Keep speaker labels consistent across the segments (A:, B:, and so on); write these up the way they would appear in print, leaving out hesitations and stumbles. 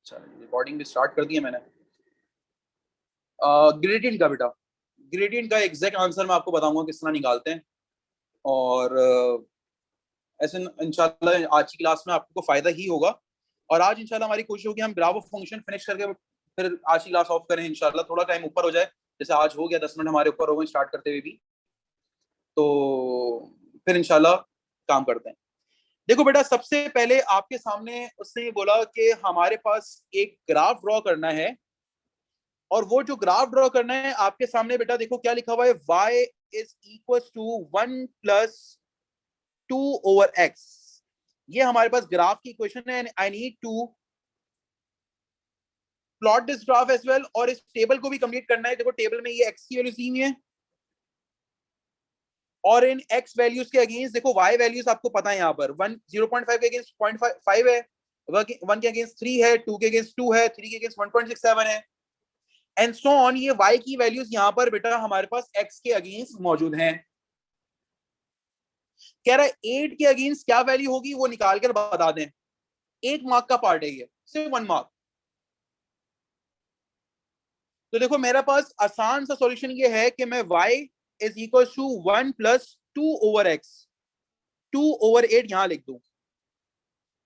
A: चलो रिकॉर्डिंग भी स्टार्ट कर दी है मैंने। ग्रेडियंट का बेटा, ग्रेडियंट का एग्जैक्ट आंसर मैं आपको बताऊंगा किस तरह निकालते हैं। और ऐसे इंशाल्लाह आज की क्लास में आपको फायदा ही होगा। और आज इंशाल्लाह हमारी कोशिश होगी हम ग्राफ ऑफ फंक्शन फिनिश करके फिर आज की क्लास ऑफ करें। इंशाल्लाह थोड़ा टाइम ऊपर हो जाए, जैसे आज हो गया 10 मिनट हमारे ऊपर हो गए स्टार्ट करते हुए भी, तो फिर इंशाल्लाह काम करते हैं। देखो बेटा, सबसे पहले आपके सामने उसने ये बोला कि हमारे पास एक ग्राफ ड्रॉ करना है, और वो जो ग्राफ ड्रॉ करना है आपके सामने बेटा देखो क्या लिखा हुआ है, y is equal to 1 plus 2 over x। ये हमारे पास ग्राफ की इक्वेशन है। I need to plot this graph as well, और इस टेबल को भी कंप्लीट करना है। देखो टेबल में ये x की वैल्यूज दी हुई है, और इन x वैल्यूज के अगेंस्ट देखो y वैल्यूज आपको पता है, यहाँ पर 0.5 के अगेंस्ट 0.5 है, 1 के अगेंस्ट 3 है, 2 के अगेंस्ट 2 है, 3 के अगेंस्ट 1.67 है, एंड सो ऑन। ये y की वैल्यूज यहां पर बेटा हमारे पास x के अगेंस्ट मौजूद हैं। कह रहा है 8 के अगेंस्ट क्या वैल्यू होगी वो निकाल कर बता दें। 1 मार्क का पार्ट है ये, सिर्फ 1 मार्क। तो देखो मेरे पास आसान सा सॉल्यूशन ये है कि मैं y is equal to 1 plus 2 over x, 2 over 8 यहां लिख दूं।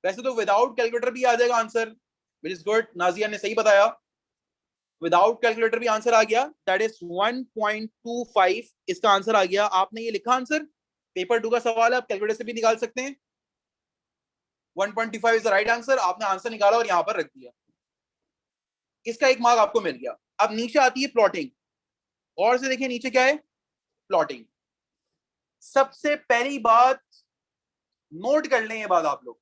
A: वैसे तो विदाउट कैलकुलेटर भी आ जाएगा answer, which is good. Nazia ने सही बताया, विदाउट कैलकुलेटर भी आंसर आ गया, दैट इज 1.25 इसका आंसर आ गया। आपने ये लिखा आंसर, पेपर 2 का सवाल है, आप कैलकुलेटर से भी निकाल सकते हैं। 1.25 इज द राइट आंसर। आपने आंसर निकाला और यहां पर रख दिया, इसका 1 मार्क आपको मिल गया। अब नीचे आती है प्लॉटिंग। और से देखिए नीचे क्या है, प्लॉटिंग। सबसे पहली बात नोट कर लें, ये बात आप लोग,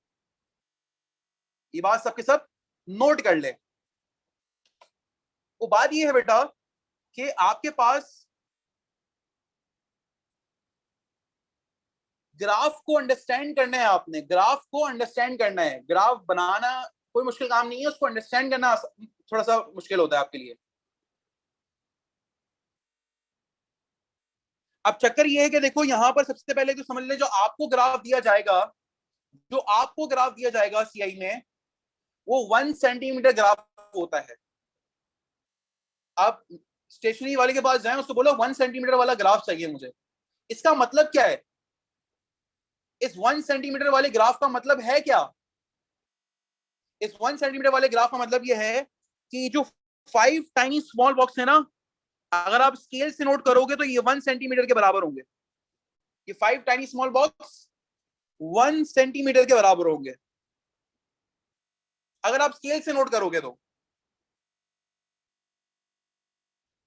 A: ये बात सबके सब नोट कर लें। वो बात ये है बेटा कि आपके पास ग्राफ को अंडरस्टैंड करना है। आपने ग्राफ को अंडरस्टैंड करना है। ग्राफ बनाना कोई मुश्किल काम नहीं है, उसको अंडरस्टैंड करना थोड़ा सा मुश्किल होता है आपके लिए। अब चक्कर ये है कि देखो यहां पर सबसे पहले तो समझ ले, जो आपको ग्राफ दिया जाएगा, जो आपको ग्राफ दिया जाएगा सीआई में, वो 1 सेंटीमीटर ग्राफ होता है। आप स्टेशनरी वाले के पास जाएं, उसको बोलो 1 सेंटीमीटर वाला ग्राफ चाहिए मुझे। इसका मतलब क्या है, इस 1 सेंटीमीटर वाले ग्राफ का मतलब है क्या? इस 1 सेंटीमीटर वाले ग्राफ का मतलब यह है कि जो 5 टाइनी स्मॉल बॉक्स है ना, अगर आप स्केल से नोट करोगे तो ये 1 सेंटीमीटर के बराबर होंगे। ये 5 टाइनी स्मॉल बॉक्स 1 सेंटीमीटर के बराबर होंगे अगर आप स्केल से नोट करोगे तो।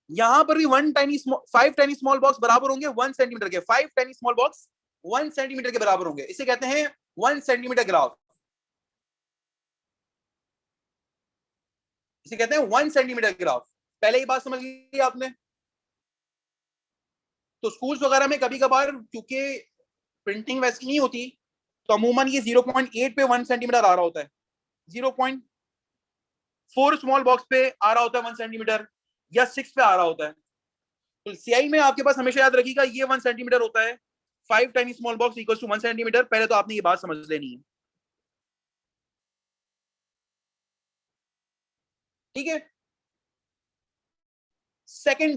A: यहां पर भी 5 टाइनी स्मॉल बॉक्स बराबर होंगे 1 सेंटीमीटर के। 5 टाइनी स्मॉल बॉक्स 1 सेंटीमीटर के बराबर होंगे, इसे कहते हैं 1 सेंटीमीटर ग्राफ। इसे कहते हैं 1 सेंटीमीटर ग्राफ। पहले ही बात समझ ली आपने। तो स्कूल्स वगैरह में कभी कभार क्योंकि प्रिंटिंग वैसी नहीं होती, तो अमूमन ये 0.8 पे 1 सेंटीमीटर आ रहा होता है, 0.4 स्मॉल बॉक्स पे आ रहा होता है 1 सेंटीमीटर, या 6 पे आ रहा होता है। तो सीआई में आपके पास हमेशा याद रखिएगा ये 1 सेंटीमीटर होता है। 5 tiny small box equal to 1 centimetre. पहले तो आपने ये बात समझ लेनी है, ठीक है। सेकंड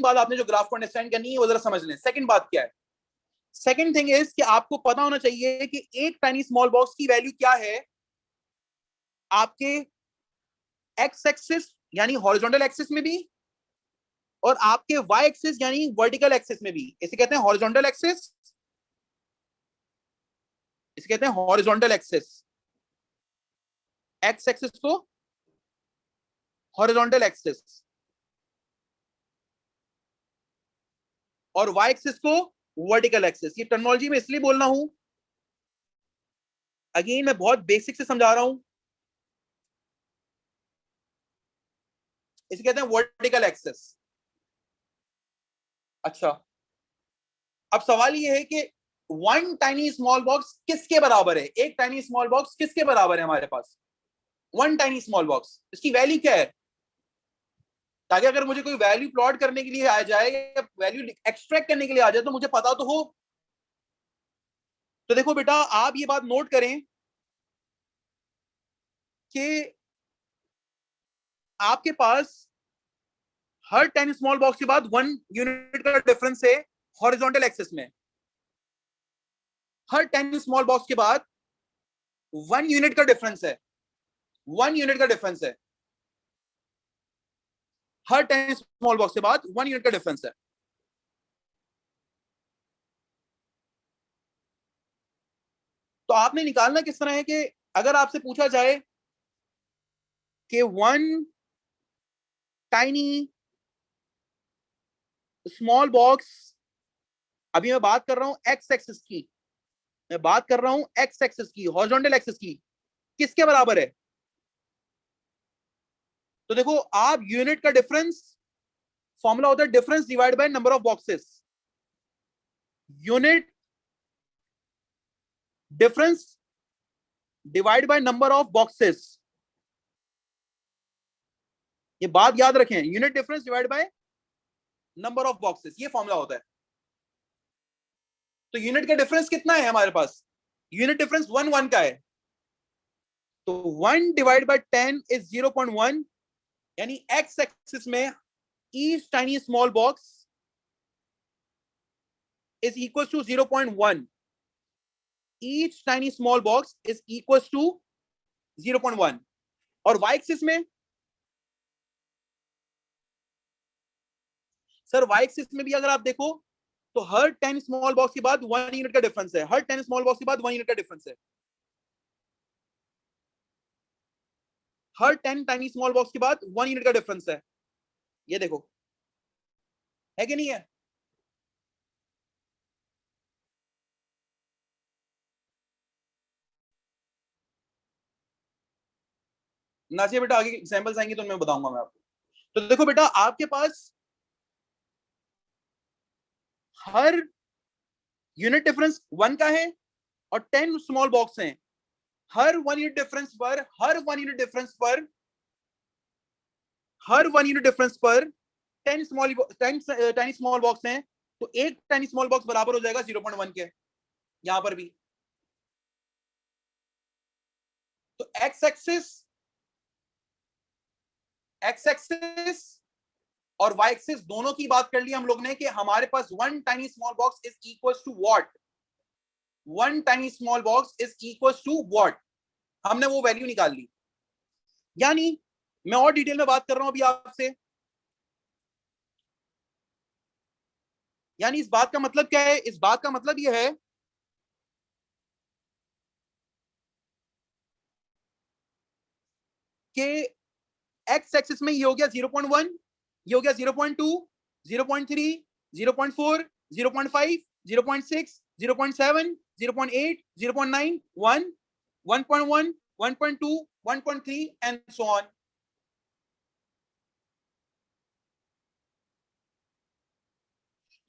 A: बात आपने जो ग्राफ को अंडरस्टैंड करनी है वो जरा समझ लें। सेकंड बात क्या है? सेकंड थिंग इज कि आपको पता होना चाहिए कि एक टाइनी स्मॉल बॉक्स की वैल्यू क्या है आपके एक्स एक्सिस यानी हॉरिजॉन्टल एक्सिस में भी, और आपके वाई एक्सिस यानी वर्टिकल एक्सिस में भी। इसे कहते हैं हॉरिजॉन्टल एक्सिस, इसे कहते हैं हॉरिजॉन्टल एक्सिस। एक्स एक्सिस को हॉरिजॉन्टल एक्सिस, और वाई एक्सिस को वर्टिकल एक्सिस। ये टर्मिनोलॉजी में इसलिए बोल रहा हूं, अगेन मैं बहुत बेसिक से समझा रहा हूं। इसे कहते हैं वर्टिकल एक्सिस। अच्छा, अब सवाल ये है कि 1 टाइनी स्मॉल बॉक्स किसके बराबर है? एक टाइनी स्मॉल बॉक्स किसके बराबर है हमारे पास? 1 टाइनी स्मॉल बॉक्स, इसकी वैल्यू क्या है? ताकि अगर मुझे कोई वैल्यू प्लॉट करने के लिए आ जाए या वैल्यू एक्सट्रैक्ट करने के लिए आ जाए तो मुझे पता तो हो। तो देखो बेटा, आप ये बात नोट करें कि आपके पास हर 10 स्मॉल बॉक्स के बाद 1 यूनिट का डिफरेंस है हॉरिजॉन्टल एक्सिस में। हर 10 स्मॉल बॉक्स के बाद 1 यूनिट का डिफरेंस है, 1 यूनिट का डिफरेंस है। हर 10 स्मॉल बॉक्स के बाद 1 यूनिट का डिफरेंस है। तो आपने निकालना किस तरह है कि अगर आपसे पूछा जाए कि 1 टाइनी स्मॉल बॉक्स, अभी मैं बात कर रहा हूं एक्स एक्सिस की, मैं बात कर रहा हूं एक्स एक्सिस की, हॉरिजॉन्टल एक्सिस की, किसके बराबर है? तो देखो आप यूनिट का डिफरेंस, फॉर्मूला होता है difference divide by number of boxes. Unit difference divide by number of boxes, ये बात याद रखें, unit difference divide by number of boxes, ये फॉर्मूला होता है। तो यूनिट का डिफरेंस कितना है हमारे पास? यूनिट डिफरेंस 1 का है, तो 1 डिवाइड बाय 10 इज 0.1, यानी एक्स एक्सिस में each tiny small box is equals to 0.1. Each tiny small box is equals to 0.1. और y एक्सिस में, सर y एक्सिस में भी अगर आप देखो तो हर 10 स्मॉल बॉक्स के बाद 1 यूनिट का डिफरेंस है। हर 10 स्मॉल बॉक्स के बाद 1 यूनिट का डिफरेंस है। हर 10 टाइनी स्मॉल बॉक्स के बाद 1 यूनिट का डिफरेंस है। ये देखो, है कि नहीं है? नाजिया बेटा आगे एग्जांपल्स आएंगे तो मैं बताऊंगा मैं आपको। तो देखो बेटा, आपके पास हर यूनिट डिफरेंस 1 का है और 10 स्मॉल बॉक्स हैं। हर 1 यूनिट डिफरेंस पर, हर 1 यूनिट डिफरेंस पर, हर 1 यूनिट डिफरेंस पर 10 स्मॉल 10 टाइनी स्मॉल बॉक्स हैं, तो एक टाइनी स्मॉल बॉक्स बराबर हो जाएगा 0.1 के। यहां पर भी तो एक्स एक्सिस और वाई एक्सिस दोनों की बात कर ली हम लोग ने कि हमारे पास 1 tiny small box is equals to what? 1 tiny small box is equals to what? हमने वो वैल्यू निकाल ली। यानी मैं और डिटेल में बात कर रहा हूं अभी आपसे, यानी इस बात का मतलब क्या है? इस बात का मतलब यह है कि एक्स एक्सिस में ये हो गया 0.1, ये हो गया 0.2, 0.3, 0.4, 0.5, 0.6, 0.7, 0.8, 0.9, 1, 1.1, 1.2, 1.3 एंड सो ऑन।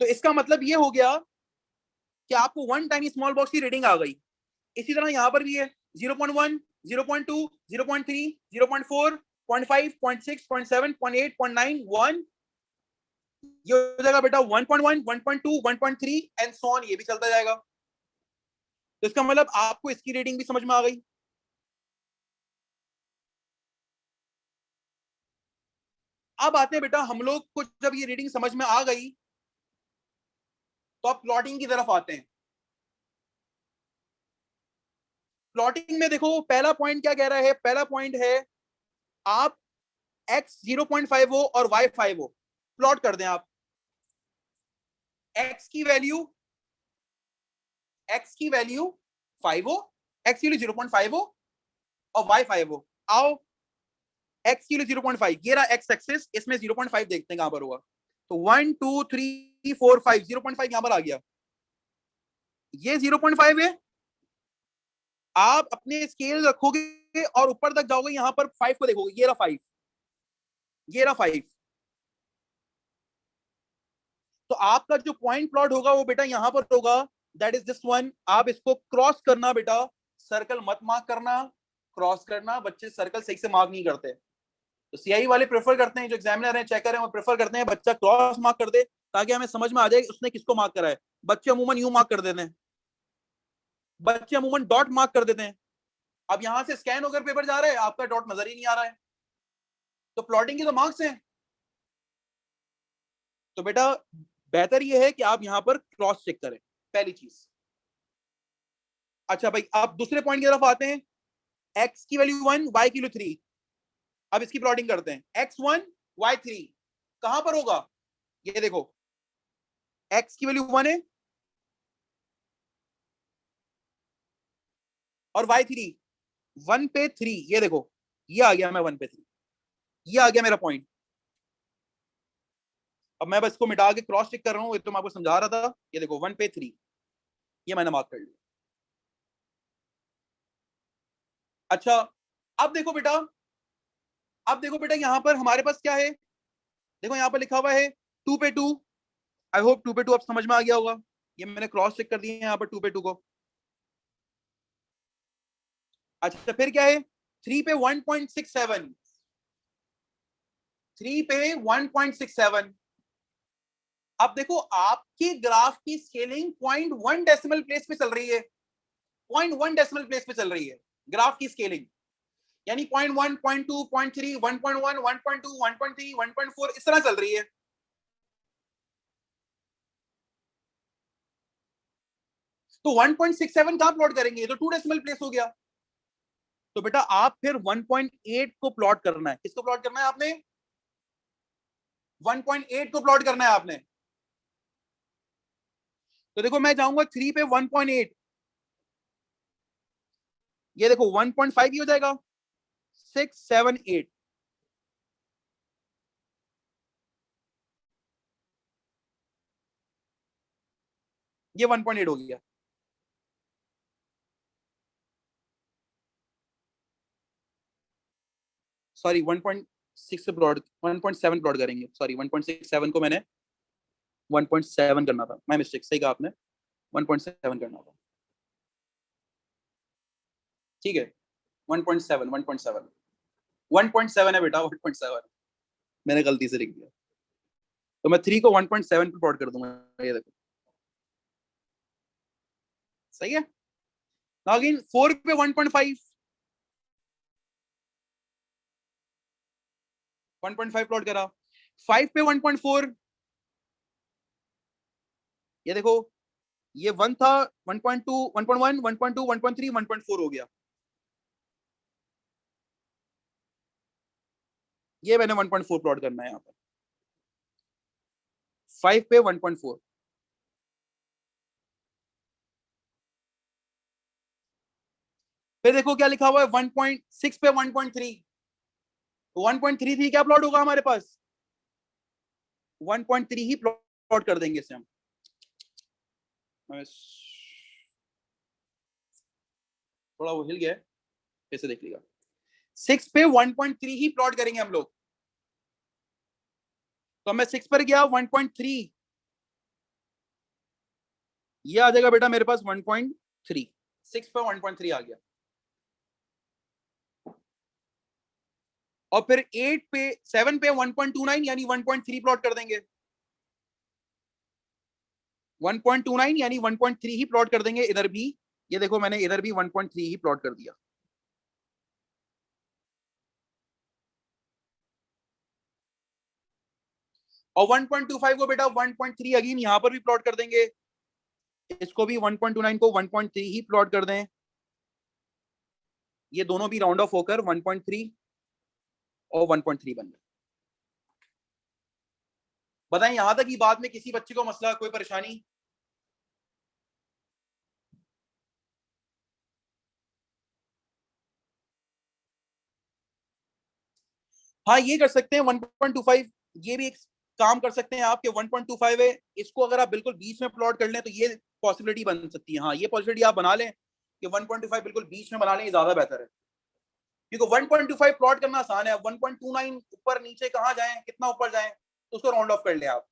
A: तो इसका मतलब ये हो गया कि आपको 1 टाइनी स्मॉल बॉक्स की रीडिंग आ गई। इसी तरह यहां पर भी है 0.1, 0.2, 0.3, 0.4, 0.5, 0.6, 0.7, 0.8, 0.9, 1, ये हो जाएगा बेटा 1.1, 1.2, 1.3 एंड सो ऑन, ये भी चलता जाएगा। तो इसका मतलब आपको इसकी रीडिंग भी समझ में आ गई। अब आते हैं बेटा, हम लोग को जब ये रीडिंग समझ में आ गई तो अब प्लॉटिंग की तरफ आते हैं। प्लॉटिंग में देखो पहला पॉइंट क्या कह रहा है? पहला पॉइंट है आप x 0.5 हो और y 5 हो, प्लॉट कर दें आप। x की वैल्यू 5 हो, x की वैल्यू 0.5 हो और y 5 हो। आओ x की वैल्यू 0.5, ये रहा x एक्सिस, इसमें 0.5 देखते हैं कहां पर हुआ। तो 1 2 3 4 5, 0.5 यहां पर आ गया। ये 0.5 है। आप अपने स्केल रखोगे और ऊपर तक जाओगे, यहां पर 5 को देखोगे, ये रहा 5, ये रहा 5। तो आपका जो पॉइंट प्लॉट होगा वो बेटा यहां पर होगा, दैट इज दिस वन। आप इसको क्रॉस करना बेटा, सर्कल मत मार्क करना, क्रॉस करना। बच्चे सर्कल सही से मार्क नहीं करते, तो सीआई वाले प्रेफर करते हैं, जो एग्जामिनर हैं, चेकर हैं, वो प्रेफर करते हैं बच्चा क्रॉस मार्क कर दे ताकि हमें समझ में आ जाए उसने किसको मार्क करा है। बच्चे अमूमन यूं मार्क कर देते हैं, बच्चे अमूमन डॉट मार्क कर देते हैं। अब यहां से स्कैन होकर पेपर जा रहा है, आपका डॉट नजर ही नहीं आ रहा है। तो प्लॉटिंग के तो मार्क्स हैं। तो बेटा बेहतर ये है कि आप यहां पर क्रॉस चेक करें, पहली चीज। अच्छा भाई, आप दूसरे पॉइंट की तरफ आते हैं। एक्स की वैल्यू 1, वाई की वैल्यू 3। अब इसकी प्लॉटिंग करते हैं। x1 y3 कहां पर होगा? ये देखो, x की वैल्यू 1 है और y3 1 पे 3। ये देखो, ये आ गया, मैं 1 पे 3, ये आ गया मेरा पॉइंट। अब मैं बस इसको मिटा के क्रॉस चेक कर रहा हूं, ये तो मैं आपको समझा रहा था। ये देखो 1 पे 3, ये मैंने मार्क कर लिया। अच्छा, अब देखो बेटा, अब देखो बेटा, यहां पर हमारे पास क्या है? देखो यहां पर लिखा हुआ है 2 पे 2। आई होप 2 पे 2 अब समझ में आ गया होगा। ये मैंने क्रॉस चेक कर दिया है यहाँ पर 2 पे 2 को। अच्छा, फिर क्या है? 3 पे 1.67, 3 पे 1.67। अब देखो आपके ग्राफ की स्केलिंग 0.1 डेसिमल प्लेस पे चल रही है, 0.1 डेसिमल प्लेस पे चल रही है ग्राफ की स्केलिंग। यानी 0.1, 0.2, 0.3, 1.1, 1.2, 1.3, 1.4 इस तरह चल रही है। तो 1.67 कहां प्लॉट करेंगे? तो 2 डेसिमल प्लेस हो गया। तो बेटा आप फिर 1.8 को प्लॉट करना है। किसको प्लॉट करना है आपने? 1.8 को प्लॉट करना है आपने। तो देखो मैं जाऊंगा 3 पे 1.8, ये देखो 1.5 ही हो जाएगा, 6, 7, 8। ये 1.8 हो गया। सॉरी 1.6 से प्लॉट, 1.7 प्लॉट करेंगे। सॉरी 1.67 को मैंने 1.7 करना था, मैं मिस्टेक, सही कहा आपने, 1.7 करना था। ठीक है, 1.7, 1.7, 1.7 है बेटा, 1.7 मैंने गलती से लिख दिया। तो मैं 3 को 1.7 पे प्लॉट कर दूंगा, ये देखो सही है। अगेन 4 पे 1.5, 1.5 प्लॉट करा। 5 पे 1.4, ये देखो, ये 1 था, 1.2, 1.1, 1.2, 1.3, 1.4 हो गया। ये मैंने 1.4 प्लॉट करना है यहाँ पर। 5 पे 1.4, फिर देखो क्या लिखा हुआ है 1.6 पे 1.3। तो 1.3 थी, क्या प्लॉट होगा हमारे पास? 1.3 ही प्लॉट कर देंगे इसे हम। थोड़ा वो हिल गया, कैसे देख लिया। 6 पे 1.3 ही प्लॉट करेंगे हम लोग। तो मैं 6 पर गया 1.3, ये आ जाएगा बेटा मेरे पास 1.3। 6 पे 1.3 आ गया। और फिर 8 पे 7 पे 1.29 यानी 1.3 प्लॉट कर देंगे। 1.29 यानी 1.3 ही प्लॉट कर देंगे इधर भी। ये देखो मैंने इधर भी 1.3 ही प्लॉट कर दिया। और 1.25 को बेटा 1.3 अगेन यहां पर भी प्लॉट कर देंगे। इसको भी 1.29 को 1.3 ही प्लॉट कर दें। ये दोनों भी राउंड ऑफ होकर 1.3 और 1.3 बन गए। बताएं यहां तक की बात में किसी बच्चे को मसला, कोई परेशानी? हाँ ये कर सकते हैं 1.25, ये भी एक काम कर सकते हैं आपके। 1.25 है, इसको अगर आप बिल्कुल बीच में प्लॉट कर लें तो ये पॉसिबिलिटी बन सकती है। हाँ ये पॉसिबिलिटी आप बना लें कि 1.25 बिल्कुल बीच में बना लें, ये ज्यादा बेहतर है। क्योंकि 1.25 प्लॉट करना आसान है, 1.29 ऊपर नीचे कहाँ जाए, कितना ऊपर जाए, तो उसको राउंड ऑफ कर ले आप।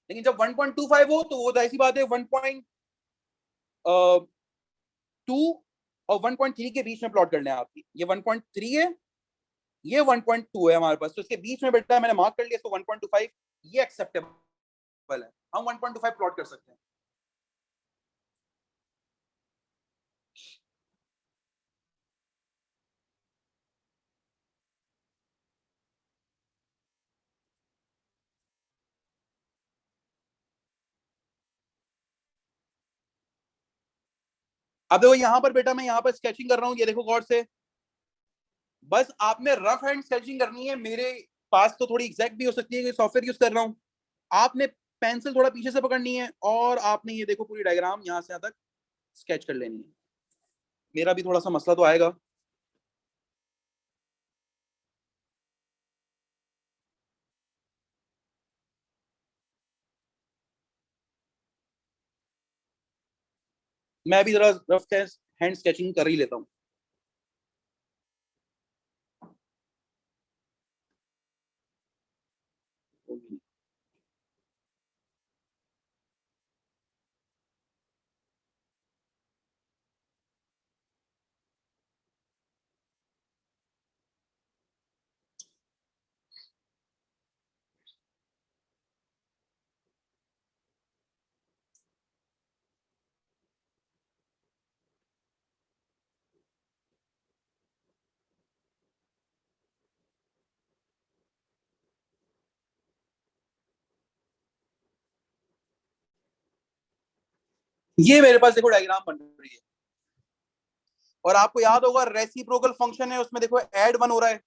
A: लेकिन जब 1.25 हो तो वो तो ऐसी बात है 1.2 और 1.3 के बीच में प्लॉट करना है आपकी। ये 1.3 है, ये 1.2 है हमारे पास, तो इसके बीच में बेटा मैंने मार्क कर लिया इसको 1.25, ये एक्सेप्टेबल है, हम 1.25 प्लॉट कर सकते हैं। अब देखो यहाँ पर बेटा मैं यहाँ पर स्केचिंग कर रहा हूँ, ये देखो गौर से, बस आपने रफ हैंड स्केचिंग करनी है। मेरे पास तो थोड़ी एग्जैक्ट भी हो सकती है कि सॉफ्टवेयर यूज कर रहा हूँ। आपने पेंसिल थोड़ा पीछे से पकड़नी है और आपने ये देखो पूरी डायग्राम यहाँ से यहाँ तक स्केच कर लेनी है। मेरा भी थोड़ा सा मसला तो आएगा। मैं भी जरा रफ हैंड स्केचिंग कर ही लेता हूँ। ये मेरे पास देखो डायग्राम बन रही है, और आपको याद होगा रेसिप्रोकल फंक्शन है, उसमें देखो ऐड वन हो रहा है।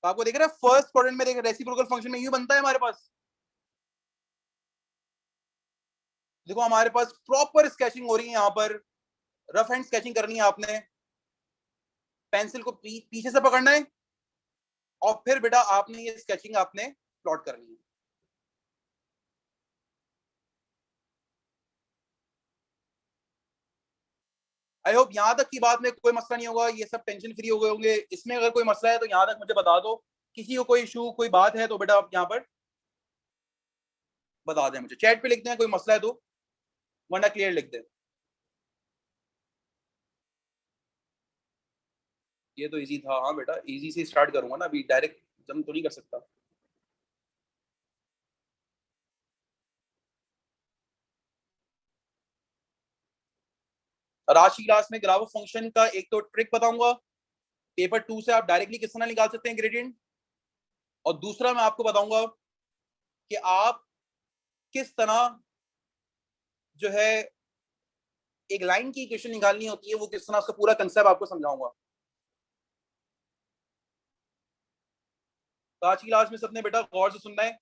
A: तो आपको देख रहे हैं फर्स्ट क्वाड्रेंट में देख रेसिप्रोकल फंक्शन में यू बनता है हमारे पास। देखो हमारे पास प्रॉपर स्केचिंग हो रही है यहाँ पर। रफ हैंड स्केचिंग करनी है आपने, पेंसिल को पीछे से पकड़ना है और फिर बेटा आपने ये स्केचिंग आपने प्लॉट करनी है। आई होप यहाँ तक की बात में कोई मसला नहीं होगा, ये सब टेंशन फ्री हो गए होंगे। इसमें अगर कोई मसला है तो यहाँ तक मुझे बता दो। किसी को कोई इशू कोई बात है तो बेटा आप यहाँ पर बता दें, मुझे चैट पे लिखते हैं कोई मसला है तो, वरना क्लियर लिख दें। ये तो इजी था। हाँ बेटा इजी से स्टार्ट करूंगा ना, अभी डायरेक्ट जम तो नहीं कर सकता। और आज की क्लास में ग्राफ फंक्शन का एक तो ट्रिक बताऊंगा, पेपर 2 से आप डायरेक्टली किस तरह निकाल सकते हैं ग्रेडियंट, और दूसरा मैं आपको बताऊंगा कि आप किस तरह जो है एक लाइन की इक्वेशन निकालनी होती है, वो किस तरह उसका पूरा कंसेप्ट आपको समझाऊंगा। तो आज की क्लास में सबने बेटा गौर से सुनना है।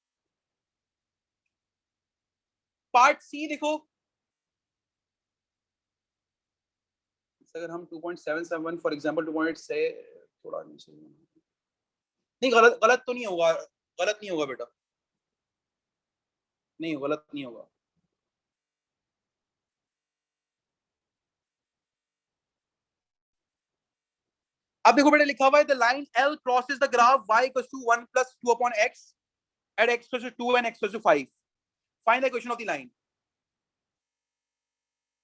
A: पार्ट सी देखो, अगर हम 2.771 फॉर एग्जांपल 2. से थोड़ा नीचे, नहीं गलत गलत तो नहीं होगा, गलत नहीं होगा बेटा, नहीं गलत नहीं होगा। अब देखो बेटा लिखा हुआ है the line L crosses the graph y equals to 1 plus 2 upon x at x equals to 2 and x equals to 5। Find the equation of the line.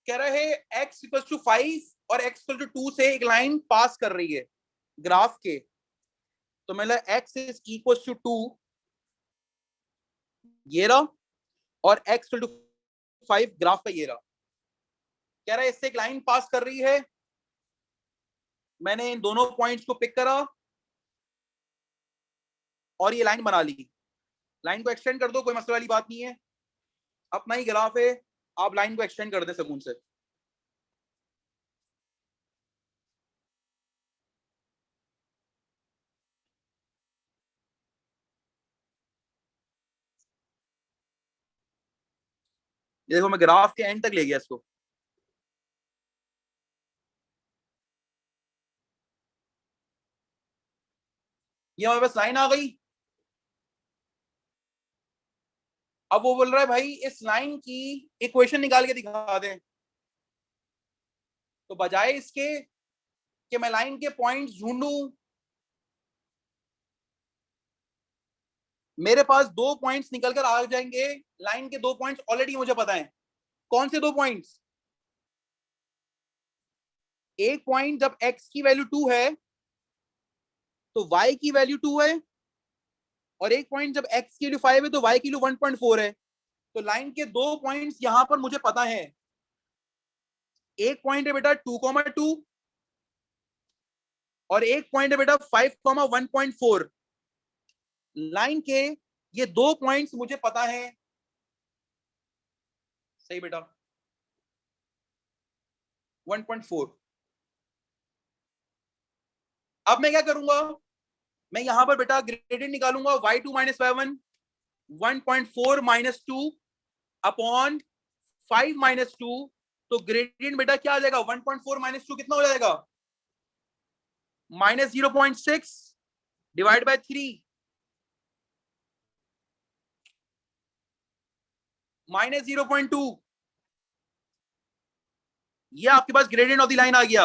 A: कह रहा है x इक्वल्स टू 5 और x इक्वल्स टू 2 से एक line पास कर रही है graph के। तो मतलब x इज इक्वल्स टू 2 ये रहा, और x इक्वल टू 5 ग्राफ का ये रहा। कह रहा है इससे एक लाइन पास कर रही है। मैंने इन दोनों पॉइंट्स को पिक करा और ये लाइन बना ली। लाइन को एक्सटेंड कर दो, कोई मसले वाली बात नहीं है, अपना ही ग्राफ है, आप लाइन को एक्सटेंड कर दें सुकून से। ये देखो मैं ग्राफ के एंड तक ले गया इसको। ये हमारे पास लाइन आ गई। अब वो बोल रहा है भाई इस लाइन की इक्वेशन निकाल के दिखा दें। तो बजाय इसके कि मैं लाइन के पॉइंट्स ढूंढूं, मेरे पास दो पॉइंट्स निकल कर आ जाएंगे। लाइन के दो पॉइंट्स ऑलरेडी मुझे पता है। कौन से दो पॉइंट्स? एक पॉइंट जब x की वैल्यू 2 है तो y की वैल्यू 2 है, और एक पॉइंट जब x की वैल्यू 5 है तो y की वैल्यू 1.4 है। तो लाइन के दो पॉइंट्स यहां पर मुझे पता है। एक पॉइंट है बेटा 2,2 और एक पॉइंट है बेटा 5,1.4। लाइन के ये दो पॉइंट्स मुझे पता है। सही बेटा। 1.4। अब मैं क्या करूंगा, मैं यहां पर बेटा ग्रेडियंट निकालूंगा y2 minus y1, 1.4 minus 2 upon 5 minus 2। तो ग्रेडियंट बेटा क्या आ जाएगा, 1.4 माइनस 2 कितना हो जाएगा, माइनस 0.6 डिवाइड बाय 3 माइनस 0.2। ये आपके पास ग्रेडियंट ऑफ द लाइन आ गया।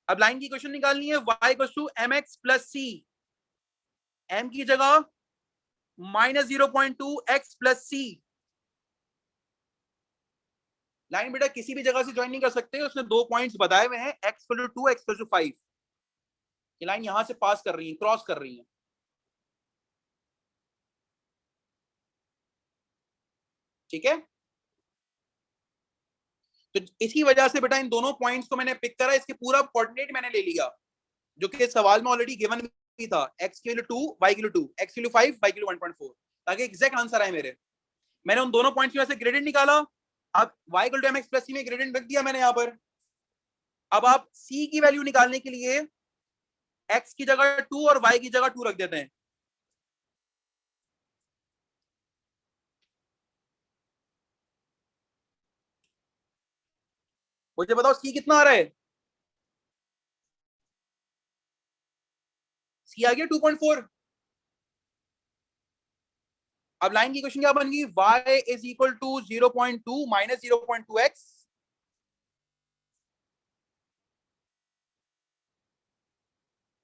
A: अब लाइन की इक्वेशन निकालनी है, y equals to mx plus C, m की जगह minus 0.2 x plus C. Line बेटा किसी भी जगह से ज्वाइन नहीं कर सकते, उसने 2 पॉइंट्स बताए हुए हैं, x equal to 2, x equal to 5। ये लाइन यहां से पास कर रही है, क्रॉस कर रही है, ठीक है। तो इसी वजह से बेटा इन दोनों पॉइंट्स को मैंने पिक करा, इसके पूरा कोऑर्डिनेट मैंने ले लिया, जो कि सवाल में ऑलरेडी गिवन भी था, x के लिए 2, y के लिए 2, x के लिए 5, y के लिए 1.4, ताकि एग्जैक्ट आंसर आए मेरे। मैंने उन दोनों पॉइंट्स की वजह से ग्रेडियंट निकाला। अब y equal to mx plus c में ग्रेडियंट रख दिया मैंने यहां पर। अब आप c की वैल्यू निकालने के लिए x की जगह 2 और y की जगह 2 रख देते हैं। मुझे बताओ c कितना आ रहा है, c आ गया 2.4। अब लाइन की क्वेश्चन क्या बन गई, y is equal to 0.2 minus 0.2x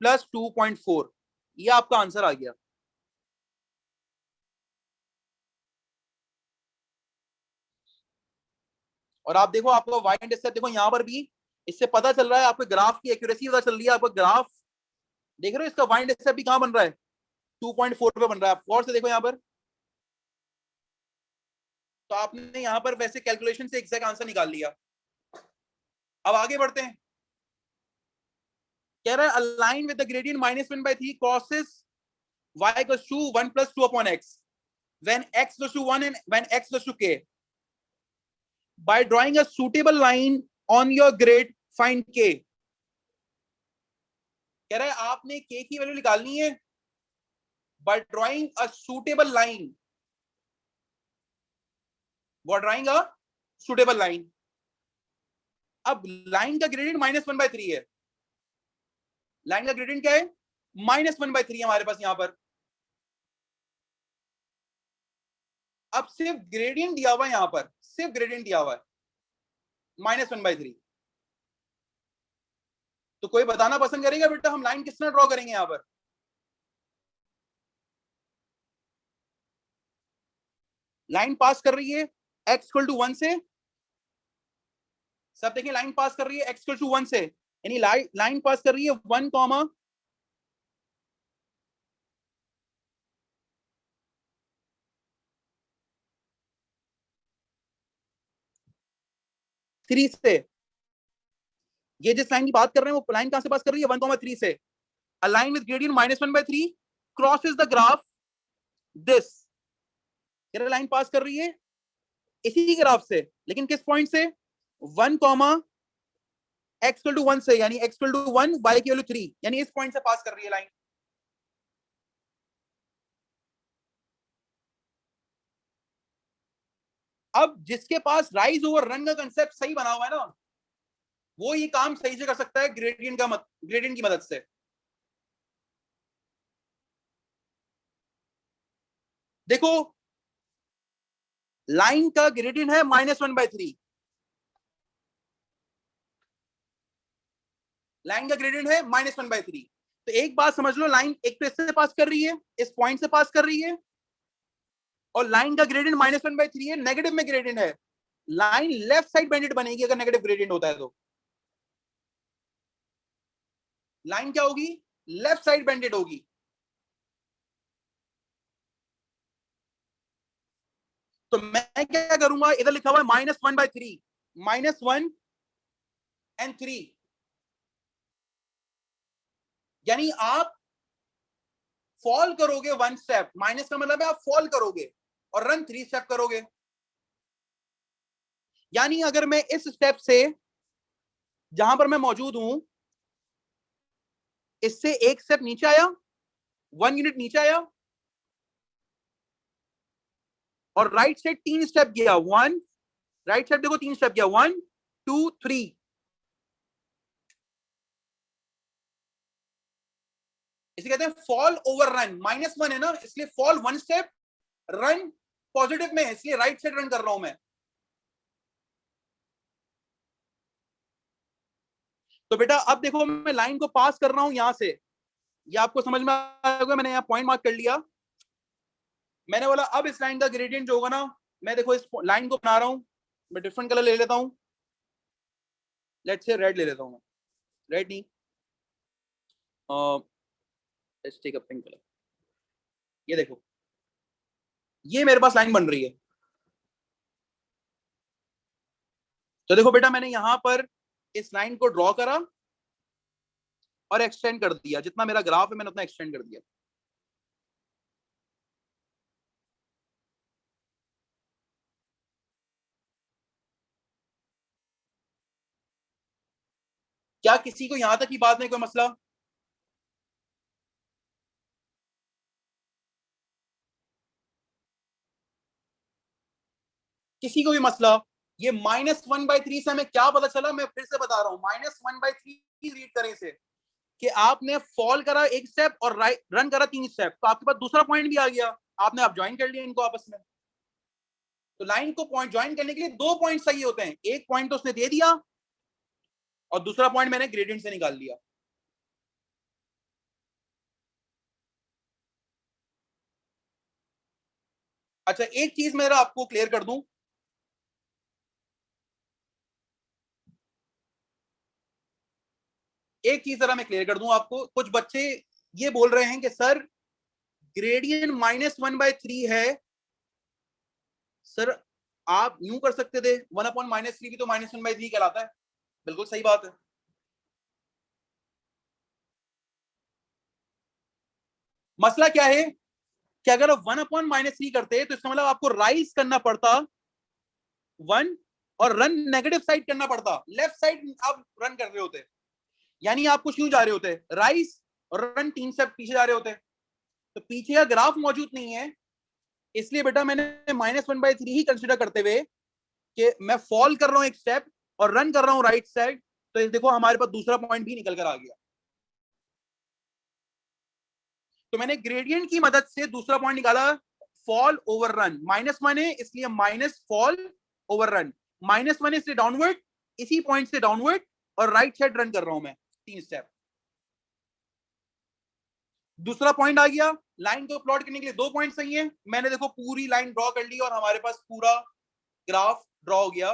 A: plus 2.4। ये आपका आंसर आ गया। और आप देखो, आपको वाई इंटरसेप्ट देखो यहां पर भी, इससे पता चल रहा है, आपको ग्राफ की एक्यूरेसी पता चल रही है। आपको ग्राफ देख रहे हो, इसका वाई इंटरसेप्ट भी कहां बन रहा है, 2.4 पे बन रहा है। आप और से देखो यहां पर, तो आपने यहां पर वैसे कैलकुलेशन से एग्जैक्ट आंसर निकाल लिया। अब आगे बढ़ते हैं, कह रहा है align with the gradient -1/3 causes y equals to 1 plus 2 upon x when x goes to 1 and when x goes to k. By drawing a suitable line on your grid, find k. कह रहा है आपने k की value निकालनी है by drawing a suitable line. By drawing a suitable line. अब line का gradient -1/3 है। लाइन का ग्रेडियंट क्या है, -1/3 हमारे पास यहां पर। अब सिर्फ ग्रेडियंट दिया हुआ है यहां पर, सिर्फ ग्रेडियंट दिया हुआ है -1/3। तो कोई बताना पसंद करेगा बेटा हम लाइन किस तरह ड्रॉ करेंगे यहां पर। लाइन पास कर रही है x इक्वल टू 1 से, सब देखिए लाइन पास कर रही है x इक्वल टू 1 से, यानी लाइन पास कर रही है 1, 3 से। ये जिस लाइन की बात कर रहे हैं वो लाइन कहां से पास कर रही है, 1, 3 से। A line with gradient -1/3 crosses the graph this। ये लाइन पास कर रही है इसी ग्राफ से, लेकिन किस पॉइंट से, 1, x इक्वल टू 1 से, यानी x इक्वल टू 1, y की वैल्यू 3, यानी इस पॉइंट से पास कर रही है लाइन। अब जिसके पास राइज ओवर रन का कंसेप्ट सही बना हुआ है ना, वो ये काम सही से कर सकता है ग्रेडियंट की मदद से। देखो लाइन का ग्रेडियंट है -1/3, लाइन का ग्रेडियंट है -1/3। तो एक बात समझ लो, लाइन एक तो इससे पास कर रही है, इस पॉइंट से पास कर रही है, और लाइन का ग्रेडियंट -1/3 है, नेगेटिव में ग्रेडियंट है। लाइन लेफ्ट साइड बेंडेड बनेगी अगर नेगेटिव ग्रेडियंट होता है तो। लाइन क्या होगी, लेफ्ट साइड बेंडेड होगी। तो मैं क्या करूंगा, इधर लिखा हुआ है -1/3, -1 and 3, यानी आप फॉल करोगे 1 स्टेप, माइनस का मतलब है आप फॉल करोगे, और रन 3 स्टेप करोगे। यानी अगर मैं इस स्टेप से जहां पर मैं मौजूद हूं इससे एक स्टेप नीचे आया, 1 यूनिट नीचे आया, और राइट साइड 3 स्टेप गया, 1, राइट साइड देखो 3 स्टेप गया, 1 2 3, इसे कहते हैं फॉल ओवर रन। -1 है ना, इसलिए फॉल 1 स्टेप, रन पॉजिटिव में है, इसलिए राइट साइड रन कर रहा हूं मैं। तो बेटा अब देखो मैं लाइन को पास कर रहा हूं यहां से, ये आपको समझ में आएगा, मैंने यहां पॉइंट मार्क कर लिया। मैंने बोला अब इस लाइन का ग्रेडियंट जो होगा ना, मैं देखो इस लाइन को बना रहा हूं, मैं डिफरेंट कलर ले लेता हूं, लेट्स से रेड ले लेता हूं मैं, रेड नहीं, let's take a pink colour. ये देखो, ये मेरे पास लाइन बन रही है। तो देखो बेटा मैंने यहां पर इस लाइन को ड्रॉ करा और एक्सटेंड कर दिया, जितना मेरा ग्राफ है मैंने उतना एक्सटेंड कर दिया। क्या किसी को यहां तक की बात में कोई मसला? किसी को भी मसला? ये -1/3 से हमें क्या पता चला, मैं फिर से बता रहा हूं, -1/3 रीड करें इसे, कि आपने फॉल करा 1 स्टेप और राइट रन करा 3 स्टेप, तो आपके पास दूसरा पॉइंट भी आ गया, आपने आप ज्वाइन कर लिया इनको आपस में। तो लाइन को पॉइंट ज्वाइन करने के लिए 2 पॉइंट सही होते हैं, एक पॉइंट तो उसने दे दिया और दूसरा पॉइंट मैंने ग्रेडियंट से निकाल लिया। अच्छा एक चीज मेरा आपको क्लियर कर दूं, एक चीज जरा मैं क्लियर कर दूं आपको, कुछ बच्चे ये बोल रहे हैं कि सर ग्रेडियंट -1/3 है, सर आप यूं कर सकते थे, 1/-3 भी तो -1/3 कहलाता है। बिल्कुल सही बात है। मसला क्या है कि अगर आप 1/-3 करते तो इसका मतलब आपको राइज करना पड़ता 1 और रन नेगेटिव साइड करना पड़ता, लेफ्ट साइड आप रन कर रहे होते, यानी आप कुछ यूं जा रहे होते, राइज और रन 3 स्टेप पीछे जा रहे होते। तो पीछे का ग्राफ मौजूद नहीं है, इसलिए बेटा मैंने -1/3 ही कंसिडर करते हुए कि मैं फॉल कर रहा हूं 1 स्टेप और रन कर रहा हूं राइट साइड, तो देखो हमारे पास दूसरा पॉइंट भी निकल कर आ गया। तो मैंने ग्रेडियंट की मदद से दूसरा पॉइंट निकाला, फॉल ओवर रन, -1 है इसलिए माइनस फॉल ओवर रन, -1 है इसलिए डाउनवर्ड, इसी पॉइंट से डाउनवर्ड और राइट साइड रन कर रहा हूं मैं 3 स्टेप। दूसरा पॉइंट आ गया, लाइन को प्लॉट करने के लिए 2 पॉइंट सही है, मैंने देखो पूरी लाइन ड्रॉ कर ली और हमारे पास पूरा ग्राफ ड्रॉ हो गया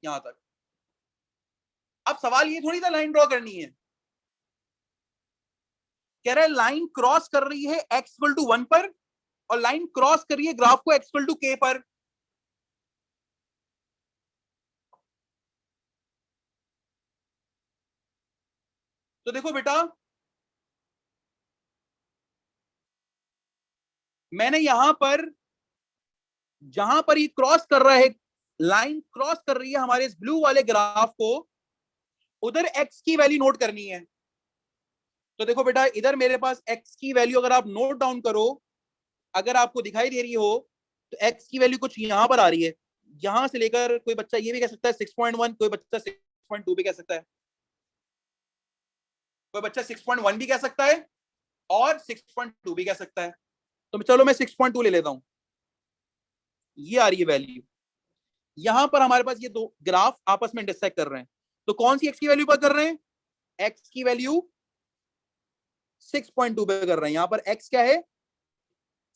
A: यहां तक। अब सवाल ये थोड़ी था लाइन ड्रॉ करनी है, कह रहा है लाइन क्रॉस कर रही है x=1 पर और लाइन क्रॉस कर रही है ग्राफ को x=k पर। तो देखो बेटा मैंने यहां पर जहां पर ये क्रॉस कर रहा है, लाइन क्रॉस कर रही है हमारे इस ब्लू वाले ग्राफ को, उधर x की वैल्यू नोट करनी है। तो देखो बेटा इधर मेरे पास x की वैल्यू अगर आप नोट डाउन करो, अगर आपको दिखाई दे रही हो तो x की वैल्यू कुछ यहां पर आ रही है, यहां से लेकर कोई बच्चा ये भी कह सकता है 6.1, कोई बच्चा 6.2 भी कह सकता है, कोई बच्चा 6.1 भी कह सकता है और 6.2 भी कह सकता है। तो चलो मैं 6.2 ले लेता हूं, ये आ रही है वैल्यू। यहां पर हमारे पास ये दो ग्राफ आपस में इंटरसेक्ट कर रहे हैं, तो कौन सी x की वैल्यू पर कर रहे हैं? x की वैल्यू 6.2 पे कर रहे हैं, यहां पर x क्या है?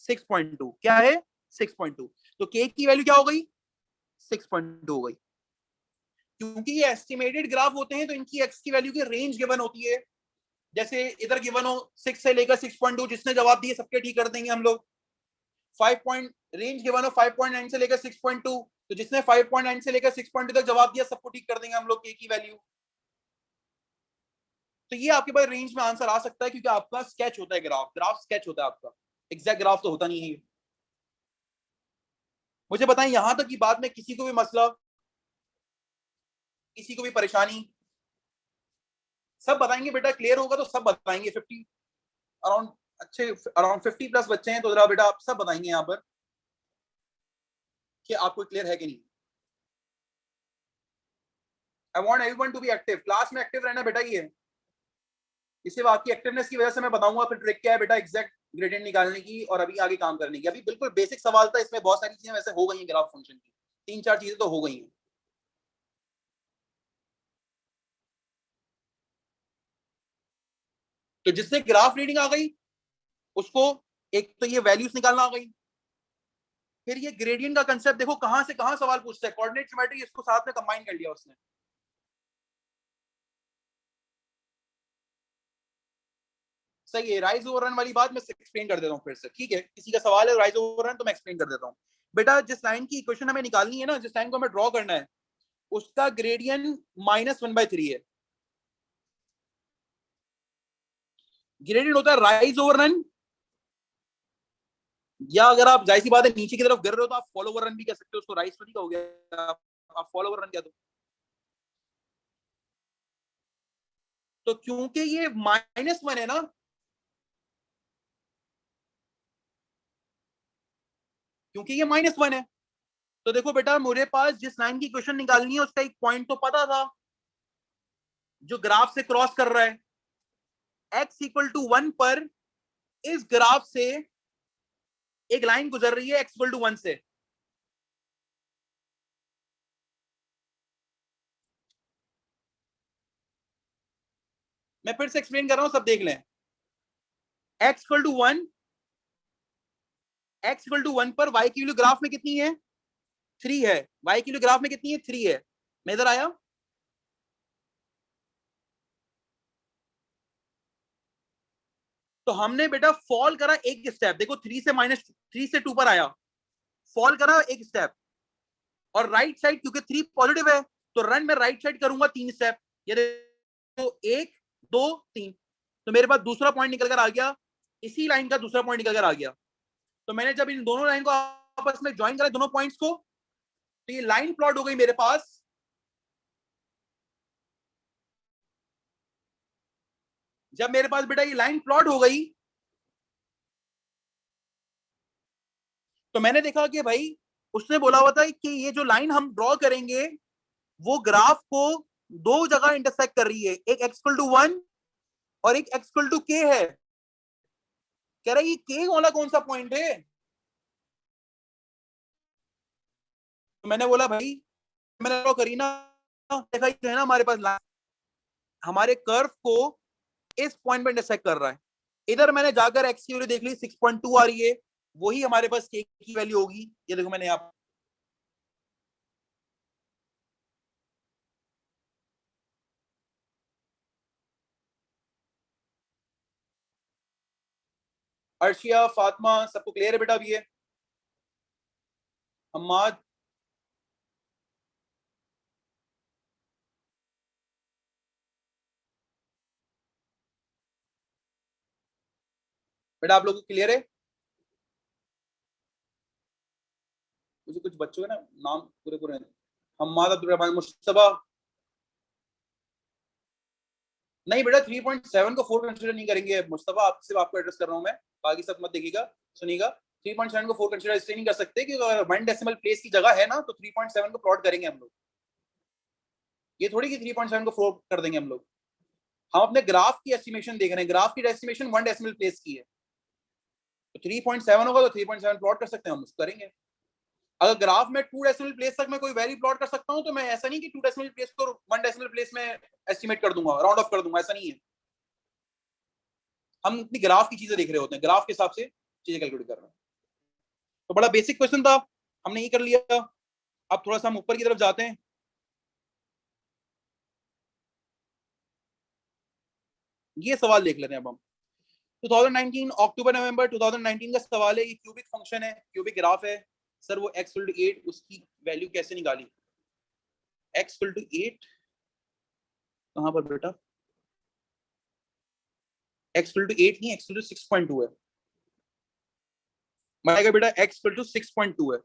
A: 6.2 क्या है? 6.2। तो k की वैल्यू क्या हो गई? 6.2 हो गई। क्योंकि ये एस्टिमेटेड ग्राफ होते हैं तो इनकी x की वैल्यू की रेंज गिवन होती है, जैसे इधर गिवन हो 6 से लेकर 6.2, जिसने जवाब दिए सबके ठीक कर देंगे हम लोग। 5 पॉइंट रेंज गिवन हो 5.9 से लेकर 6.2, तो जिसने 5.9 से लेकर 6.2 तक जवाब दिया सबको ठीक कर देंगे हम लोग k की वैल्यू। तो ये आपके पास रेंज में आंसर आ सकता है, क्योंकि आपका स्केच होता है, ग्राफ ग्राफ स्केच होता है आपका, एग्जैक्ट ग्राफ तो होता नहीं है। मुझे बताएं यहां तक की बात में किसी को भी मसला, किसी को भी परेशानी? सब बताएंगे बेटा, क्लियर होगा तो सब बताएंगे। 50 अराउंड, अच्छे अराउंड 50 प्लस बच्चे हैं, तो जरा बेटा आप सब बताएंगे यहाँ पर कि आपको क्लियर है कि नहीं। I want everyone to be active, class में एक्टिव रहना बेटा। ये सिर्फ आपकी एक्टिवनेस की वजह से मैं बताऊंगा फिर ट्रिक क्या है बेटा एग्जैक्ट ग्रेडियंट निकालने की और अभी आगे काम करने की। अभी बिल्कुल बेसिक सवाल था, इसमें बहुत सारी चीजें वैसे हो गई हैं ग्राफ फंक्शन की, 3-4 चीजें तो हो गई हैं। तो जिससे ग्राफ रीडिंग आ गई उसको एक तो ये वैल्यूज निकालना आ गई। फिर ये ग्रेडियंट का कंसेप्ट देखो कहां से कहां सवाल पूछता है, कोऑर्डिनेट ज्योमेट्री, इसको साथ में कंबाइन कर लिया उसने। सही है, राइज ओवर रन वाली बात मैं एक्सप्लेन कर देता हूँ फिर से, ठीक है? किसी का सवाल है राइज ओवर रन तो मैं एक्सप्लेन कर देता हूँ। बेटा जिस लाइन की इक्वेशन हमें निकालनी है ना, जिस लाइन को हमें ड्रॉ करना है, उसका ग्रेडियंट -1/3 है। ग्रेडियंट होता है राइज ओवर रन, या अगर आप जाहिर सी बात है नीचे की तरफ गिर रहे हो तो आप फॉल ओवर रन भी कह सकते हो, उसको राइज थोड़ी कहोगे आप फॉल ओवर रन कह दो। तो क्योंकि ये -1 है ना, क्योंकि ये -1 है, तो देखो बेटा मेरे पास जिस लाइन की इक्वेशन निकालनी है उसका एक पॉइंट तो पता था जो ग्राफ से क्रॉस कर रहा है। x इक्वल टू 1 पर इस ग्राफ से एक लाइन गुजर रही है x इक्वल टू 1 से। मैं फिर से एक्सप्लेन कर रहा हूं, सब देख लें। x equal to 1, x equal to 1 पर y की वैल्यू ग्राफ में कितनी है? 3 है। y की वैल्यू ग्राफ में कितनी है? 3 है। मैं इधर आया, तो हमने बेटा फॉल करा एक स्टेप, देखो 3 से 2 पर आया, फॉल करा एक स्टेप, और राइट साइड क्योंकि 3 पॉजिटिव है तो रन में राइट साइड करूंगा 3 स्टेप। ये देखो 1 2 3, तो मेरे पास दूसरा पॉइंट निकल कर आ गया, इसी लाइन का दूसरा पॉइंट निकल कर आ गया। तो मैंने जब इन दोनों लाइन को आपस में ज्वाइन करा, दोनों पॉइंट्स को, तो ये लाइन प्लॉट हो गई मेरे पास। जब मेरे पास बेटा ये लाइन प्लॉट हो गई तो मैंने देखा कि भाई उसने बोला हुआ था कि ये जो लाइन हम ड्रॉ करेंगे वो ग्राफ को दो जगह इंटरसेक्ट कर रही है, एक x इक्वल टू 1 और एक x इक्वल टू k है। कह रहा है ये k वाला कौन सा पॉइंट है? तो मैंने बोला भाई, मैंने ड्रॉ करी ना, देखा ये है ना हमारे पास लाइन हमारे कर्व को इस पॉइंट पे इंटरसेक्ट कर रहा है। इधर मैंने जाकर x की वैल्यू देख ली 6.2 आ रही है, वही हमारे पास k की वैल्यू होगी। ये देखो मैंने यहाँ अर्शिया फातिमा सबको क्लियर है बेटा? अभी ये हम्माद, बेटा आप लोगों को क्लियर है? मुझे कुछ बच्चों के ना नाम पूरे पूरे हम्माद अब्दुल रहमान मुस्तफा। नहीं बेटा 3.7 को 4 कंसीडर नहीं करेंगे मुस्तफा, आप सिर्फ आपको एड्रेस कर रहा हूं मैं, बाकी सब मत देखिएगा सुनिएगा। 3.7 को 4 कंसीडर इसलिए नहीं कर सकते कि अगर 1 डेसिमल प्लेस की जगह है ना तो 3.7 को प्लॉट करेंगे हम लोग। ये थोड़ी कि 3.7 को 4 कर देंगे हम लोग। हम अपने ग्राफ की एस्टिमेशन देख रहे हैं, ग्राफ की एस्टिमेशन 1 डेसिमल प्लेस की है, तो 3.7 होगा तो 3.7 प्लॉट कर सकते हैं, हम उसको करेंगे। अगर ग्राफ में 2 डेसिमल प्लेस तक मैं कोई वैल्यू प्लॉट कर सकता हूं तो मैं ऐसा नहीं कि 2 डेसिमल प्लेस को 1 डेसिमल प्लेस में एस्टिमेट कर दूंगा, राउंड ऑफ कर दूंगा, ऐसा नहीं है। हम अपनी ग्राफ की चीजें देख रहे होते हैं, ग्राफ के हिसाब से चीजें कैलकुलेट कर रहे हैं। तो बड़ा बेसिक क्वेश्चन था, हमने ये कर लिया। अब थोड़ा सा हम ऊपर की तरफ जाते हैं। ये सवाल देख लेते हैं अब हम। 2019 अक्टूबर नवंबर 2019 का सवाल है, ये क्यूबिक फंक्शन है, क्यूबिक ग्राफ है। सर वो x इक्वल टू 8 उसकी वैल्यू कैसे निकाली? x इक्वल टू 8 कहां पर बेटा? x इक्वल टू 8 नहीं, x इक्वल टू 6.2 है। मानेगा बेटा x इक्वल टू 6.2 है।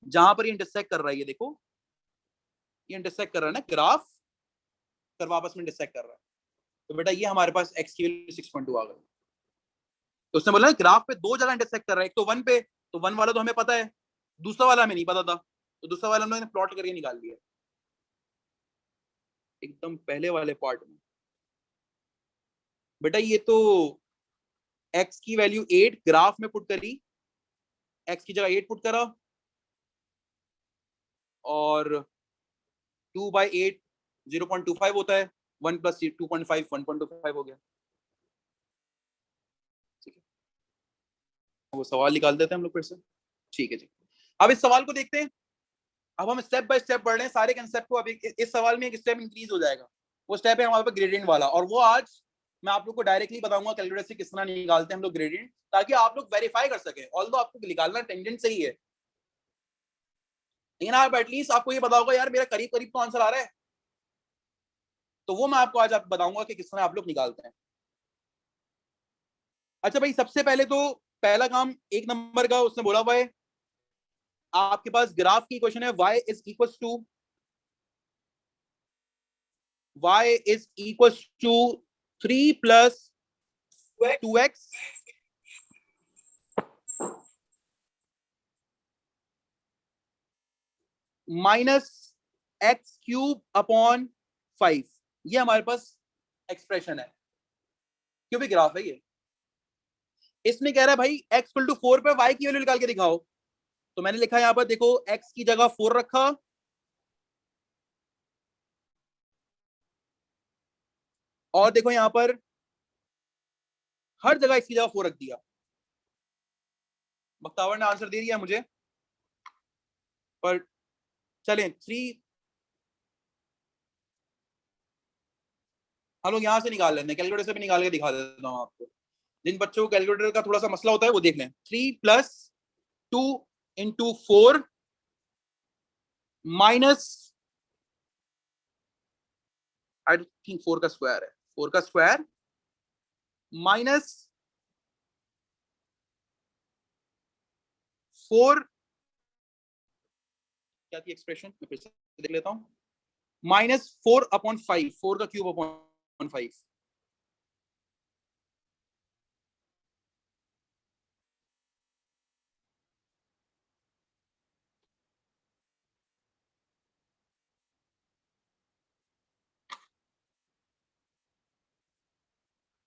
A: जहां पर ये इंटरसेक्ट कर रहा है, ये देखो ये इंटरसेक्ट कर रहा है ना, ग्राफ कर वापस में इंटरसेक्ट कर रहा है, तो बेटा ये हमारे पास x की वैल्यू 6.2 आ गई। तो उसने बोला ग्राफ पे दो जगह इंटरसेक्ट कर रहा है, एक तो 1 पे, तो 1 वाला तो हमें पता है, दूसरा वाला हमें नहीं पता था, तो दूसरा वाला हम लोगों ने प्लॉट करके निकाल लिया एकदम पहले वाले पार्ट में। बेटा ये तो x की वैल्यू 8 ग्राफ में पुट करी, x की जगह 8 पुट करा, और 2/8 0.25 होता है, 1 + 2.5 1.25 हो गया। ठीक है, वो सवाल निकाल देते हैं हम लोग फिर से। ठीक है जी, अब इस सवाल को देखते हैं। अब हम स्टेप बाय स्टेप बढ़ रहे हैं सारे कंसेप्ट को। अब इस सवाल में एक स्टेप इंक्रीज हो जाएगा, वो स्टेप है हमारे पास ग्रेडियंट वाला, और वो आज मैं आप लोग को डायरेक्टली बताऊंगा कैलकुलेटर से किस तरह निकालते हैं हम लोग ग्रेडियंट, ताकि आप लोग वेरीफाई कर सकें। ऑल्दो आपको निकालना टेंजेंट सही है, लेकिन आप एटलीस्ट आपको ये पता होगा यार मेरा करीब करीब तो आंसर आ रहा है, तो वो मैं आपको आज आप बताऊंगा कि किस तरह आप लोग निकालते हैं। अच्छा भाई, सबसे पहले तो पहला काम 1 नंबर का उसने बोला हुआ है, आपके पास ग्राफ की क्वेश्चन है, y is equal to 3 + 2x -x³ / 5। ये हमारे पास एक्सप्रेशन है, क्योंकि ग्राफ है ये। इसमें कह रहा है भाई x = 4 पे y की वैल्यू निकाल के दिखाओ, तो मैंने लिखा यहां पर, देखो x की जगह 4 रखा, और देखो यहां पर हर जगह x की जगह 4 रख दिया। बख्तावर ने आंसर दे दिया मुझे, पर चलें 3 हम लोग यहां से निकाल लेते हैं, कैलकुलेटर से भी निकाल के दिखा देता हूं आपको। जिन बच्चों को कैलकुलेटर का थोड़ा सा मसला होता है वो देख लें। 3 + 2 × 4 माइनस, आई थिंक 4 का स्क्वायर है, 4 का स्क्वायर माइनस 4, क्या थी एक्सप्रेशन, मैं फिर से देख लेता हूं, -4/5, 4 का क्यूब अपॉन 5।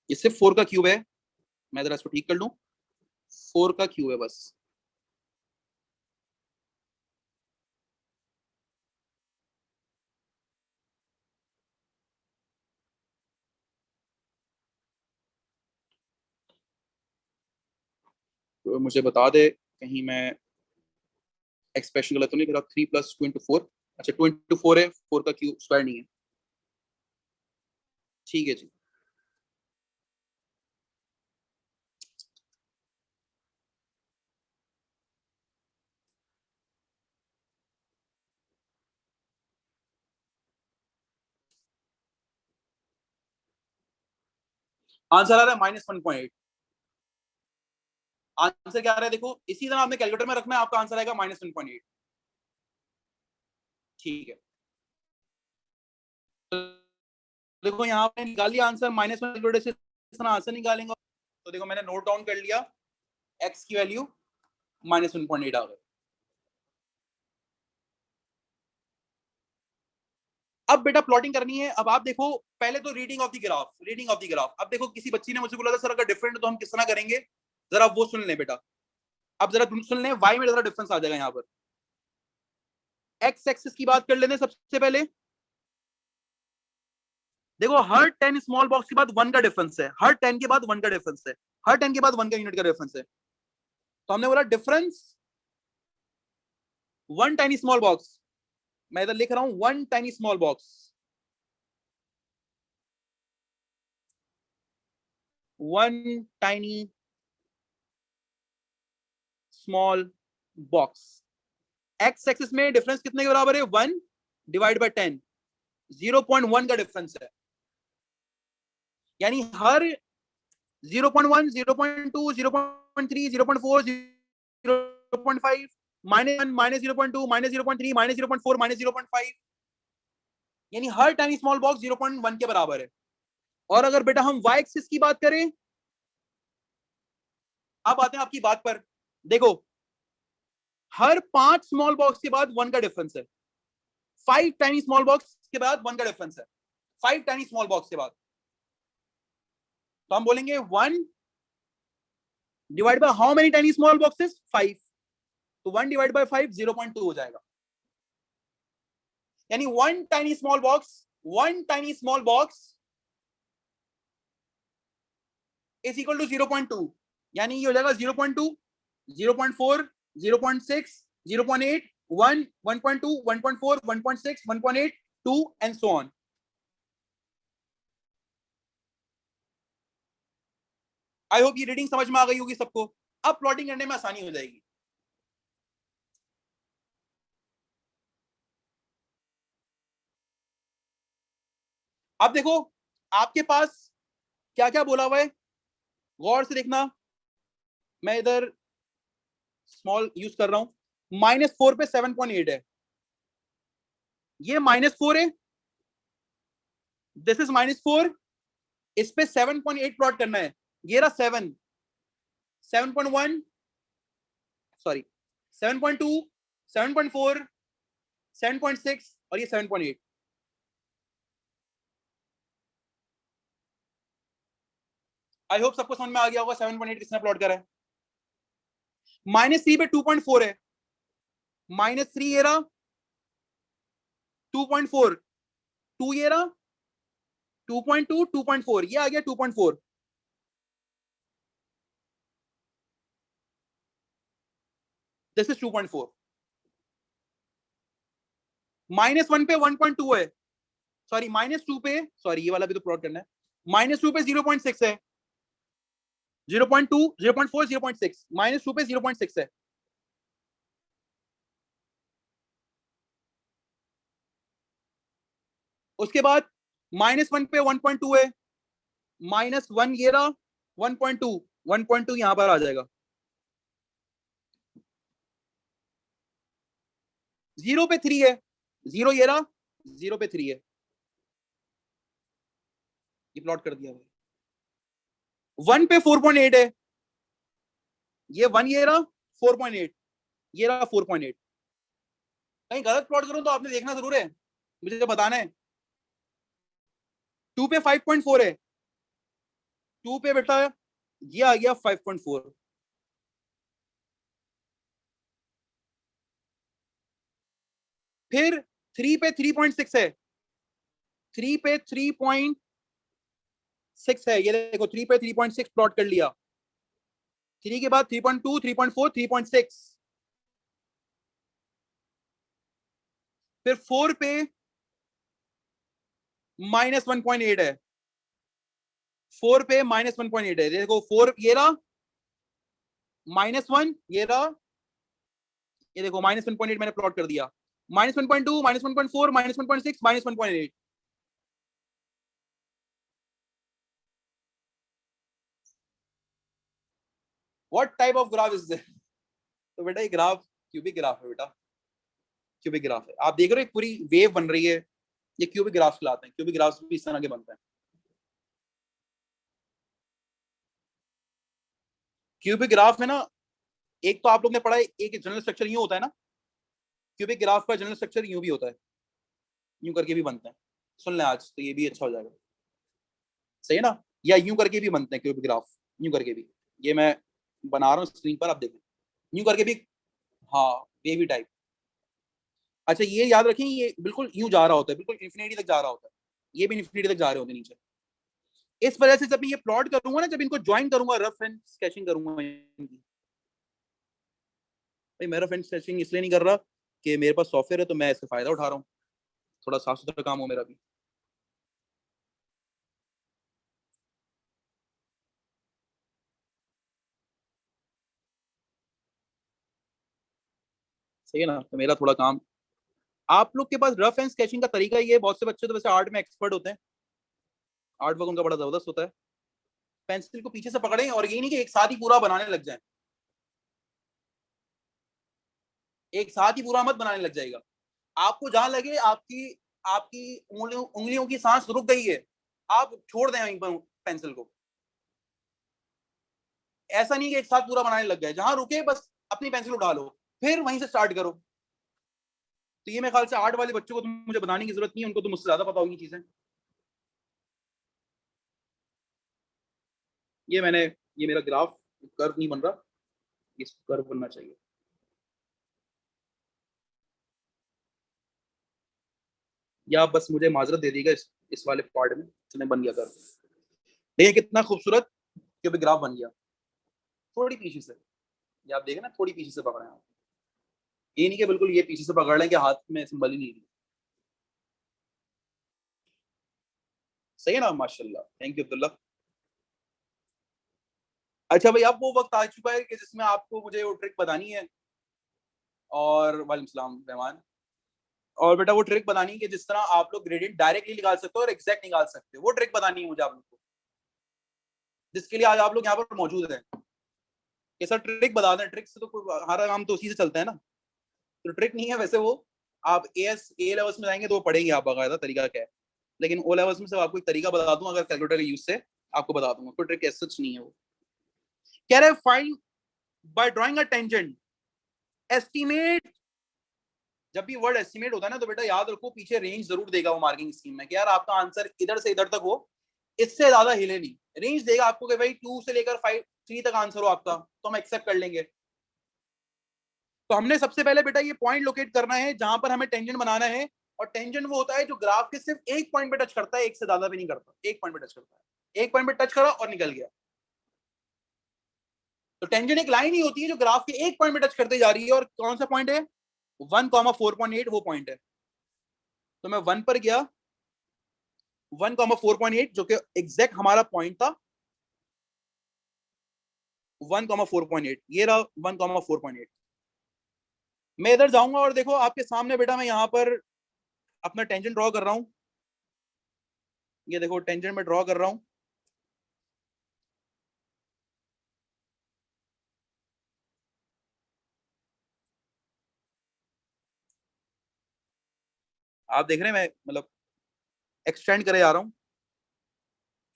A: ये सिर्फ 4 का क्यूब है, मैं जरा इसको ठीक कर लूं, 4 का क्यूब है बस। तो मुझे बता दे कहीं मैं एक्सप्रेशन गलत तो नहीं करा। 3 + 2 × 4, अच्छा 2 × 4 है, 4 का क्यूब स्क्वायर नहीं है। ठीक है जी, आंसर आ रहा है -1.8। आंसर क्या आ रहा है देखो, इसी तरह आपने कैलकुलेटर में रखना है, आपका आंसर आएगा -1.8। ठीक है, तो देखो यहाँ पे निकाल लिया आंसर, -1 कैलकुलेटर से इस तरह आंसर निकालेंगे। तो देखो मैंने नोट डाउन कर लिया, x की वैल्यू -1.8 आ गई। अब बेटा प्लॉटिंग करनी है। अब आप देखो, पहले तो reading of the graph, reading of the graph. अब देखो किसी बच्ची ने मुझे बोला था सर अगर डिफरेंट है तो हम किस तरह करेंगे, जरा वो सुन लें बेटा। अब जरा तुम सुन लें, y में जरा डिफरेंस आ जाएगा यहाँ पर। x एक्सिस की बात कर लेते हैं सबसे पहले। देखो हर 10 स्मॉल बॉक्स के बाद 1 का डिफरेंस है, हर 10 के बाद 1 का डिफरेंस है, हर 10 के बाद 1 का यूनिट का डिफरेंस है। तो हमने बोला डिफरेंस 1 टाइनी स्मॉल बॉक्स, मैं इधर लिख रहा हूं 1 tiny small box, 1 tiny small box. X axis में डिफरेंस कितने के बराबर है, 1 डिवाइड बाय 10, 0.1 का डिफरेंस है। यानी हर 0.1, 0.2, 0.3, 0.4, 0.5 -1, -0.2, -0.3, -0.4, -0.5, यानी हर टाइनी स्मॉल बॉक्स 0.1 के बराबर है। और अगर बेटा हम y एक्सिस की बात करें, अब आते हैं आपकी बात पर, देखो हर 5 स्मॉल बॉक्स के बाद 1 का डिफरेंस है, 5 टाइनी स्मॉल बॉक्स के बाद 1 का डिफरेंस है, 5 टाइनी स्मॉल बॉक्स के बाद, तो हम बोलेंगे 1 divide by how many tiny small boxes, 5, तो 1 डिवाइड बाय 5 0.2 हो जाएगा, यानी 1 tiny small box is equal to 0.2, यानी ये हो जाएगा 0.2, 0.4, 0.6, 0.8, 1, 1.2, 1.4, 1.6, 1.8, 2 and so on. I hope ये रीडिंग समझ में आ गई होगी सबको। अब प्लॉटिंग करने में आसानी हो जाएगी। अब देखो आपके पास क्या क्या बोला हुआ है, गौर से देखना, मैं इधर स्मॉल यूज कर रहा हूं, -4 पे 7.8 है, ये -4 है, दिस इज -4, इस पे 7.8 प्लॉट करना है, ये रहा 7, 7.1, सॉरी 7.2, 7.4, 7.6 और ये 7.8। आई होप सबको समझ में आ गया होगा 7.8 किसने प्लॉट करा है। -3 पे 2.4 है, -3 ये रहा, 2.4, 2 ये रहा, 2.2, 2.4 ये आ गया 2.4, दिस इज 2.4। -1 पे 1.2 है, सॉरी -2 पे, सॉरी ये वाला भी तो प्लॉट करना है, -2 पे 0.6 है, 0.2, 0.4, 0.6, -2 पे 0.6 है, उसके बाद -1 पे 1.2 है, -1 ये रहा, 1.2, 1.2 यहां पर आ जाएगा, 0 पे 3 है, 0 ये रहा, 0 पे 3 है, ये प्लॉट कर दिया भाई। 1 पे 4.8 है, ये 1 ये रहा, 4.8 ये रहा, 4.8, कहीं गलत प्लॉट करूं तो आपने देखना जरूर है, मुझे बताना है। 2 पे 5.4 है, 2 पे बेटा ये आ गया 5.4, फिर 3 पे 3.6 है, 3 पे 3.6 है, ये देखो 3 पे 3.6 प्लॉट कर लिया, 3 के बाद 3.2, 3.4, 3.6, फिर 4 पे -1.8 है, 4 पे -1.8 है, देखो 4 ये रहा, -1 ये रहा, ये देखो -1.8 मैंने प्लॉट कर दिया, -1.2, -1.4, -1.6, -1.8, what type of graph is this? तो बेटा ये ग्राफ क्यूबिक ग्राफ है बेटा, क्यूबिक ग्राफ है, आप देख रहे हो एक पूरी वेव बन रही है, ये क्यूबिक ग्राफ कहलाते हैं, क्यूबिक ग्राफ भी इस तरह के बनते हैं। क्यूबिक ग्राफ में ना, एक तो आप लोग ने पढ़ा है, एक जनरल स्ट्रक्चर यूं होता है ना, क्यूबिक ग्राफ का जनरल स्ट्रक्चर यूं भी होता है, यूं करके भी बनते हैं, सुन लें आज तो ये भी अच्छा हो जाएगा, सही है ना, या यूं करके भी बनते हैं क्यूबिक ग्राफ, यूं करके भी, ये मैं बना रहा हूँ स्क्रीन पर, आप देखें, यूं करके भी, हाँ बेबी टाइप। अच्छा ये याद रखें, ये बिल्कुल यूं जा रहा होता है, बिल्कुल इन्फिनिटी तक जा रहा होता है, ये भी इन्फिनिटी तक जा रहे होते हैं नीचे, इस वजह से जब मैं ये प्लॉट करूंगा ना, जब इनको ज्वाइन करूंगा, रफ एंड स्केचिंग करूंगा इनकी, भाई मैं रफ एंड स्केचिंग इसलिए नहीं कर रहा कि मेरे पास सॉफ्टवेयर है तो मैं इससे फायदा उठा रहा हूँ, थोड़ा साफ सुथरा काम हो मेरा भी। सही है ना, तो मेरा थोड़ा काम, आप लोग के पास रफ एंड स्केचिंग का तरीका ये है, बहुत से बच्चे तो वैसे आर्ट में एक्सपर्ट होते हैं, आर्ट वर्क उनका बड़ा जबरदस्त होता है, पेंसिल को पीछे से पकड़ें और ये नहीं कि एक साथ ही पूरा बनाने लग जाए, एक साथ ही पूरा मत बनाने लग जाएगा। आपको जहां लगे आपकी आपकी उंगलियों की सांस रुक गई है, आप छोड़ दें वहीं पर पेंसिल को। ऐसा नहीं कि एक साथ पूरा बनाने लग गए, जहां रुके बस अपनी पेंसिल उठा लो, फिर वहीं से स्टार्ट करो। तो ये मेरे ख्याल से 8 वाले बच्चों को तो मुझे बताने की जरूरत नहीं है, उनको तो मुझसे ज्यादा पता होगी चीजें। ये मेरा ग्राफ कर्व नहीं बन रहा, इस कर्व बनना चाहिए। या आप बस मुझे माजरत दे दीजिएगा इस वाले पार्ट में, इसने बन गया कर्व। देखिए कितना खूबसूरत क्यूबिक ग्राफ बन गया। थोड़ी पीछे से, ये आप देखें ना, थोड़ी पीछे से पकड़े आप। ये नहीं कि बिल्कुल ये पीछे से पकड़ लें कि हाथ में सिंबल ही नहीं है। सही है ना, माशाल्लाह, थैंक यू अब्दुल्ला। अच्छा भाई, अब वो वक्त आ चुका है कि जिसमें आपको मुझे वो ट्रिक बतानी है। और वालेकुम सलाम रहमान। और बेटा वो ट्रिक बतानी है कि जिस तरह आप लोग ग्रेडियंट डायरेक्टली निकाल सकते हो और एग्जैक्ट निकाल सकते हो, वो ट्रिक बतानी है मुझे आप लोग को, जिसके लिए आज आप लोग यहाँ पर मौजूद हैं। ये सर ट्रिक बता दें, ट्रिक से तो हमारा काम तो उसी से चलता है ना। तो ट्रिक नहीं है वैसे वो, आप ए लेवल्स में जाएंगे तो वो पढ़ेंगे आप बाकायदा तरीका क्या है। लेकिन ओ लेवल्स में से आपको एक तरीका बता दूं, अगर कैलकुलेटर के यूज से आपको बता दूंगा, कोई ट्रिक ऐसा नहीं है वो। कह रहे find by drawing a tangent estimate. जब भी वर्ड एस्टिमेट होता है ना, तो बेटा याद रखो पीछे रेंज जरूर देगा वो मार्किंग स्कीम में, कि यार आपका आंसर इधर से इधर तक हो, इससे ज्यादा हिले नहीं। रेंज देगा आपको कि भाई 2 से लेकर 5 3 तक आंसर हो आपका, तो हम एक्सेप्ट कर लेंगे। तो हमने सबसे पहले बेटा ये पॉइंट लोकेट करना है जहां पर हमें टेंजेंट बनाना है। और टेंजेंट वो होता है जो ग्राफ के सिर्फ एक पॉइंट पे टच करता है, एक से ज्यादा भी नहीं करता, एक पॉइंट पे टच करता है। एक पॉइंट पे टच करा और निकल गया। तो टेंजेंट एक लाइन ही होती है जो ग्राफ के एक पॉइंट पे टच करते जा रही है। और कौन सा पॉइंट है? 1,4.8 वो पॉइंट है। तो मैं 1 पर गया, 1,4.8 जो कि एग्जैक्ट हमारा पॉइंट था। 1,4.8 ये रहा, 1,4.8। मैं इधर जाऊंगा और देखो आपके सामने बेटा मैं यहाँ पर अपना टेंजेंट ड्रॉ कर रहा हूँ। ये देखो टेंजेंट में ड्रॉ कर रहा हूँ। आप देख रहे हैं मैं मतलब एक्सटेंड करे जा रहा हूँ।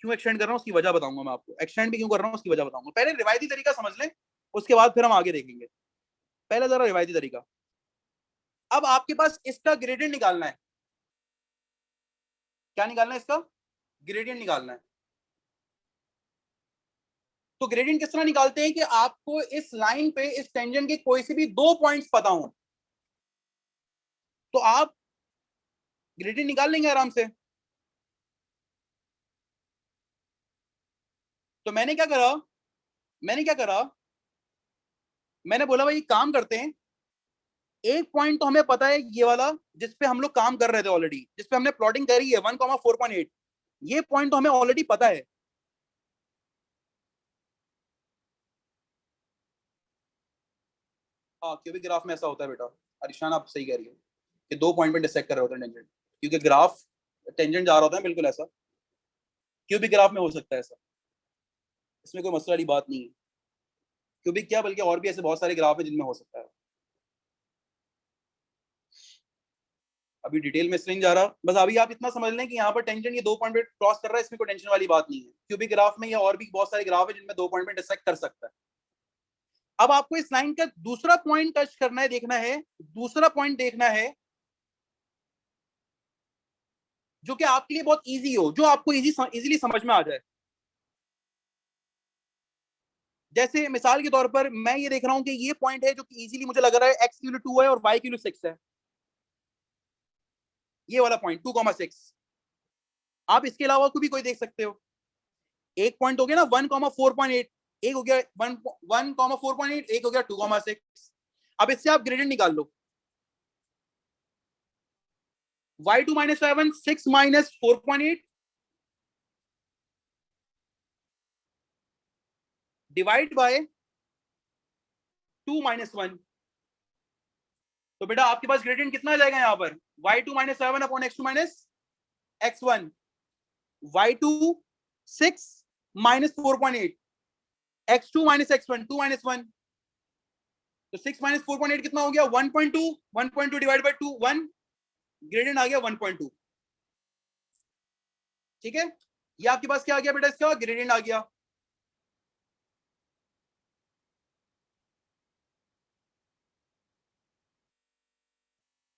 A: क्यों एक्सटेंड कर रहा हूँ उसकी वजह बताऊंगा मैं आपको। एक्सटेंड भी क्यों कर रहा हूँ उसकी वजह बताऊंगा। पहले रिवायती तरीका समझ लें, उसके बाद फिर हम आगे देखेंगे। पहले जरा रिवायती तरीका। अब आपके पास इसका ग्रेडियंट निकालना है। क्या निकालना है? इसका ग्रेडियंट निकालना है। तो ग्रेडियंट किस तरह निकालते हैं कि आपको इस लाइन पे इस टेंजेंट के कोई से भी 2 पॉइंट्स पता हो, तो आप ग्रेडियंट निकाल लेंगे आराम से। तो मैंने क्या करा, मैंने बोला भाई काम करते हैं। एक पॉइंट तो हमें पता है ये वाला, जिसपे हम लोग काम कर रहे थे ऑलरेडी, जिसपे हमने प्लॉटिंग करी है 1,4.8। ये पॉइंट तो हमें ऑलरेडी पता है। हाँ, क्यूबिक ग्राफ में ऐसा होता है बेटा। अरिशान आप सही कह रही है कि 2 पॉइंट पे डिसेक्ट कर रहे होते हैं टेंजेंट, क्योंकि ग्राफ टेंजेंट जा रहा होता है बिल्कुल ऐसा। क्यूबिक ग्राफ में हो सकता है ऐसा, इसमें कोई मसला वाली बात नहीं है। क्यूबिक क्या, बल्कि और भी ऐसे बहुत सारे ग्राफ है जिनमें हो सकता है। अभी डिटेल में इसलिए नहीं जा रहा, बस अभी आप इतना समझ लें कि यहाँ पर टेंजेंट ये 2 पॉइंट पे क्रॉस कर रहा है, इसमें कोई टेंशन वाली बात नहीं है। क्यूबिक ग्राफ में या और भी बहुत सारे ग्राफ है जिनमें 2 पॉइंट पे डिसेक्ट कर सकता है। अब आपको इस लाइन का दूसरा पॉइंट टच करना है, देखना है, दूसरा पॉइंट देखना है जो कि आपके लिए बहुत इजी हो, जो आपको इजीली समझ में आ जाए। जैसे मिसाल के तौर पर मैं ये देख रहा हूं कि ये पॉइंट है जो कि इजीली मुझे लग रहा है एक्स की वैल्यू 2 है और वाई की वैल्यू 6 है। ये वाला पॉइंट 2,6। आप इसके अलावा कोई भी कोई देख सकते हो। एक पॉइंट हो गया ना 1,4.8, एक हो गया 1,4.8, एक हो गया 2,6। अब इससे आप ग्रेडियंट निकाल लो। y2 - 7 6 - 4.8 divide by 2 - 1। तो बेटा आपके पास ग्रेडियंट कितना आ जाएगा यहाँ पर? y2 - 7 upon x2 - x1। y2 6 - 4.8, x2 - x1 2 - 1। तो 6 माइनस 4.8 कितना हो गया 1.2, 1.2 डिवाइड बाय 2 1, ग्रेडियंट आ गया 1.2। ठीक है, ये आपके पास क्या आ गया बेटा, इसका ग्रेडियंट आ गया।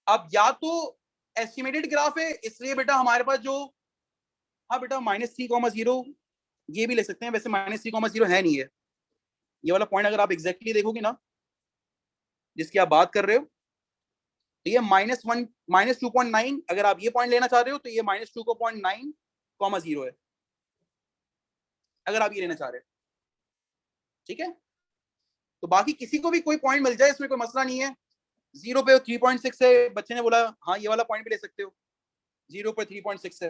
A: अब या तो एस्टिमेटेड ग्राफ है इसलिए बेटा हमारे पास जो, हाँ बेटा -3,0 ये भी ले सकते हैं, वैसे -3,0 है नहीं है ये वाला पॉइंट, अगर आप एग्जैक्टली देखोगे ना जिसकी आप बात कर रहे हो, तो ये -1 -2.9, अगर आप ये पॉइंट लेना चाह रहे हो तो ये -2.9,0 है, अगर आप ये लेना चाह रहे हो। ठीक है, तो बाकी किसी को भी कोई पॉइंट मिल जाए इसमें कोई मसला नहीं है। 0 पे 3.6 है, बच्चे ने बोला हाँ ये वाला पॉइंट भी ले सकते हो, 0 पे 3.6 है,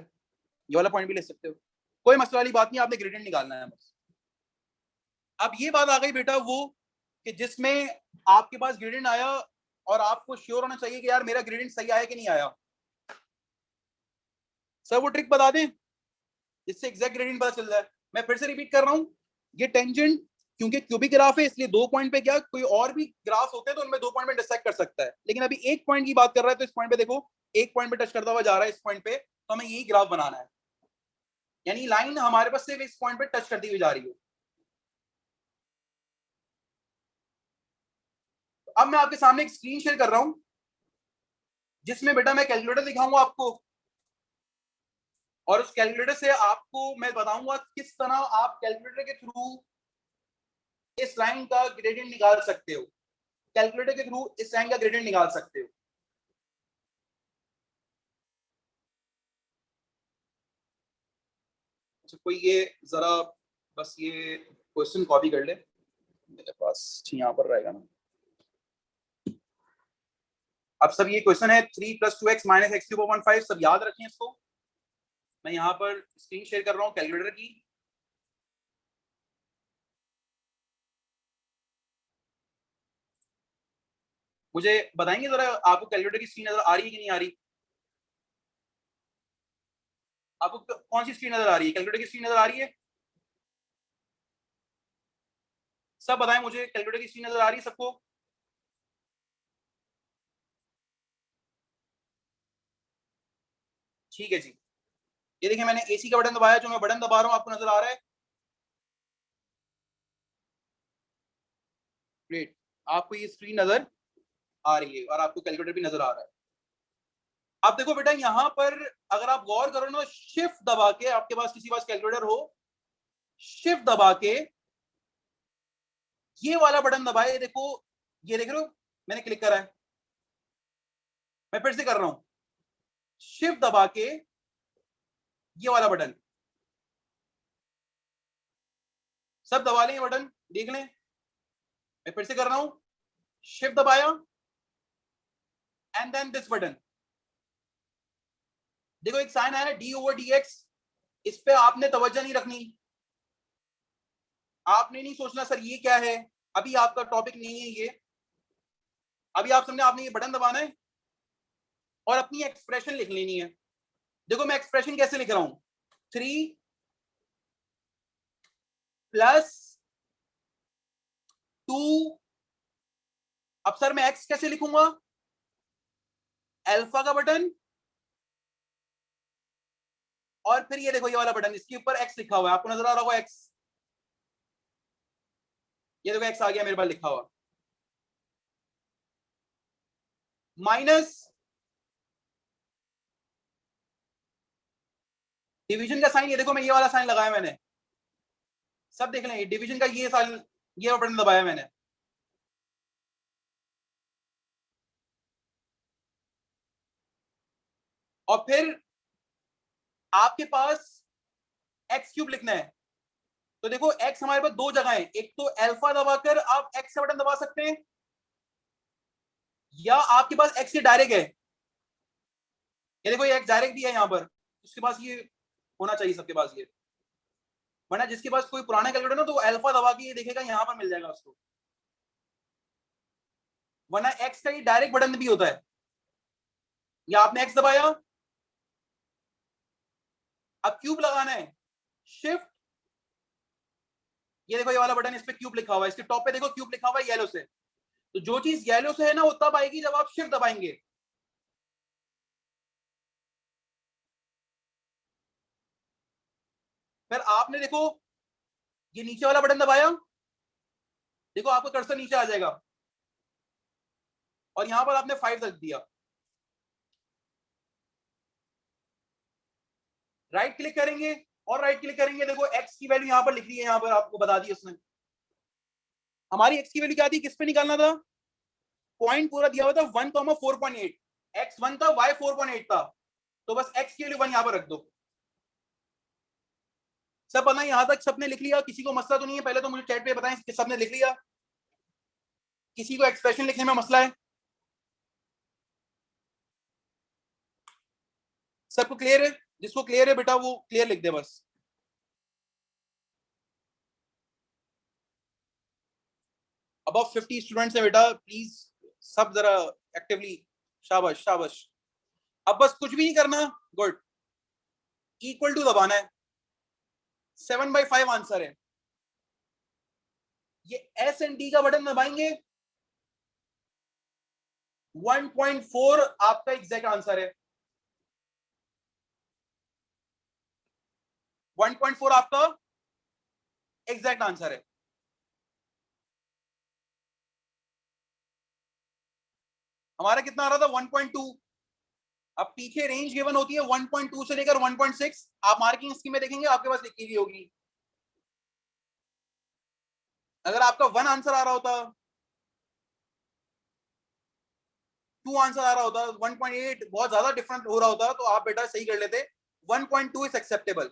A: ये वाला पॉइंट भी ले सकते हो, कोई मसला वाली बात नहीं, आपने ग्रेडियंट निकालना है बस। अब ये बात आ गई बेटा वो कि जिसमें आपके पास ग्रेडियंट आया और आपको श्योर होना चाहिए कि यार मेरा ग्रेडियंट सही आया कि नहीं आया। सर वो ट्रिक बता दें जिससे एग्जैक्ट ग्रेडियंट पता चल जाए। मैं फिर से रिपीट कर रहा हूं, ये टेंजेंट क्योंकि क्यूबिक ग्राफ है इसलिए 2 पॉइंट पे क्या, कोई और भी ग्राफ होते हैं तो उनमें 2 पॉइंट में डिसाइड कर सकता है, लेकिन अभी एक पॉइंट की बात कर रहा है तो इस पॉइंट पे देखो एक पॉइंट पे टच करता हुआ जा रहा है इस पॉइंट पे, तो हमें यही ग्राफ बनाना है, यानी लाइन हमारे पास सिर्फ इस पॉइंट पे टच करती हुई जा रही है। तो अब मैं आपके सामने एक स्क्रीन शेयर कर रहा हूं जिसमें बेटा मैं कैलकुलेटर दिखाऊंगा आपको, और उस कैलकुलेटर से आपको मैं बताऊंगा किस तरह आप कैलकुलेटर के थ्रू इस लाइन का ग्रेडियंट निकाल सकते हो, कैलकुलेटर के थ्रू इस लाइन का ग्रेडियंट निकाल सकते हो। अच्छा कोई ये जरा बस ये क्वेश्चन कॉपी कर ले, मेरे पास यहाँ पर रहेगा ना। अब सब ये क्वेश्चन है 3 + 2x - x³ सब याद रखें इसको। मैं यहाँ पर स्क्रीन शेयर कर रहा हूँ कैलकुलेटर की। मुझे बताएंगे जरा आपको कैलकुलेटर की स्क्रीन नजर आ रही है कि नहीं आ रही, आपको कौन सी स्क्रीन नजर आ रही है, कैलकुलेटर की स्क्रीन नजर आ रही है? सब बताएं मुझे, कैलकुलेटर की स्क्रीन नजर आ रही है सबको? ठीक है जी, ये देखिए मैंने एसी का बटन दबाया, जो मैं बटन दबा रहा हूँ आपको नजर आ रहा है? ग्रेट, आपको ये स्क्रीन नजर आ रही है और आपको कैलकुलेटर भी नजर आ रहा है। आप देखो बेटा यहाँ पर अगर आप गौर करो ना, शिफ्ट दबा के, आपके पास किसी पास कैलकुलेटर हो, शिफ्ट दबा के ये वाला बटन दबाए, देखो ये देख रहे हो मैंने क्लिक करा है, मैं फिर से कर रहा हूं, शिफ्ट दबा के ये वाला बटन, सब दबा लें ये बटन, देख लें, मैं फिर से कर रहा हूं, शिफ्ट दबाया एंड देन दिस बटन, देखो एक साइन आया d/dx, इस पे आपने तवज्जो नहीं रखनी, आपने नहीं सोचना सर ये क्या है, अभी आपका टॉपिक नहीं है ये, अभी आप समझे आपने ये बटन दबाना है और अपनी एक्सप्रेशन लिख लेनी है। देखो मैं एक्सप्रेशन कैसे लिख रहा हूं, 3 + 2, अब सर मैं x कैसे लिखूंगा, अल्फा का बटन और फिर ये देखो ये वाला बटन, इसके ऊपर x लिखा हुआ है, आपको नजर आ रहा होगा x, ये देखो x आ गया मेरे पास लिखा हुआ, माइनस डिवीजन का साइन, ये देखो मैं ये वाला साइन लगाया मैंने, सब देख लें डिवीजन का ये साइन, ये बटन दबाया मैंने, और फिर आपके पास x³ लिखना है, तो देखो x हमारे पास दो जगह है, एक तो अल्फा दबाकर आप x का बटन दबा सकते हैं, या आपके पास x ये डायरेक्ट है, ये देखो ये x डायरेक्ट भी है यहाँ पर, उसके पास ये होना चाहिए सबके पास ये, वरना जिसके पास कोई पुराना कैलकुलेटर ना तो अल्फा दबा के ये देखेगा यहाँ पर मिल जाएगा उसको, वरना x का ये डायरेक्ट बटन भी होता है, या आपने x दबाया, अब क्यूब लगाना है, शिफ्ट, ये देखो ये वाला बटन, इस पे क्यूब लिखा हुआ है, इसके टॉप पे देखो क्यूब लिखा हुआ है येलो से, तो जो चीज येलो से है ना वो तब आएगी जब आप शिफ्ट दबाएंगे। फिर आपने देखो ये नीचे वाला बटन दबाया, देखो आपका कर्सर नीचे आ जाएगा और यहां पर आपने 5 रख दिया। राइट क्लिक करेंगे और राइट क्लिक करेंगे, देखो एक्स की वैल्यू यहां पर लिख दी है, यहां पर आपको बता दी उसने। हमारी एक्स की वैल्यू क्या थी, किस पे निकालना था, पॉइंट पूरा दिया हुआ था 1,4.8, एक्स 1 था, वाई 4.8 था, तो बस एक्स की वैल्यू 1 यहां पर रख दो। सब पता है, यहां तक सबने लिख लिया, किसी को मसला तो नहीं है? पहले तो मुझे चैट पे बताएं कि सबने लिख लिया, किसी को एक्सप्रेशन लिखने में मसला है? सबको क्लियर है? जिसको क्लियर है बेटा वो क्लियर लिख दे बस। अबाउट 50 स्टूडेंट्स है बेटा, प्लीज सब जरा एक्टिवली, शाबाश शाबाश। अब बस कुछ भी नहीं करना, गुड, इक्वल टू दबाना है, 7/5 आंसर है। ये एस एंड डी का बटन दबाएंगे, 1.4 आपका एग्जैक्ट आंसर है, 1.4 आपका एग्जैक्ट आंसर है। हमारा कितना आ रहा था, 1.2। अब पीछे रेंज गिवन होती है 1.2 से लेकर 1.6, आप मार्किंग स्कीम में देखेंगे आपके पास लिखी हुई होगी। अगर आपका 1 आंसर आ रहा होता, 2 आंसर आ रहा होता, 1.8 बहुत ज्यादा डिफरेंट हो रहा होता, तो आप बेटा सही कर लेते, 1.2 इज एक्सेप्टेबल।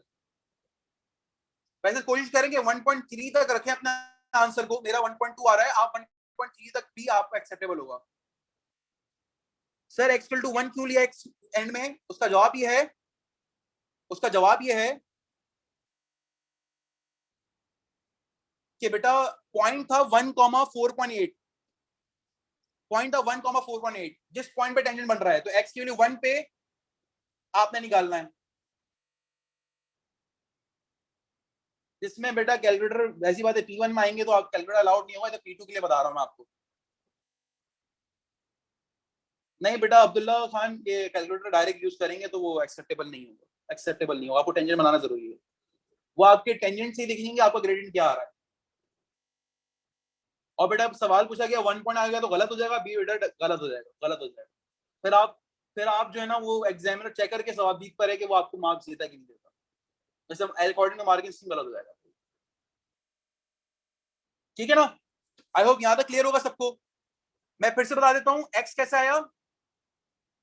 A: वैसे कोशिश करेंगे 1.3 तक रखें अपने आंसर को, मेरा 1.2 आ रहा है, आप 1.3 तक भी आपको एक्सेप्टेबल होगा। सर x = 1 क्यों लिया x एंड में? उसका जवाब ये है, उसका जवाब ये है कि बेटा पॉइंट था 1,4.8, पॉइंट था 1,4.8, जिस पॉइंट पे टेंजेंट बन रहा है, तो x की वैल्यू 1 पे आपने निकालना है। इसमें बेटा कैलकुलेटर, वैसी बात है P1 में आएंगे तो आप कैलकुलेटर अलाउड नहीं होगा, तो P2 के लिए बता रहा हूं मैं आपको। नहीं बेटा अब्दुल्ला खान, ये कैलकुलेटर डायरेक्ट यूज करेंगे तो वो एक्सेप्टेबल नहीं होगा, एक्सेप्टेबल नहीं होगा, आपको टेंजेंट बनाना जरूरी है। वो आपके टेंजेंट से दिखेंगे आपका ग्रेडियंट क्या आ रहा है। और बेटा सवाल पूछा गया 1 पॉइंट आ गया तो गलत हो जाएगा, बी बेटा गलत हो जाएगा, गलत हो जाएगा। फिर आप जो है ना वो एग्जामिनर चेक करके सवाल बीत पर है कि वो आपको मार्क्स देता है कि नहीं देता, जैसे अकॉर्डिंग टू मार्किंग स्कीम गलत हो जाएगा। ठीक है ना? आई होप यहां तक क्लियर होगा सबको। मैं फिर से बता देता हूँ एक्स कैसे आया।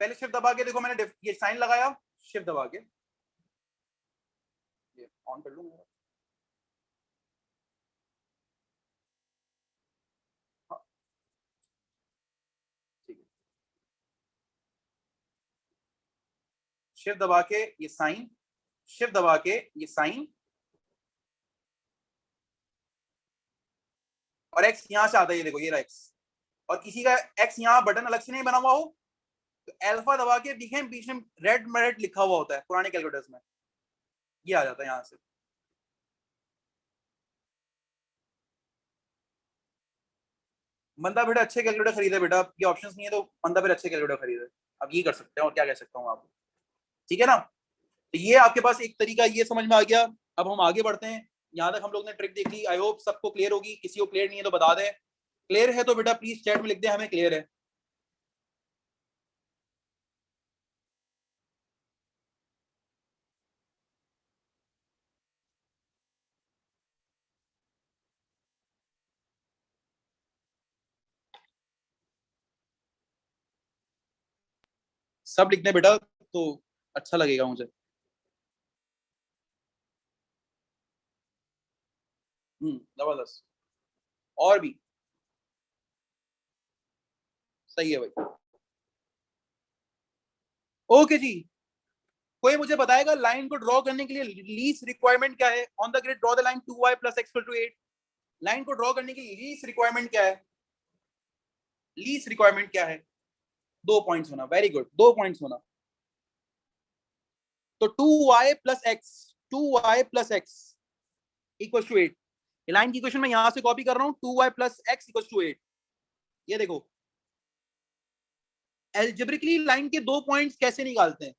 A: पहले शिफ्ट दबा के देखो, मैंने ये साइन लगाया, शिफ्ट दबा के ये ऑन कर लूंगा। हाँ, ठीक है, शिफ्ट दबा के ये साइन, शिफ्ट दबा के ये साइन, और एक्स यहां से आता है, ये देखो ये रहा एक्स। और किसी का एक्स यहाँ बटन अलग से नहीं बना हुआ हो तो अल्फा दबा के दिखें बीच में रेड रेड लिखा हुआ होता है पुराने कैलकुलेटर्स में, ये आ जाता है यहाँ से। बंदा बेटा अच्छे कैलकुलेटर खरीदे बेटा, ये ऑप्शंस नहीं है तो बंदा फिर अच्छे कैलकुलेटर खरीदे। अब ये कर सकते हैं, और क्या कह सकता हूँ आपको। ठीक है ना? तो ये आपके पास एक तरीका ये समझ में आ गया। अब हम आगे बढ़ते हैं, यहाँ तक हम लोग ने ट्रिक देख ली, आई होप सबको क्लियर होगी। किसी को क्लियर नहीं है तो बता दें, क्लियर है तो बेटा प्लीज चैट में लिख दे हमें क्लियर है। सब लिख दें बेटा तो अच्छा लगेगा मुझे। जबरदस्त, और भी सही है भाई। ओके जी, कोई मुझे बताएगा लाइन को ड्रॉ करने के लिए लीस्ट रिक्वायरमेंट क्या है? On the grid draw the line 2y + x = 8। Line को ड्रॉ करने की लीस्ट रिक्वायरमेंट क्या है? लीस्ट रिक्वायरमेंट क्या है? 2 पॉइंट्स होना, वेरी गुड, 2 पॉइंट्स होना। तो 2y + x, 2y + x = 8। Line की इक्वेशन में यहां से कॉपी कर रहा हूं, 2y + x = 8। ये देखो, एल्जेब्रिकली लाइन के 2 पॉइंट्स कैसे निकालते हैं?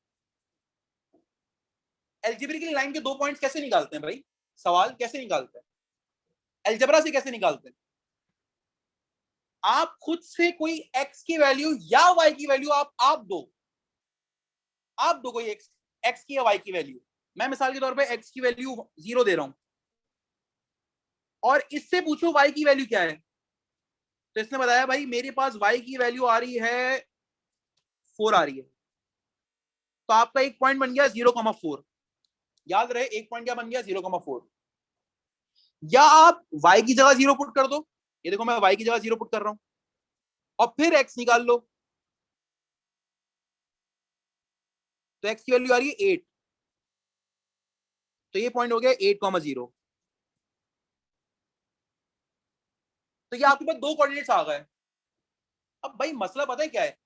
A: एल्जेब्रिकली लाइन के 2 पॉइंट्स कैसे निकालते हैं भाई? सवाल कैसे निकालते हैं? एल्जेब्रा से कैसे निकालते हैं? आप खुद से कोई x की वैल्यू या y की वैल्यू आप दो कोई x की या y की वैल्यू। मैं मिसाल के तौर पे x की वैल्यू 0 दे रहा हूं और इससे पूछो y की वैल्यू क्या है, तो इसने बताया भाई मेरे पास y की वैल्यू आ रही है 4 आ रही है, तो आपका एक पॉइंट बन गया 0,4। याद रहे एक पॉइंट क्या बन गया? 0,4। या आप y की जगह 0 पुट कर दो, ये देखो मैं y की जगह 0 पुट कर रहा हूं, और फिर x निकाल लो, तो x की वैल्यू आ रही है 8, तो ये पॉइंट हो गया 8,0। तो ये आपके पास 2 कोऑर्डिनेट्स आ गए। अब भाई मसला पता है क्या है?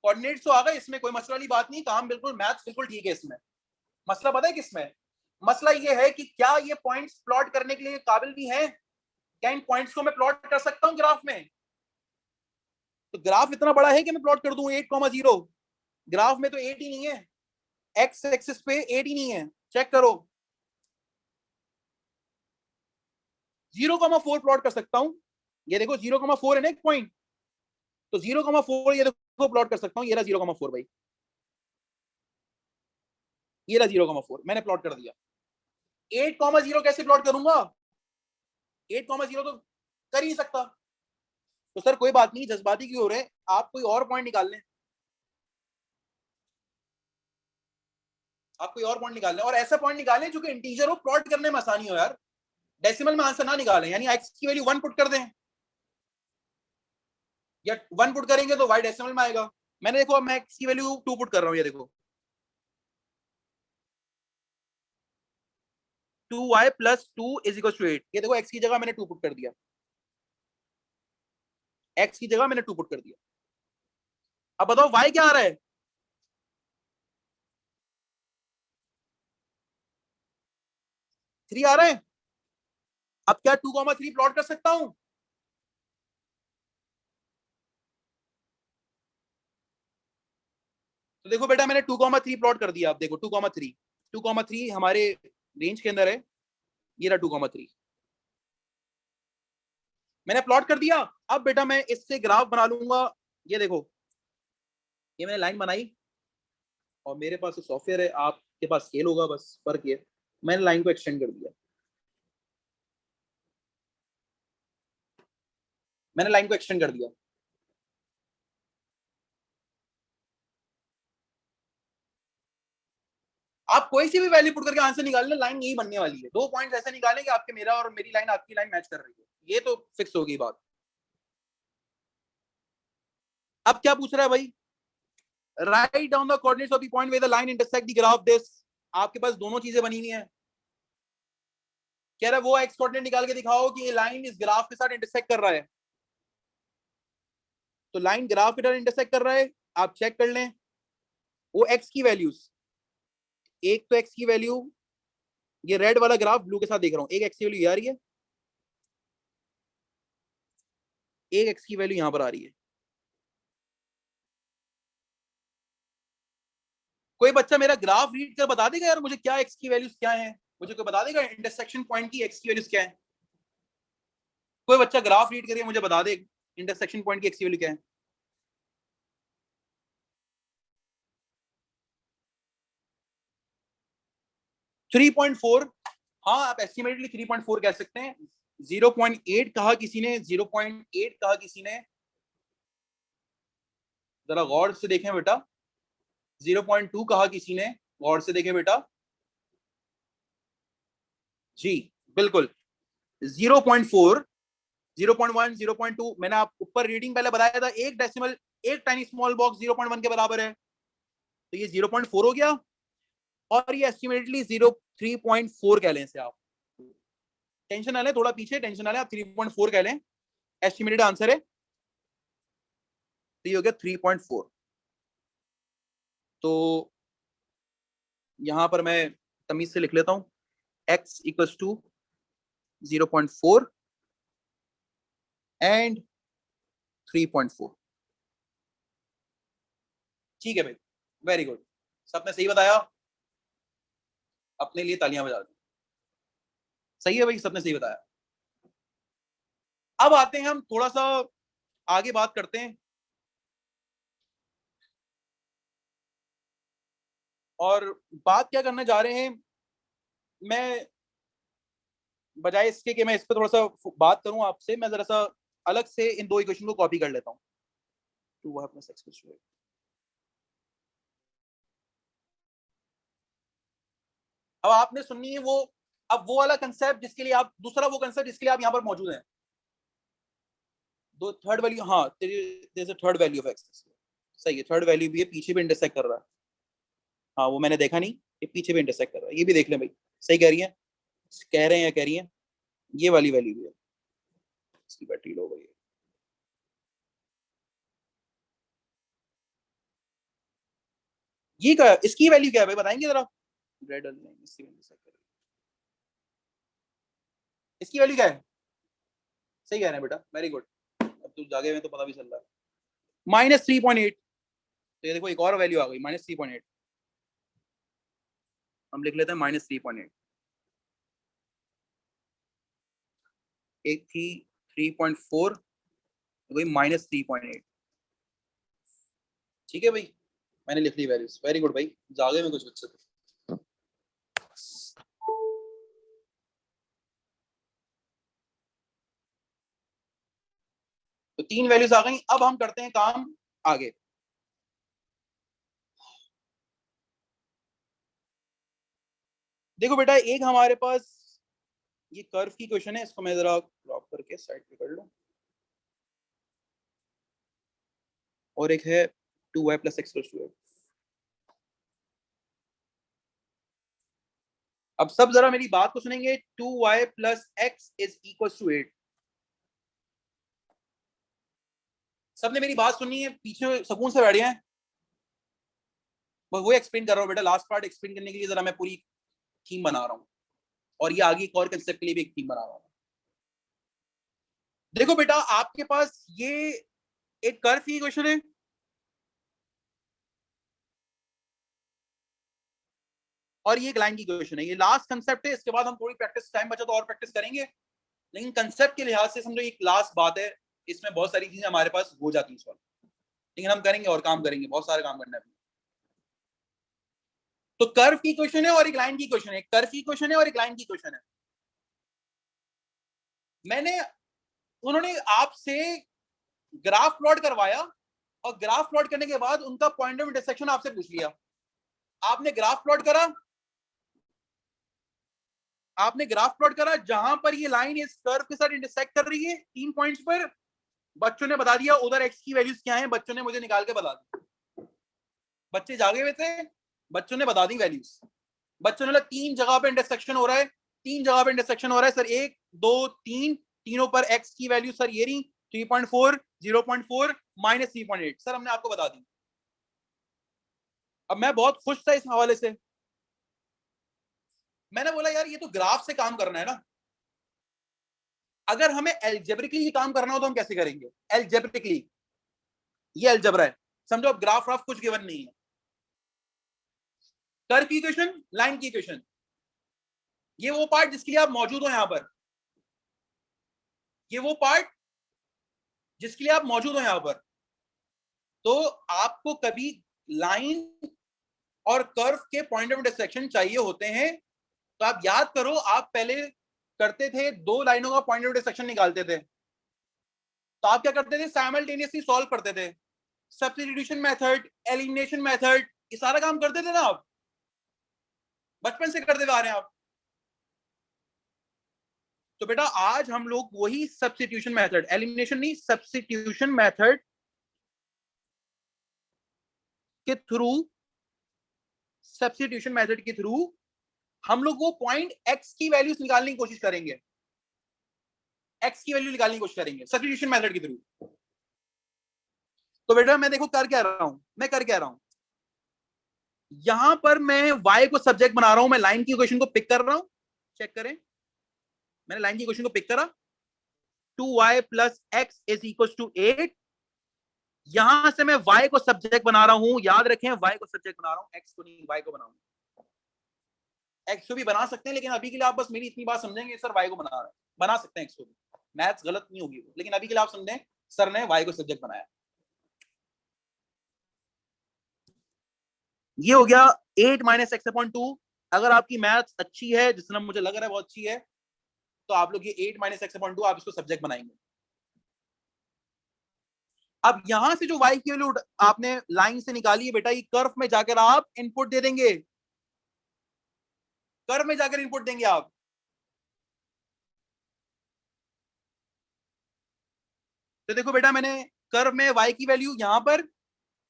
A: कोऑर्डिनेट्स तो आ गए, इसमें कोई मसला वाली बात नहीं, काम बिल्कुल मैथ्स बिल्कुल ठीक है इसमें। मसला पता है किसमें? मसला ये है कि क्या ये पॉइंट्स प्लॉट करने के लिए काबिल भी हैं? क्या इन पॉइंट्स को मैं प्लॉट कर सकता हूं ग्राफ में? तो ग्राफ इतना बड़ा है कि मैं प्लॉट कर दूं 8,0। ग्राफ में तो 8 ही नहीं है, एक्स एक्सिस पे 8 ही नहीं है, चेक करो। 0,4 प्लॉट कर सकता हूं, ये देखो 0,4 है ना एक पॉइंट, तो 0,4 ये देखो प्लॉट कर सकता हूं, ये रहा 0,4 भाई, ये रहा 0,4 मैंने प्लॉट कर दिया। 8,0 कैसे प्लॉट करूंगा? 8,0 तो कर ही नहीं सकता। तो सर कोई बात नहीं, जज्बाती क्यों हो रहे हैं, आप कोई और पॉइंट निकाल लें, आप कोई और पॉइंट निकाल लें, और ऐसा पॉइंट निकालें जो कि इंटीजर हो, प्लॉट करने में आसानी हो यार, डेसिमल में आंसर ना निकालें, यानी एक्स की वैल्यू 1 पुट कर दें, या 1 पुट करेंगे तो वाई डेसिमल में आएगा। मैंने देखो अब मैं एक्स की वैल्यू 2 पुट कर रहा हूं, ये देखो 2y plus 2 is equal to 8, ये देखो एक्स की जगह मैंने 2 पुट कर दिया, एक्स की जगह मैंने 2 पुट कर दिया। अब बताओ y क्या आ रहा है? 3 आ रहा है। अब क्या 2,3 प्लॉट कर सकता हूं? तो देखो बेटा मैंने 2,3 प्लॉट कर दिया, अब देखो 2,3, 2,3 हमारे रेंज के अंदर है, ये रहा 2,3 मैंने प्लॉट कर दिया। अब बेटा मैं इससे ग्राफ बना लूंगा, ये देखो ये मैंने लाइन बनाई, और मेरे पास सॉफ्टवेयर है, आपके पास स्केल होगा, बस फर्क ये मैंने लाइन को एक्सटेंड कर दिया, मैंने लाइन को एक्सटेंड कर दिया। आप कोई सी भी वैल्यू पुट करके आंसर निकाल लें, लाइन यही बनने वाली है। 2 पॉइंट्स ऐसे निकालें कि आपके मेरा और मेरी लाइन आपकी लाइन मैच कर रही है, ये तो फिक्स होगी बात। अब क्या पूछ रहा है भाई? Write down the coordinates of the point where the line intersect the graph this. आपके पास दोनों चीजें बनी हुई हैं, कह रहा है वो एक्स कोऑर्डिनेट निकाल के दिखाओ कि ये लाइन इस ग्राफ के साथ इंटरसेक्ट कर रहा है। तो लाइन ग्राफ के साथ इंटरसेक्ट कर रहा है, आप चेक कर लें वो एक्स की वैल्यूज, एक तो एक्स की वैल्यू, ये रेड वाला ग्राफ ब्लू के साथ देख रहा हूं, एक एक्स की वैल्यू आ रही है, एक एक्स की वैल्यू यहां पर आ रही है। कोई बच्चा मेरा ग्राफ रीड कर बता देगा यार मुझे क्या एक्स की वैल्यूज क्या है? मुझे कोई बता देगा इंटरसेक्शन पॉइंट की एक्स की वैल्यूज क्या है? कोई बच्चा ग्राफ रीड करके मुझे बता दे इंटरसेक्शन पॉइंट की एक्स की वैल्यू क्या है? 3.4, हाँ आप एस्टिमेटली 3.4 कह सकते हैं। 0.8 कहा किसी ने, 0.8 कहा किसी ने, जरा गौर से देखें बेटा। 0.2 कहा किसी ने, गौर से देखें बेटा। जी बिल्कुल 0.4, 0.1, 0.2, मैंने आप ऊपर रीडिंग पहले बताया था, एक डेसिमल, एक टाइनी स्मॉल बॉक्स 0.1 के बराबर है, तो ये 0.4 हो गया, और ये एस्टिमेटली 3.4 कह लें इसे आप, टेंशन ना लें, थोड़ा पीछे टेंशन ना लें, आप 3.4 कह लें, एस्टिमेटेड आंसर है, तो ये हो गया 3.4। तो यहां पर मैं तमीज से लिख लेता हूं, x इक्वल्स टू 0.4 एंड 3.4। ठीक है भाई, वेरी गुड, सबने सही बताया, अपने लिए तालियां बजा दी। सही है भाई, सबने सही बताया। अब आते हैं हम थोड़ा सा आगे बात करते हैं, और बात क्या करने जा रहे हैं, मैं बजाय इसके कि मैं इस पर थोड़ा सा बात करूं आपसे, मैं जरा सा अलग से इन दो इक्वेशन को कॉपी कर लेता हूं। 2y + x = 8। अब आपने सुननी है वो, अब वो वाला कंसेप्ट जिसके लिए आप, दूसरा वो कंसेप्ट जिसके लिए आप यहां पर मौजूद हैं। दो थर्ड वैल्यू, हाँ there is a third value of x। सही है, थर्ड वैल्यू भी है, पीछे भी इंटरसेक्ट कर रहा है। हाँ वो मैंने देखा नहीं, ये पीछे भी इंटरसेक्ट कर रहा है, ये भी देख लें भाई। सही कह रही है, कह रहे हैं या कह रही है, ये वाली वैल्यू भी है। इसकी बैटरी लो गई है। ये क्या, इसकी वैल्यू क्या है भाई, बताएंगे जरा। रेड नहीं, इसकी वैल्यू सेट करें, इसकी वैल्यू क्या है। सही कह रहे हैं बेटा, वेरी गुड, अब तू जागे में तो पता भी चल रहा है। -3.8। तो ये देखो एक और वैल्यू आ गई, -3.8। हम लिख लेते हैं -3.8। एक थी 3.4, वही -3.8। ठीक है भाई, मैंने लिख ली वैल्यूज, वेरी गुड भाई, जागे में कुछ बच्चे थे। तो 3 वैल्यूज आ गई, अब हम करते हैं काम आगे। देखो बेटा, एक हमारे पास ये कर्व की क्वेश्चन है, इसको मैं जरा क्रॉप करके साइड पे कर लूं, और एक है 2y + x = 8। अब सब जरा मेरी बात को सुनेंगे, 2y + x = 8। सबने मेरी बात सुननी है, पीछे सुकून से बैठे हैं, वो एक्सप्लेन कर रहा हूँ बेटा, लास्ट पार्ट एक्सप्लेन करने के लिए जरा मैं पूरी थीम बना रहा हूँ, और ये आगे एक और कंसेप्ट के लिए भी एक थीम बना रहा हूँ। देखो बेटा, आपके पास ये एक कर्व की क्वेश्चन है, और ये एक लाइन की क्वेश्चन है। ये लास्ट कंसेप्ट है, इसके बाद हम थोड़ी प्रैक्टिस, टाइम बचा तो और प्रैक्टिस करेंगे, लेकिन कंसेप्ट के लिहाज से समझो एक लास्ट बात है, इसमें बहुत सारी चीजें हमारे पास हो जाती हैं सॉल्व, लेकिन हम करेंगे और काम करेंगे, बहुत सारे काम करने हैं। तो कर्व की क्वेश्चन है और एक लाइन की क्वेश्चन है, एक कर्व की क्वेश्चन है और एक लाइन की क्वेश्चन है। मैंने, उन्होंने आपसे ग्राफ प्लॉट करवाया, और ग्राफ प्लॉट करने के बाद उनका पॉइंट ऑफ इंटरसेक्शन आपसे पूछ लिया। आपने ग्राफ प्लॉट करा, आपने ग्राफ प्लॉट करा, जहां पर ये लाइन इस कर्व के साथ इंटरसेक्ट कर रही है 3 पॉइंट्स पर, बच्चों ने बता दिया उधर एक्स की वैल्यूज क्या है, बच्चों ने मुझे निकाल के बता दी। बच्चे जागे हुए थे, बच्चों ने बता दी वैल्यूज। बच्चों ने बोला 3 जगह पे इंटरसेक्शन हो रहा है, 3 जगह पे इंटरसेक्शन हो रहा है सर, 1 2 3, तीनों पर एक्स की वैल्यू सर ये रही, 3.4, 0.4, -3.8 सर, हमने आपको बता दी। अब मैं बहुत खुश था इस हवाले से, मैंने बोला यार ये तो ग्राफ से काम करना है ना, अगर हमें एल्जेब्रिकली काम करना हो तो हम कैसे करेंगे एल्जेब्रिकली, ये अलजबरा है, समझो। अब ग्राफ राफ कुछ गिवन नहीं है, कर्व की इक्वेशन, लाइन की इक्वेशन, ये वो पार्ट जिसके लिए आप मौजूद हो यहां पर, ये वो पार्ट जिसके लिए आप मौजूद हो यहां पर। तो आपको कभी लाइन और कर्व के पॉइंट ऑफ इंटरसेक्शन चाहिए होते हैं, तो आप याद करो, आप पहले करते थे, दो लाइनों का पॉइंट ऑफ इंटरसेक्शन निकालते थे, तो आप क्या करते थे, साइमल्टेनियसली सॉल्व करते थे, सब्स्टिट्यूशन मेथड, एलिमिनेशन मेथड, ये सारा काम करते थे ना आप, बचपन से करते आ रहे हैं आप। तो बेटा आज हम लोग वही सब्स्टिट्यूशन मेथड, एलिमिनेशन नहीं, सब्स्टिट्यूशन मेथड के थ्रू, सब्स्टिट्यूशन मेथड के थ्रू हम लोग वो पॉइंट एक्स की वैल्यूज निकालने की कोशिश करेंगे, एक्स की वैल्यू निकालने की कोशिश करेंगे सब्स्टिट्यूशन मेथड के थ्रू। तो बेटा मैं देखो कर क्या रहा हूं, मैं कर क्या रहा हूं, यहां पर मैं y को सब्जेक्ट बना रहा हूं, मैं लाइन की इक्वेशन को पिक कर रहा हूं, चेक करें, मैंने लाइन की इक्वेशन को पिक करा, 2y + x = 8, यहां से मैं y को सब्जेक्ट बना रहा हूं, याद रखें y को सब्जेक्ट बना रहा हूं, x को नहीं, y को बनाऊंगा। x को भी बना सकते हैं, लेकिन अभी के लिए आप बस मेरी इतनी बात समझेंगे, सर y को बना रहा है, बना सकते हैं x को भी, मैथ्स गलत नहीं होगी, लेकिन अभी के लिए आप समझें सर ने y को सब्जेक्ट बनाया। ये हो गया 8 माइनस एक्स अपॉन 2। अगर आपकी मैथ्स अच्छी है, जितना मुझे लग रहा है बहुत अच्छी है, तो आप लोग ये 8 माइनस एक्स अपॉन 2 आप इसको सब्जेक्ट बनाएंगे। अब यहां से जो y की वैल्यू आपने लाइन से निकाली है बेटा, ये कर्व में जाकर आप इनपुट दे देंगे, कर्व में जाकर इनपुट देंगे आप। तो देखो बेटा, मैंने कर्व में y की वैल्यू यहां पर,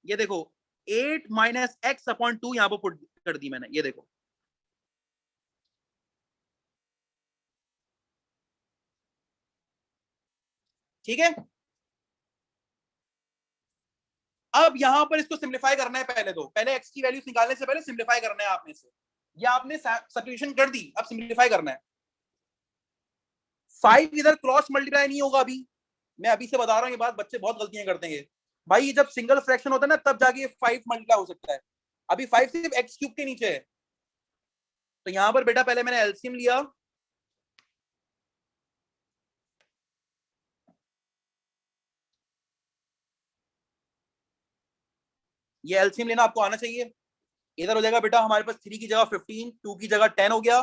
A: ये देखो 8 माइनस एक्स अपॉन 2 यहां पर पुट कर दी मैंने, ये देखो। ठीक है, अब यहां पर इसको सिंप्लीफाई करना है, पहले तो पहले x की वैल्यूज निकालने से पहले सिंप्लीफाई करना है आपने इसे, ये आपने सब्स्टिट्यूशन कर दी, अब सिंप्लीफाई करना है। 5 इधर क्रॉस मल्टीप्लाई नहीं होगा अभी, मैं अभी से बता रहा हूँ, ये बात बच्चे बहुत गलतियां करते हैं भाई, जब सिंगल फ्रैक्शन होता है ना तब जाके 5 मल्टीप्लाई हो सकता है, अभी 5 सिर्फ एक्स क्यूब के नीचे है। तो यहां पर बेटा पहले मैंने एलसीएम लिया, ये एलसीएम लेना आपको आना चाहिए। इधर हो जाएगा बेटा हमारे पास 3 की जगह 15, 2 की जगह 10 हो गया।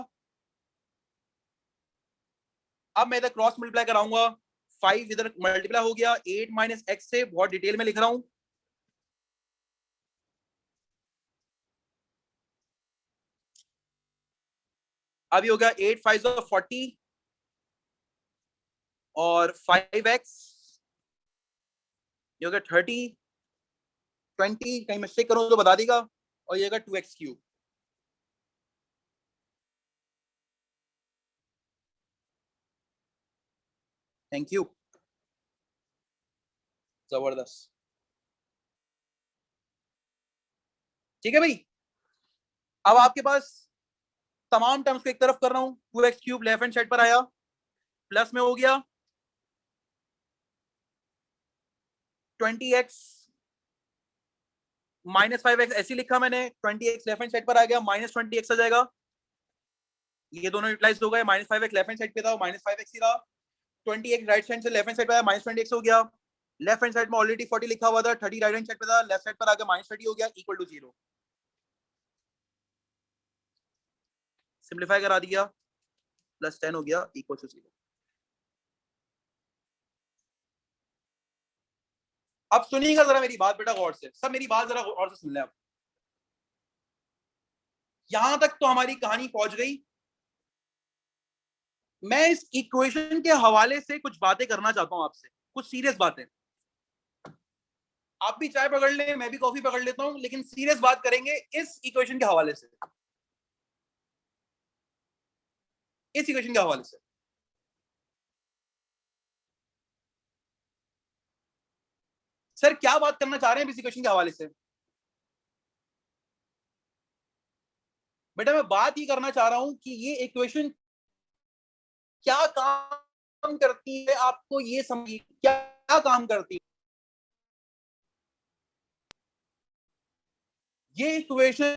A: अब मैं इधर क्रॉस मल्टीप्लाई कराऊंगा, 5 इधर मल्टीप्लाई हो गया 8 माइनस एक्स से, बहुत डिटेल में लिख रहा हूं। अभी हो गया 8 5 40 और 5x, ये हो गया 30, 20, कहीं मिस्टेक करूं तो बता देगा, और ये होगा 2x क्यूब। थैंक यू, जबरदस्त। ठीक है भाई, अब आपके पास तमाम टर्म्स को एक तरफ कर रहा हूं, 2x cube left hand side पर आया, प्लस में हो गया 20x माइनस 5x, ऐसे लिखा मैंने, 20x लेफ्ट हैंड साइड पर आ गया, माइनस 20x आ जाएगा, ये दोनों यूटिलाइज हो गए, minus 5x left hand side पे था, माइनस 5x ही रहा, 20x राइट हैंड से लेफ्ट हैंड साइड पे आया, माइनस 20x हो गया, लेफ्ट हैंड साइड में ऑलरेडी 40 लिखा हुआ था, 30 राइट हैंड साइड पे था, लेफ्ट साइड पर आकर माइनस 30 हो गया, इक्वल टू 0। सिंप्लीफाई करा दिया, प्लस 10 हो गया, इक्वल टू 0। अब सुनिएगा जरा मेरी बात बेटा गौर से, सब मेरी बात जरा गौर से सुन ले। अब यहां तक तो हमारी कहानी पहुंच गई। मैं इस इक्वेशन के हवाले से कुछ बातें करना चाहता हूं आपसे, कुछ सीरियस बातें। आप भी चाय पकड़ ले, मैं भी कॉफी पकड़ लेता हूं, लेकिन सीरियस बात करेंगे इस इक्वेशन के हवाले से, इस इक्वेशन के हवाले से। सर क्या बात करना चाह रहे हैं इस इक्वेशन के हवाले से? बेटा मैं बात ही करना चाह रहा हूं कि ये इक्वेशन क्या काम करती है, आपको ये समझिए क्या काम करती है। ये इक्वेशन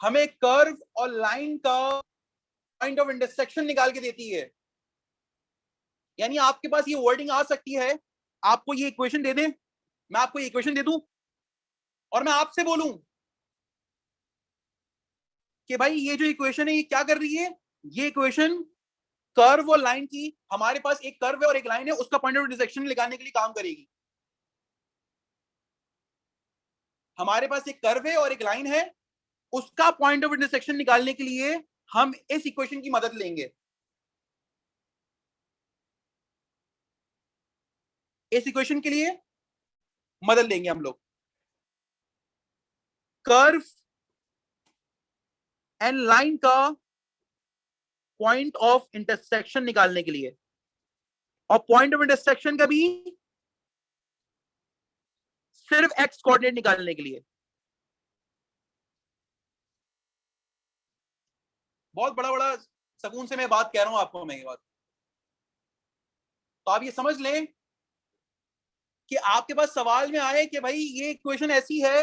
A: हमें कर्व और लाइन का पॉइंट ऑफ इंटरसेक्शन निकाल के देती है। यानी आपके पास ये वर्डिंग आ सकती है, आपको ये इक्वेशन दे दें, मैं आपको ये इक्वेशन दे दूं और मैं आपसे बोलूं कि भाई ये जो इक्वेशन है ये क्या कर रही है, ये इक्वेशन कर्व और लाइन की, हमारे पास एक कर्व है और एक लाइन है, उसका पॉइंट ऑफ इंटरसेक्शन निकालने के लिए काम करेगी। हमारे पास एक कर्व है और एक लाइन है, उसका पॉइंट ऑफ इंटरसेक्शन निकालने के लिए हम इस इक्वेशन की मदद लेंगे। इस इक्वेशन के लिए मदद लेंगे हम लोग कर्व एंड लाइन का पॉइंट ऑफ इंटरसेक्शन निकालने के लिए, और पॉइंट ऑफ इंटरसेक्शन का भी सिर्फ एक्स कोऑर्डिनेट निकालने के लिए। बहुत बड़ा बड़ा सकून से मैं बात कह रहा हूं आपको, मैं ये बात, तो आप ये समझ लें कि आपके पास सवाल में आए कि भाई ये इक्वेशन ऐसी है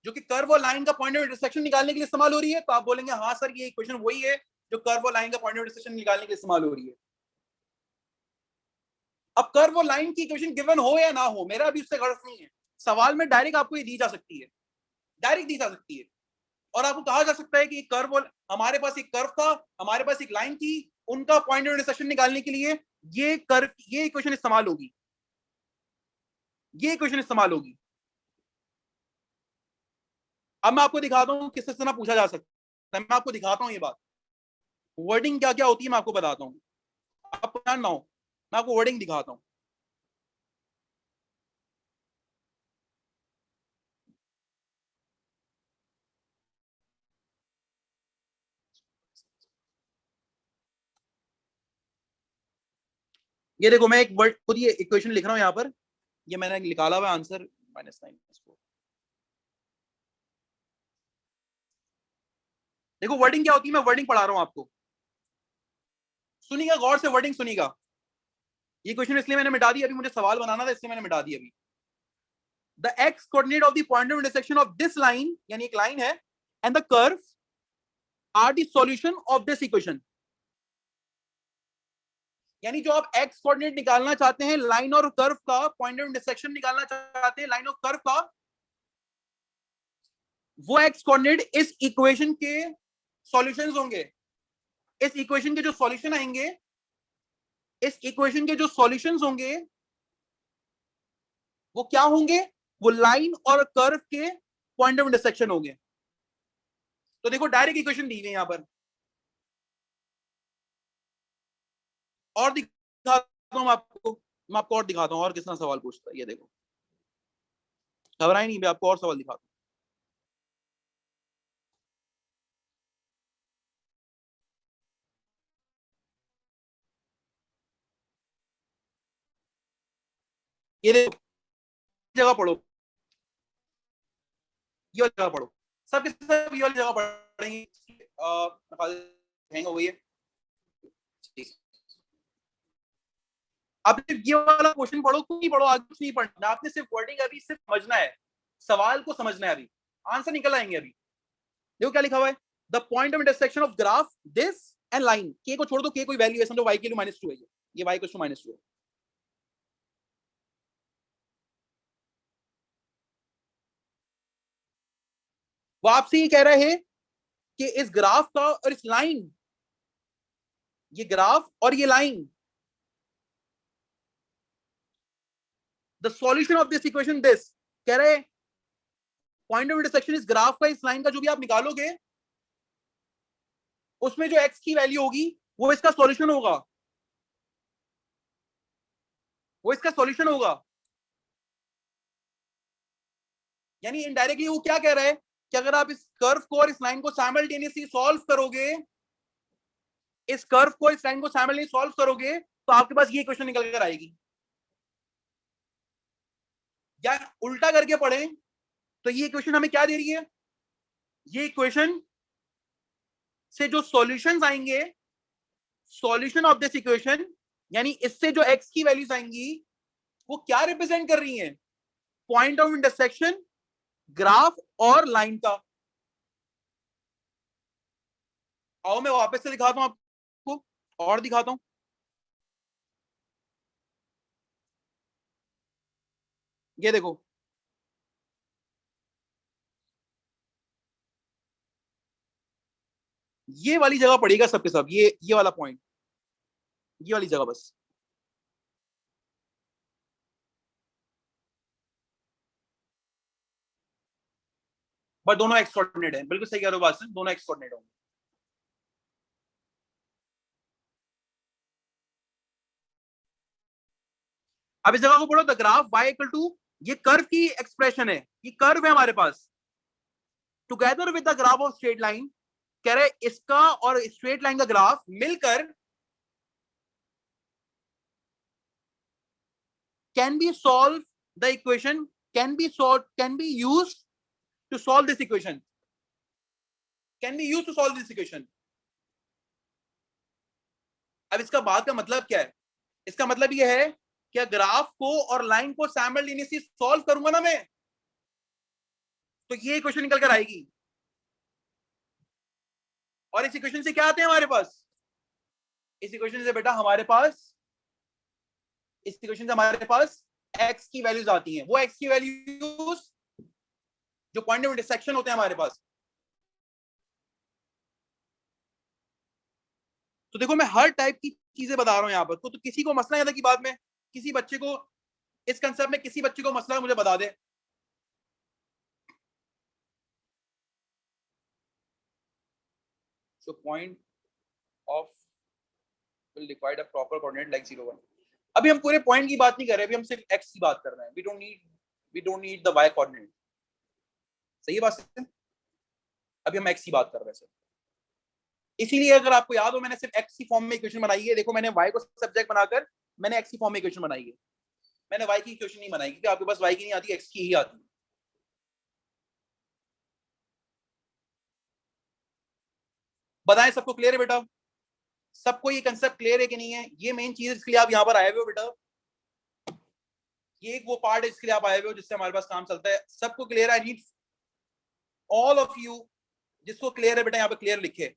A: जो कि कर्व और लाइन का पॉइंट ऑफ इंटरसेक्शन निकालने के लिए इस्तेमाल हो रही है, तो आप बोलेंगे हाँ सर ये इक्वेशन वही है जो कर्व और लाइन का पॉइंट ऑफ इंटरसेक्शन निकालने के लिए इस्तेमाल हो रही है। अब कर्व और लाइन की इक्वेशन गिवन हो या ना हो, मेरा अभी उससे गर्ज नहीं है। सवाल में डायरेक्ट आपको ये दी जा सकती है, डायरेक्ट दी जा सकती है, और आपको कहा जा सकता है कि कर्व, हमारे पास एक कर्व था, हमारे पास एक लाइन थी, उनका पॉइंट ऑफ इंटरसेक्शन निकालने के लिए ये कर्व, ये इक्वेशन इस्तेमाल होगी, ये इक्वेशन इस्तेमाल होगी। अब मैं आपको दिखाता हूं किस तरह पूछा जा सकता है, मैं आपको दिखाता हूं ये बात, वर्डिंग क्या क्या होती है मैं आपको बताता हूं, आपको ध्यान ना हो, मैं आपको वर्डिंग दिखाता हूं। ये देखो, मैं एक वर्ड खुद ये इक्वेशन लिख रहा हूं यहां पर, ये मैंने निकाला हुआ आंसर -9। देखो वर्डिंग क्या होती है, मैं वर्डिंग पढ़ा रहा हूं आपको, सुनिएगा गौर से, वर्डिंग सुनिएगा। ये क्वेश्चन इसलिए मैंने मिटा दिया, अभी मुझे सवाल बनाना था इसलिए मैंने मिटा दिया अभी। The x coordinate of the point of intersection of this line, यानी एक लाइन है, and the curve are the solution of this equation. यानी जो आप एक्स कोऑर्डिनेट निकालना चाहते हैं लाइन और कर्व का, पॉइंट ऑफ इंटरसेक्शन निकालना चाहते हैं लाइन और कर्व का, वो एक्स कोऑर्डिनेट इस इक्वेशन के सॉल्यूशंस होंगे। इस इक्वेशन के जो सॉल्यूशन आएंगे, इस इक्वेशन के जो सॉल्यूशंस होंगे वो क्या होंगे, वो लाइन और कर्व के पॉइंट ऑफ इंटरसेक्शन होंगे। तो देखो डायरेक्ट इक्वेशन दी गई यहां पर, और दिखाता हूं आपको, मैं आपको और दिखाता हूं और किस तरह सवाल पूछता है। ये देखो, घबराए नहीं, मैं आपको और सवाल दिखाता हूं। ये देखो, जगह पढ़ो, ये वाली जगह पढ़ो, सबके सब ये वाली जगह पढ़ेंगे, वही है। अब ये वाला क्वेश्चन पढ़ो, कुछ नहीं पढ़ो, आगे कुछ नहीं पढ़ना, आपने सिर्फ वर्डिंग अभी सिर्फ समझना है, सवाल को समझना है, अभी आंसर निकल आएंगे। अभी देखो क्या लिखा हुआ है, the point of intersection of graph this and line, के को छोड़ दो, के कोई वैल्यू है, समझो y की वैल्यू -2 है, ये y को -2 है। वो आपसे ये कह रहे हैं कि इस ग्राफ का और इस लाइन, ये ग्राफ और ये line, the solution of this equation this, कह रहे पॉइंट ऑफ इंटरसेक्शन इस ग्राफ का इस लाइन का जो भी आप निकालोगे, उसमें जो x की वैल्यू होगी वो इसका सॉल्यूशन होगा, वो इसका सॉल्यूशन होगा। यानी इनडायरेक्टली वो क्या कह रहा है कि अगर आप इस कर्व को और इस लाइन को साइमल्टेनियसली सॉल्व करोगे, इस कर्व को इस लाइन को साइमल्टेनियसली सॉल्व करोगे, तो आपके पास ये इक्वेशन निकल कर आएगी। या उल्टा करके पढ़ें तो ये इक्वेशन हमें क्या दे रही है, ये इक्वेशन से जो सॉल्यूशंस आएंगे, सॉल्यूशन ऑफ दिस इक्वेशन, यानी इससे जो x की वैल्यूज आएंगी वो क्या रिप्रेजेंट कर रही हैं, पॉइंट ऑफ इंटरसेक्शन ग्राफ और लाइन का। आओ मैं वापस से दिखाता हूं आपको, और दिखाता हूं। ये देखो, ये वाली जगह पड़ेगा सबके सब, ये वाला पॉइंट, ये वाली जगह बस। बट दोनों एक्स कोऑर्डिनेट है, बिल्कुल सही कह रहे हो बात से, दोनों एक्स कोऑर्डिनेट होंगे। अब इस जगह को पढ़ो, the graph y equal to, ये कर्व की एक्सप्रेशन है, ये कर्व है हमारे पास, together with the graph of straight line, कह रहे इसका और स्ट्रेट लाइन का ग्राफ मिलकर can be solve the equation, can be use to solve this equation, can be use to solve this equation. अब इसका बात का मतलब क्या है, इसका मतलब यह है क्या ग्राफ को और लाइन को साइमल्टेनियसली सॉल्व करूंगा ना मैं, तो ये इक्वेशन निकल कर आएगी। और इस इक्वेशन से क्या आते हैं हमारे पास, इस इक्वेशन से बेटा हमारे पास, इस इक्वेशन से हमारे पास x की वैल्यूज आती हैं। वो x की वैल्यूज जो पॉइंट ऑफ इंटरसेक्शन होते हैं हमारे पास। तो देखो मैं हर टाइप की चीजें बता रहा हूं यहां पर। तो किसी को मसला था कि बाद में किसी बच्चे को इस कंसेप्ट में किसी बच्चे को मसला है, मुझे बता दे। So point of will require a proper coordinate like 0 1। अभी हम पूरे पॉइंट की बात नहीं कर रहे, अभी हम सिर्फ x की बात कर रहे हैं। we don't need the y coordinate। सही है बात है? अभी हम x की बात कर रहे हैं सर। इसीलिए अगर आपको याद हो मैंने सिर्फ x की फॉर्म में इक्वेशन बनाई है। देखो मैंने y को सब्जेक्ट बनाकर मैंने x की फॉर्म में इक्वेशन बनाई है। मैंने y की इक्वेशन नहीं बनाई क्योंकि आपके पास y की नहीं आती, x की ही आती है। बताएं सबको क्लियर है बेटा? सबको ये कंसेप्ट क्लियर है कि नहीं है? ये मेन चीज इसके लिए आप यहाँ पर आए हुए हो बेटा। ये एक वो पार्ट है इसके लिए आप आए हुए हो जिससे हमारे पास काम चलता है। सबको क्लियर है? I need all of you, जिसको क्लियर है बेटा यहाँ पे क्लियर लिखे।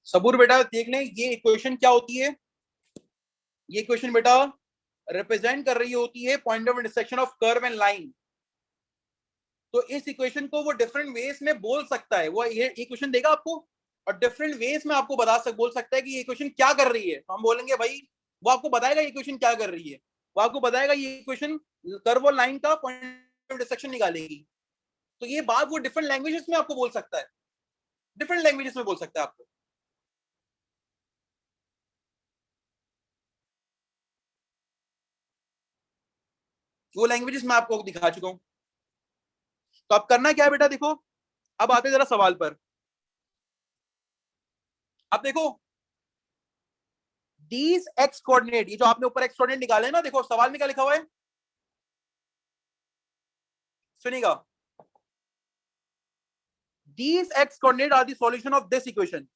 A: सबूर बेटा देख लें ये इक्वेशन क्या होती है। ये इक्वेशन बेटा रिप्रेजेंट कर रही होती है point of intersection of curve and line. तो इस इक्वेशन को वो डिफरेंट वेज में बोल सकता है। वो ये इक्वेशन देगा आपको और डिफरेंट वेज में आपको बोल सकता है कि ये इक्वेशन क्या कर रही है। तो हम बोलेंगे भाई, वो आपको बताएगा ये इक्वेशन क्या कर रही है। वो आपको बताएगा ये इक्वेशन कर्व और लाइन का पॉइंट ऑफ इंटरसेक्शन निकालेगी। तो ये बात वो डिफरेंट लैंग्वेजेस में आपको बोल सकता है, डिफरेंट लैंग्वेजेस में बोल सकता है आपको। वो लैंग्वेजेस मैं आपको दिखा चुका हूं। तो अब करना क्या है बेटा, देखो अब आते जरा सवाल पर। अब देखो दीज एक्स कोऑर्डिनेट, ये जो आपने ऊपर एक्स कोऑर्डिनेट निकाले ना, देखो सवाल में क्या लिखा हुआ है, सुनिएगा। These x coordinate are the solution of this equation.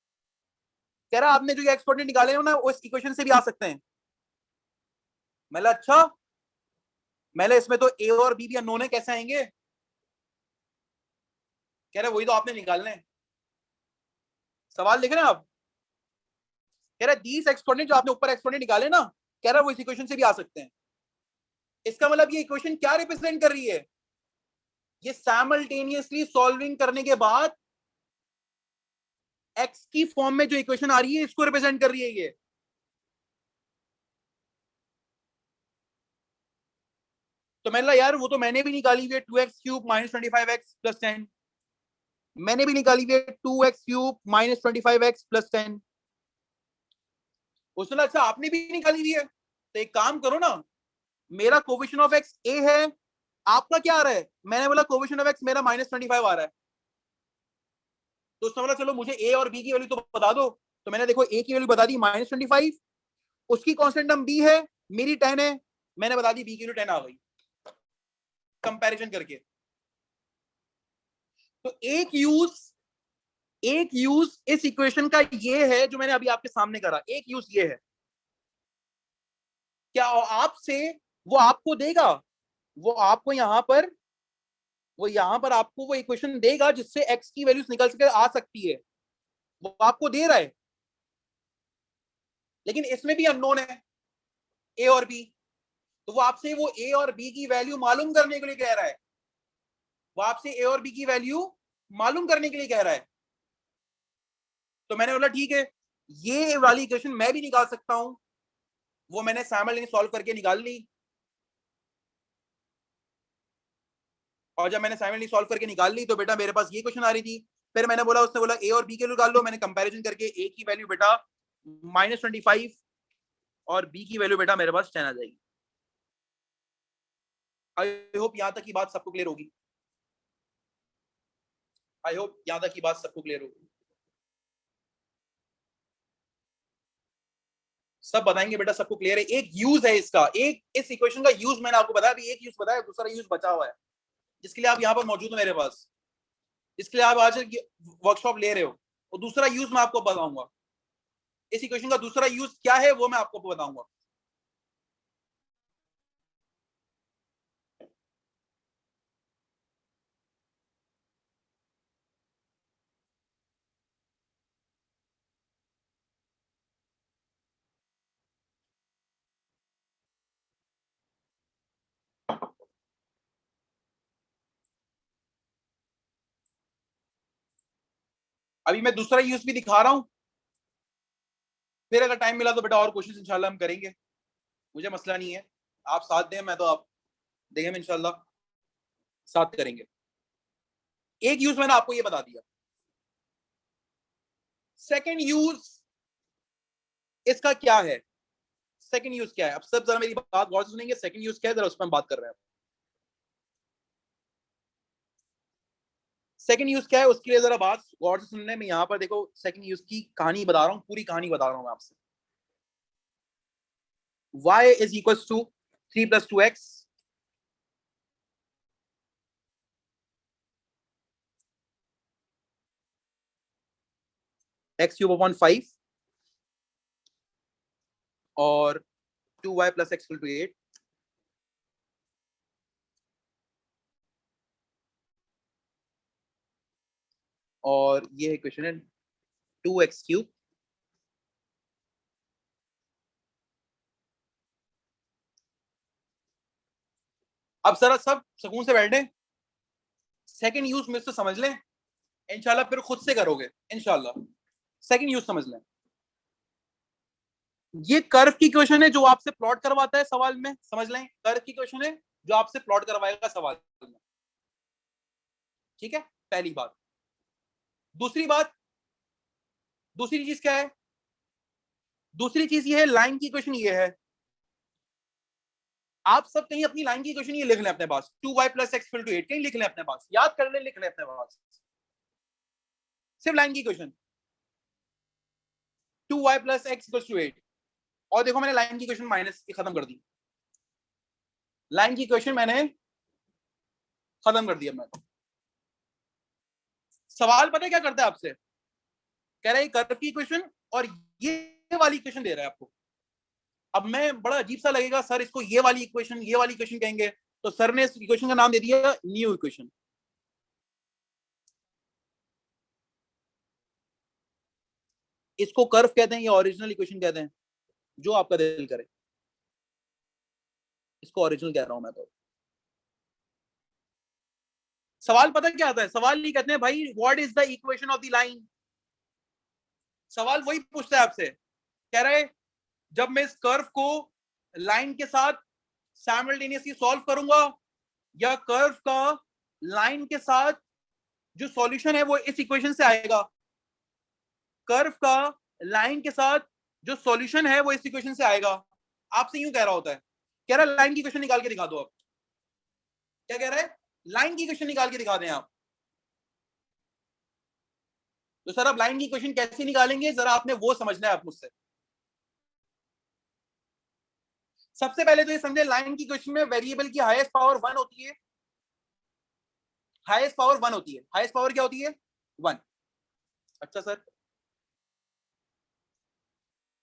A: कह रहा आपने जो एक्स कोऑर्डिनेट निकाले हो ना उस इक्वेशन से भी आ सकते हैं। मैंने अच्छा, मैंने इसमें तो ए और बी भी अननोन है, कैसे आएंगे? कह रहे वही तो आपने निकालने हैं। सवाल लिख रहे हैं आप? कह रहा दीज एक्स कोऑर्डिनेट जो आपने ऊपर एक्स कोऑर्डिनेट निकाले ना, कह रहा वो इस इक्वेशन से भी आ सकते हैं। इसका मतलब ये इक्वेशन क्या रिप्रेजेंट कर रही है? ये साइमल्टेनियसली सॉल्विंग करने के बाद एक्स की फॉर्म में जो इक्वेशन आ रही है इसको रिप्रेजेंट कर रही है ये। तो मैंने कहा यार वो तो मैंने भी निकाली हुई है 2x³ - 25x + 10। मैंने भी निकाली हुई है 2x³ - 25x + 10। उसने अच्छा आपने भी निकाली हुई है, तो एक काम करो ना, मेरा कोएफिशिएंट ऑफ x a है, आपका क्या आ रहा है? मैंने बोला कोएफिशिएंट ऑफ x मेरा -25 आ रहा है। तो उसने बोला चलो मुझे a और b की वैल्यू तो बता दो। तो मैंने देखो a की वैल्यू बता दी -25, उसकी कांस्टेंट टर्म b है, मेरी 10 है, मैंने बता दी b की वैल्यू 10 आ गई कंपैरिजन करके। तो एक यूज इस इक्वेशन का ये है जो मैंने अभी आपके सामने करा। एक यूज ये है, क्या आपसे वो आपको देगा, वो आपको यहां पर, वो यहां पर आपको वो इक्वेशन देगा जिससे x की वैल्यूज निकल सके आ सकती है, वो आपको दे रहा है। लेकिन इसमें भी अननोन है a और b। तो वो आपसे वो a और b की वैल्यू मालूम करने के लिए कह रहा है। वो आपसे a और b की वैल्यू मालूम करने के लिए कह रहा है। तो मैंने बोला ठीक है, ये वाली इक्वेशन मैं भी निकाल सकता हूं। वो मैंने साइमल्टेनियसली सॉल्व करके निकाल ली। और जब मैंने साइमल्टेनियसली सॉल्व करके निकाल ली तो बेटा मेरे पास ये क्वेश्चन आ रही थी। फिर मैंने बोला, उसने बोला ए और बी के निकाल लो। मैंने कंपैरिजन करके ए की वैल्यू बेटा -25 और बी की वैल्यू बेटा मेरे पास 10 आ जाएगी। आई होप यहां तक की बात सबको क्लियर होगी। आई होप यहां तक की बात सबको क्लियर होगी। सब बताएंगे बेटा, सबको क्लियर है। एक यूज है इसका, एक इस इक्वेशन का यूज मैंने आपको बताया, अभी एक यूज बताया, दूसरा यूज बचा हुआ है जिसके लिए आप यहाँ पर मौजूद हो मेरे पास, इसके लिए आप आज वर्कशॉप ले रहे हो, और दूसरा यूज मैं आपको बताऊंगा। इस इक्वेशन का दूसरा यूज क्या है वो मैं आपको बताऊंगा। अभी मैं दूसरा यूज भी दिखा रहा हूं, फिर अगर टाइम मिला तो बेटा और कोशिश इंशाल्लाह हम करेंगे, मुझे मसला नहीं है। आप साथ दें, मैं तो आप देंगे, इंशाल्लाह साथ करेंगे। एक यूज मैंने आपको ये बता दिया। सेकंड यूज इसका क्या है? सेकंड यूज क्या है? अब सब जरा मेरी बात गौर से सुनेंगे। सेकंड यूज क्या है जरा उस पर हम बात कर रहे हैं। सेकंड यूज क्या है उसके लिए जरा बात गौर से सुनने में, यहां पर देखो सेकंड यूज की कहानी बता रहा हूं, पूरी कहानी बता रहा हूं मैं आपसे। y is equals to 3 plus 2x x cube upon 5 और 2y plus x equal to 8। और ये है क्वेश्चन है 2x क्यूब अब जरा सब सुकून से बैठे, सेकंड यूज में से समझ लें, इंशाल्लाह फिर खुद से करोगे इंशाल्लाह। सेकंड यूज समझ लें, ये कर्व की क्वेश्चन है जो आपसे प्लॉट करवाता है सवाल में, समझ लें कर्व की क्वेश्चन है जो आपसे प्लॉट करवाएगा सवाल में, ठीक है? पहली बात। दूसरी बात, दूसरी चीज क्या है? दूसरी चीज ये है, लाइन की क्वेश्चन ये है। आप सब कहीं अपनी लाइन की क्वेश्चन ये लिख लें अपने पास, 2y plus x equal to 8 कहीं लिख लें अपने पास, याद कर ले, लिख लें अपने पास, सिर्फ लाइन की question 2y plus x equals to 8। और देखो मैंने लाइन की क्वेश्चन माइनस की खत्म कर दी, लाइन की क्वेश्चन मैंने खत्म कर दिया। मैं सवाल पता है क्या करता है आपसे, कह रहा है कर्व की क्वेश्चन और ये वाली क्वेश्चन दे रहा है आपको। अब मैं बड़ा अजीब सा लगेगा सर इसको ये वाली इक्वेशन, ये वाली इक्वेशन कहेंगे, तो सर ने इस इक्वेशन का नाम दे दिया न्यू इक्वेशन। इसको कर्व कहते हैं या ओरिजिनल इक्वेशन कहते हैं, जो आपका दिल करे। इसको ओरिजिनल कह रहा हूं मैं तो। सवाल पता क्या आता है, सवाल नहीं कहते हैं भाई what is the equation of the line, सवाल वही पूछता है आपसे, कह रहा है जब मैं इस कर्व को लाइन के साथ साइमल्टेनियसली सॉल्व करूंगा, या कर्व का लाइन के साथ जो सॉल्यूशन है वो इस इक्वेशन से आएगा, कर्व का लाइन के साथ जो सॉल्यूशन है वो इस इक्वेशन से आएगा। आपसे यूं कह रहा होता है, कह रहा है लाइन की इक्वेशन निकाल के दिखा दो आप। क्या कह रहा है? लाइन की इक्वेशन निकाल के दिखा दें आप। तो सर अब लाइन की इक्वेशन कैसे निकालेंगे, जरा आपने वो समझना है आप मुझसे। सबसे पहले तो ये समझे, लाइन की इक्वेशन में वेरिएबल की हाईएस्ट पावर 1 होती है, हाईएस्ट पावर 1 होती है। हाईएस्ट पावर क्या होती है? 1। अच्छा सर,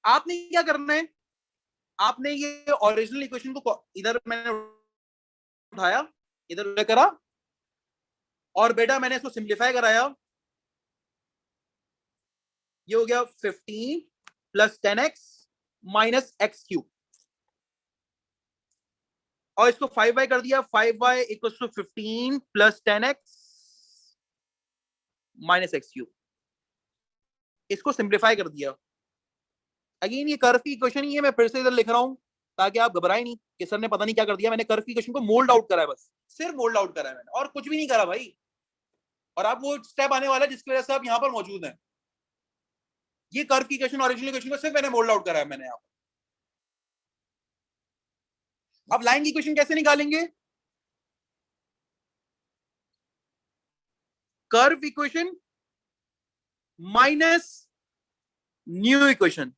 A: आपने क्या करना है, आपने ये ओरिजिनल इक्वेशन को इधर मैंने उठाया, इधर करा, और बेटा मैंने इसको सिंप्लीफाई कराया, ये हो गया 15 plus 10x minus x cube, और इसको 5y कर दिया, 5y equals to 15 plus 10x minus x cube, इसको सिंप्लीफाई कर दिया। अगेन ये कर्व की इक्वेशन ही है, मैं फिर से इधर लिख रहा हूं ताकि आप घबराए नहीं कि सर ने पता नहीं क्या कर दिया। मैंने कर्व की इक्वेशन को मोल्ड आउट करा है, बस सिर्फ मोल्ड आउट करा है मैंने, और कुछ भी नहीं करा भाई। और आप वो स्टेप आने वाला है जिसकी वजह से आप यहां पर मौजूद हैं। ये कर्व की इक्वेशन, ओरिजिनल इक्वेशन को सिर्फ मैंने मोल्ड आउट करा है मैंने यहाँ पर। अब लाइन की इक्वेशन कैसे निकालेंगे? Curve equation minus new equation,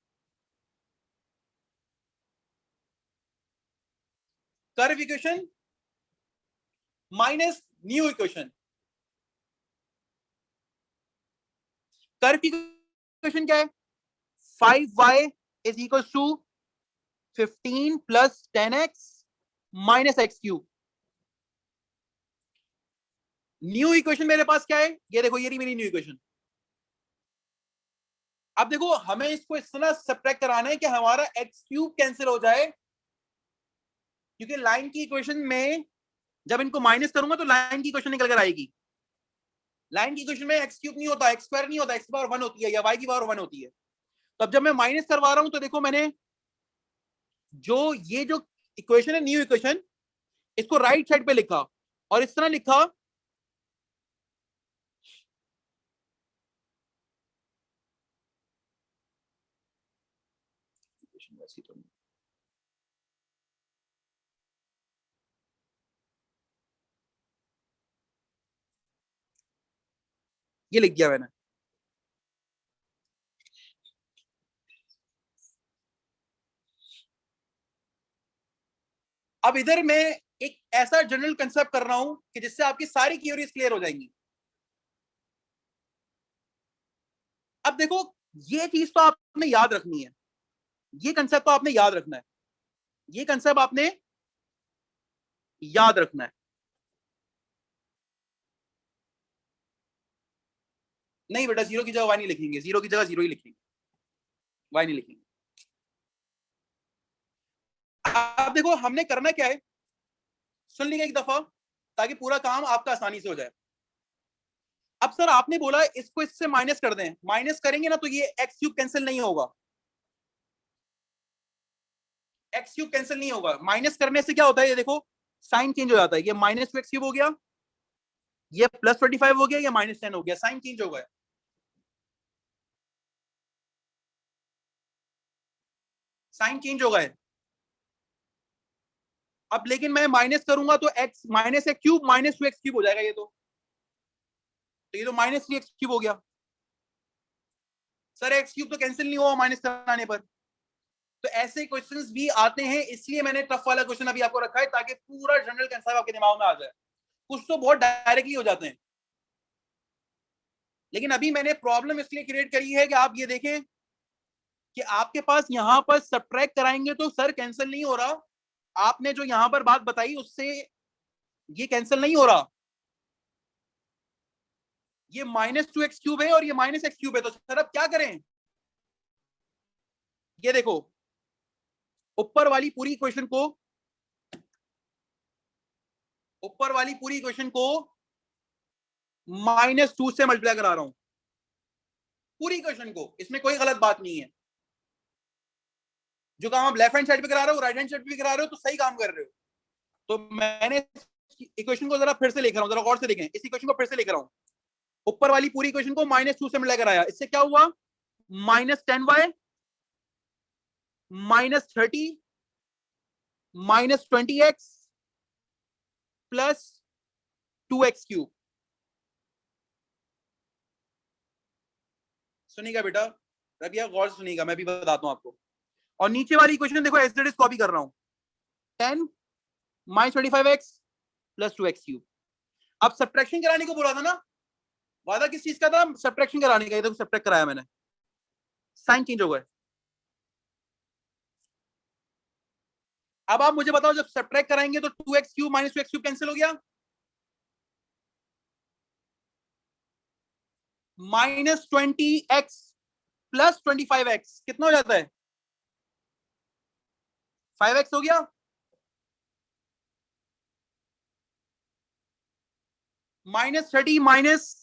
A: curve equation minus new equation. Curve की इक्वेशन क्या है? 5y is equal to 15 plus 10x minus x cube. New equation मेरे पास क्या है? ये देखो, ये रही मेरी न्यू इक्वेशन। अब देखो, हमें इसको इस तरह सब्ट्रैक्ट कराना है कि हमारा एक्स क्यूब कैंसिल हो जाए, क्योंकि लाइन की इक्वेशन में जब इनको माइनस करूंगा तो लाइन की इक्वेशन निकल कर आएगी। लाइन की इक्वेशन में एक्स क्यूब नहीं होता, एक्स स्क्वायर नहीं होता, एक्स की पावर 1 होती है या वाई की पावर 1 होती है। तो अब जब मैं माइनस करवा रहा हूं तो देखो, मैंने जो ये जो इक्वेशन है न्यू इक्वेशन, इसको राइट साइड पे लिखा और इस तरह लिखा तो ये लिख दिया मैंने। अब इधर मैं एक ऐसा जनरल कंसेप्ट कर रहा हूं कि जिससे आपकी सारी क्यूरीज क्लियर हो जाएंगी। अब देखो, ये चीज तो आपने याद रखनी है, ये कंसेप्ट तो आपने याद रखना है, ये कंसेप्ट आपने याद रखना है। नहीं बेटा, जीरो की जगह वाई नहीं लिखेंगे, जीरो की जगह जीरो ही लिखेंगे, वाई नहीं लिखेंगे। अब देखो, हमने करना क्या है, सुन लीजिए एक दफा, ताकि पूरा काम आपका आसानी से हो जाए। अब सर आपने बोला इसको इससे माइनस कर दें, माइनस करेंगे ना तो ये एक्स क्यूब कैंसिल नहीं होगा, एक्स क्यूब कैंसिल नहीं होगा। माइनस करने से क्या होता है, ये देखो साइन चेंज हो जाता है, ये माइनस टू एक्स क्यूब हो गया, ये प्लस 25 हो गया, ये माइनस 10 हो गया, साइन चेंज हो गया, साइन चेंज हो गए। अब लेकिन मैं माइनस करूंगा तो x minus x cube minus two x cube हो जाएगा, ये तो माइनस 3 एक्स क्यूब हो गया। सर एक्स क्यूब तो कैंसिल नहीं हुआ माइनस कराने पर। तो ऐसे क्वेश्चंस भी आते हैं, इसलिए मैंने टफ वाला क्वेश्चन अभी आपको रखा है, ताकि पूरा जनरल कंसेप्ट आपके दिमाग में आ जाए। कुछ तो बहुत डायरेक्टली हो जाते हैं, लेकिन अभी मैंने प्रॉब्लम इसलिए क्रिएट करी है कि आप ये देखें कि आपके पास यहां पर सब्ट्रैक्ट कराएंगे तो सर कैंसिल नहीं हो रहा, आपने जो यहां पर बात बताई उससे ये कैंसिल नहीं हो रहा। ये माइनस टू एक्स क्यूब है और ये माइनस एक्स क्यूब है, तो सर अब क्या करें? ये देखो, ऊपर वाली पूरी इक्वेशन को, ऊपर वाली पूरी इक्वेशन को -2 से मल्टीप्लाई करा रहा हूं, पूरी इक्वेशन को, इसमें कोई गलत बात नहीं है। जो काम आप लेफ्ट हैंड साइड पे करा रहे हो, राइट हैंड साइड पे करा रहे हो, तो सही काम कर रहे हो। तो मैंने इक्वेशन को जरा फिर से लिख रहा हूं, जरा गौर से देखें, इस इक्वेशन को फिर से लिख रहा हूं। ऊपर वाली पूरी इक्वेशन को -2 से मिलाकर आया, इससे क्या हुआ, -10y -30 -20x plus 2x cube. सुनिएगा बेटा, अभी आप गौर से सुनिएगा, मैं भी बताता हूं आपको। और नीचे वाली इक्वेशन देखो, एज इट इज कॉपी कर रहा हूं, 10 -25x प्लस 2x क्यूब। अब सब्ट्रैक्शन कराने को बोला था ना, वादा किस चीज का था, सब्ट्रैक्शन कराने का। ये देखो सब्ट्रैक्ट कराया मैंने, साइन चेंज हो गए। अब आप मुझे बताओ, जब सब्ट्रैक्ट कराएंगे तो 2x cube minus 2x cube cancel हो गया, -20x प्लस 25x कितना हो जाता है, 5x हो गया, -30 -10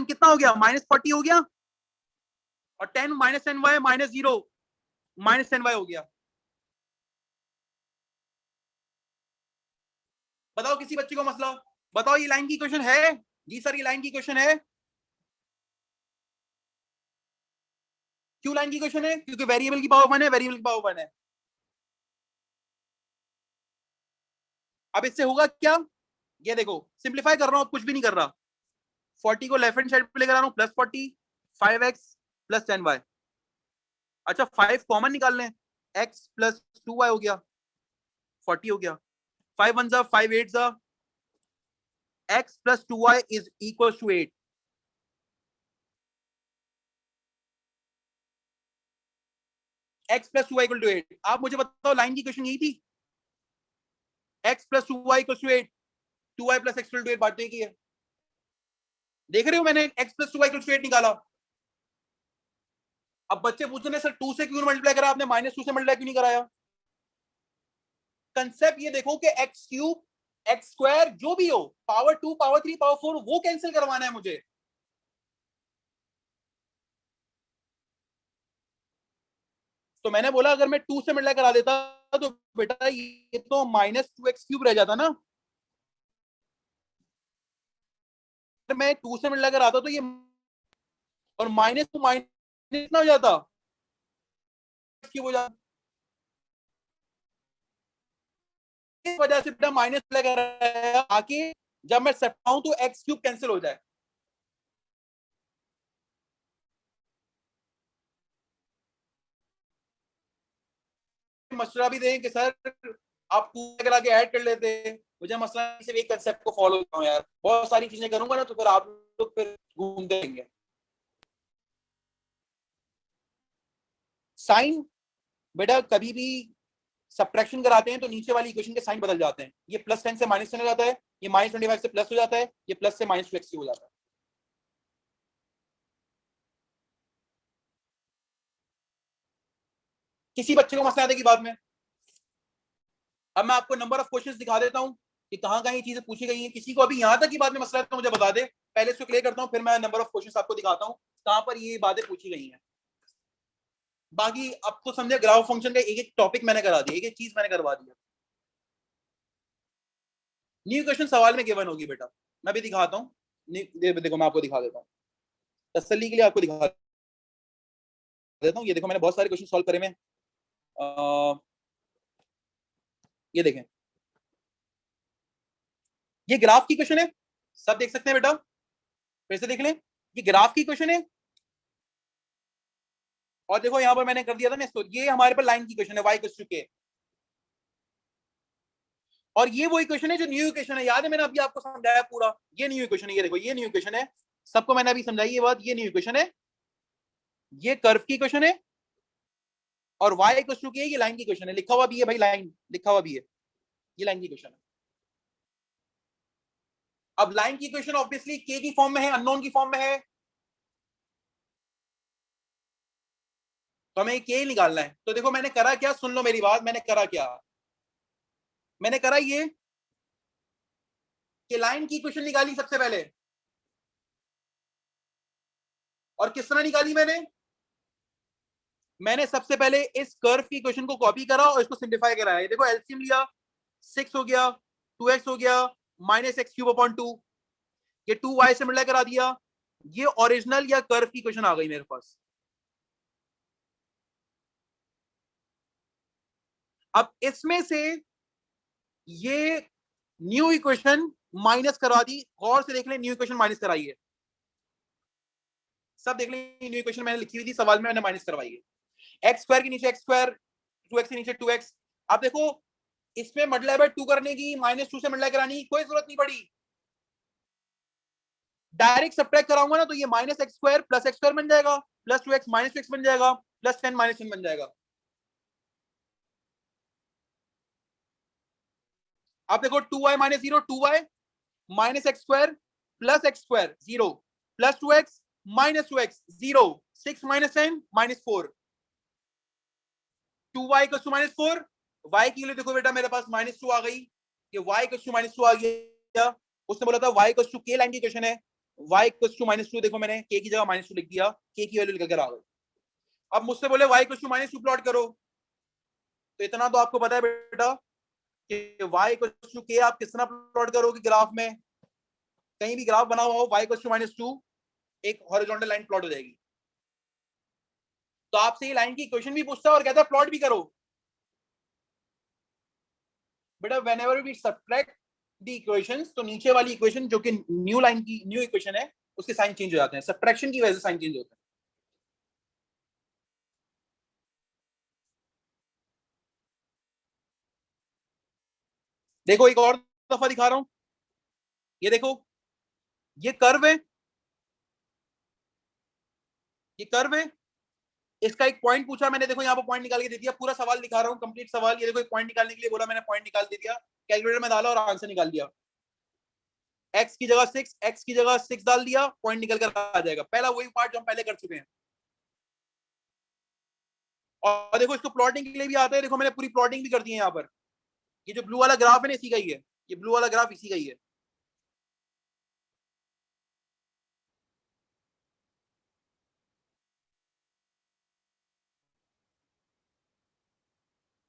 A: कितना हो गया, -40 हो गया, और 10 -10y -0 -10y हो गया। बताओ किसी बच्चे को मसला, बताओ ये लाइन की क्वेश्चन है? जी सर ये लाइन की क्वेश्चन है। क्यों लाइन की क्वेश्चन है? क्योंकि वेरिएबल की पावर 1 है, वेरिएबल की पावर 1 है। अब इससे होगा क्या, ये देखो सिंप्लीफाई कर रहा हूं, कुछ भी नहीं कर रहा, 40 को लेफ्ट हैंड साइड पे लेकर आ रहा हूँ, +40, 5x + 10y। अच्छा 5 कॉमन निकाल लें, x + 2y हो गया, 40 हो गया। 5 1 5 8 x + 2y is equal to 8। x + 2y = 8। आप मुझे बताओ लाइन की इक्वेशन यही थी, x + 2y = 8, 2y + x = 8 बांटने की है। देख रहे हो मैंने x + 2y = 8 निकाला। अब बच्चे पूछ रहे सर 2 से क्यों मल्टीप्लाई करा आपने, -2 से मल्टीप्लाई क्यों नहीं कराया? कंसेप्ट ये देखो कि x³ x² जो भी हो, पावर 2 पावर 3 पावर 4 वो कैंसिल करवाना है मुझे। तो मैंने बोला अगर मैं 2 से मल्टीप्लाई करा देता तो बेटा ये तो -2x³ रह जाता ना। मैं 2 से मल्टीप्लाई कराता तो ये और माइनस टू माइनस ना हो जाता, क्यों हो जाता? इस वजह से बेटा माइनस लगा आके जब मैं सटाऊं तो x³ कैंसिल हो जाए। मसला भी दें कि सर आप 2 करा के ऐड कर लेते, मुझे मसला सिर्फ एक कंसेप्ट को फॉलो करता हूं यार, बहुत सारी चीजें करूंगा ना तो फिर आप लोग फिर घूमते रहेंगे। साइन बेटा कभी भी सब्ट्रैक्शन कराते हैं तो नीचे वाली इक्वेशन के साइन बदल जाते हैं, ये +10 से -10 हो जाता है, ये -25 से प्लस हो जाता है, ये प्लस से -2x³ हो जाता है। किसी बच्चे को मसला आने की बात में। अब मैं आपको नंबर ऑफ क्वेश्चंस दिखा देता हूं कि कहां कहां ये चीजें पूछी गई हैं। किसी को अभी यहां तक की बात में मसला है तो मुझे बता दे, पहले इसको क्लियर करता हूं, फिर मैं नंबर ऑफ क्वेश्चंस आपको दिखाता हूं कहां पर ये बातें पूछी गई हैं। बाकी अब तो समझे ग्राफ फंक्शन का एक एक टॉपिक मैंने करा दिया, एक एक चीज मैंने करवा दिया। न्यू क्वेश्चन सवाल में गिवन होगी बेटा, मैं भी दिखाता हूँ। देखो मैं आपको दिखा देता हूँ, तसल्ली के लिए आपको दिखा देता हूँ। ये देखो मैंने बहुत सारे क्वेश्चन सॉल्व करे में, ये देखें, ये ग्राफ की क्वेश्चन है, सब देख सकते हैं बेटा, फिर से देख लें, ये ग्राफ की क्वेश्चन है। और देखो यहां पर मैंने कर दिया था ना, ये हमारे पर लाइन की क्वेश्चन है, y = k। और ये वो इक्वेशन है जो न्यू इक्वेशन है, याद है मैंने अभी आपको समझाया पूरा, ये न्यू इक्वेशन है, ये देखो ये न्यू इक्वेशन है, सबको मैंने अभी समझाई ये बात, ये न्यू इक्वेशन है, ये कर्व की इक्वेशन है, और y = k ये लाइन की इक्वेशन है, लिखा हुआ भी है भाई, लाइन लिखा हुआ भी है, ये लाइन की इक्वेशन है। अब लाइन की इक्वेशन ऑब्वियसली k की फॉर्म में है, अननोन की फॉर्म में है, तो हमें k निकालना है। तो देखो मैंने करा क्या, सुन लो मेरी बात, मैंने करा क्या, मैंने करा ये कि लाइन की इक्वेशन निकाली सबसे पहले, और किस तरह निकाली मैंने सबसे पहले इस कर्व की इक्वेशन को कॉपी करा और इसको सिंप्लीफाई कराया। ये देखो एलसीएम लिया, 6 हो गया, 2x हो गया, -x³/2, ये 2y से मल्टीप्लाई करा दिया, ये ओरिजिनल या कर्व की इक्वेशन आ गई मेरे पास। अब इसमें से ये न्यू इक्वेशन माइनस करवा दी, गौर से देख लें, न्यू इक्वेशन माइनस कराई है, सब देख लें, न्यू इक्वेशन मैंने लिखी हुई थी सवाल में, मैंने माइनस करवाई है। x² के नीचे x², 2x के नीचे 2x। अब देखो इसमें मल्टीप्लाई बाय 2 करने की, -2 से मल्टीप्लाई कराने की कोई जरूरत नहीं पड़ी, डायरेक्ट सब्ट्रैक्ट कराऊंगा ना तो ये -x² + x² बन जाएगा, +2x -2x बन जाएगा, +10 -10 बन जाएगा। अब देखो 2y - 0, 2y -x² + x² 0, +2x -2x 0, 6 - 10 -4, 2y = -4, y के लिए देखो बेटा मेरे पास -2 आ गई, कि y = -2 आ गया। उसने बोला था y = k, लाइन की क्वेश्चन है, y = -2, देखो मैंने k की जगह -2 लिख दिया, k की वैल्यू लेकर आ गई। अब मुझसे बोले y = -2 प्लॉट करो, तो इतना तो आपको पता है बेटा कि y = k आप किस तरह प्लॉट करोगे ग्राफ में, कहीं भी ग्राफ बना हुआ हो, y = -2 एक हॉरिजॉन्टल लाइन प्लॉट हो जाएगी। तो आपसे ये लाइन की इक्वेशन भी पूछता है और कहता है प्लॉट भी करो। बेटा whenever we subtract the equations, तो नीचे वाली इक्वेशन जो कि न्यू लाइन की न्यू इक्वेशन है, उसके साइन चेंज हो जाते हैं, सब्ट्रैक्शन की वजह से साइन चेंज होते हैं। देखो एक और दफा दिखा रहा हूं, ये देखो, ये कर्व है, ये कर्व है, इसका एक पॉइंट पूछा मैंने, देखो यहाँ पर पॉइंट निकाल के दे दिया, पूरा सवाल दिखा रहा हूँ, कंप्लीट सवाल, ये देखो एक पॉइंट निकालने के लिए बोला मैंने, पॉइंट निकाल दे दिया, कैलकुलेटर में डाला और आंसर निकाल दिया। x की जगह 6, x की जगह 6 डाल दिया, पॉइंट निकल कर आ जाएगा। पहला वही पार्ट जो हम पहले कर चुके हैं। और देखो इसको प्लॉटिंग के लिए भी आता है, देखो मैंने पूरी प्लॉटिंग भी कर दी है यहाँ पर। ये जो ब्लू वाला ग्राफ है ना, इसी का ही है, ये ब्लू वाला ग्राफ इसी का ही है।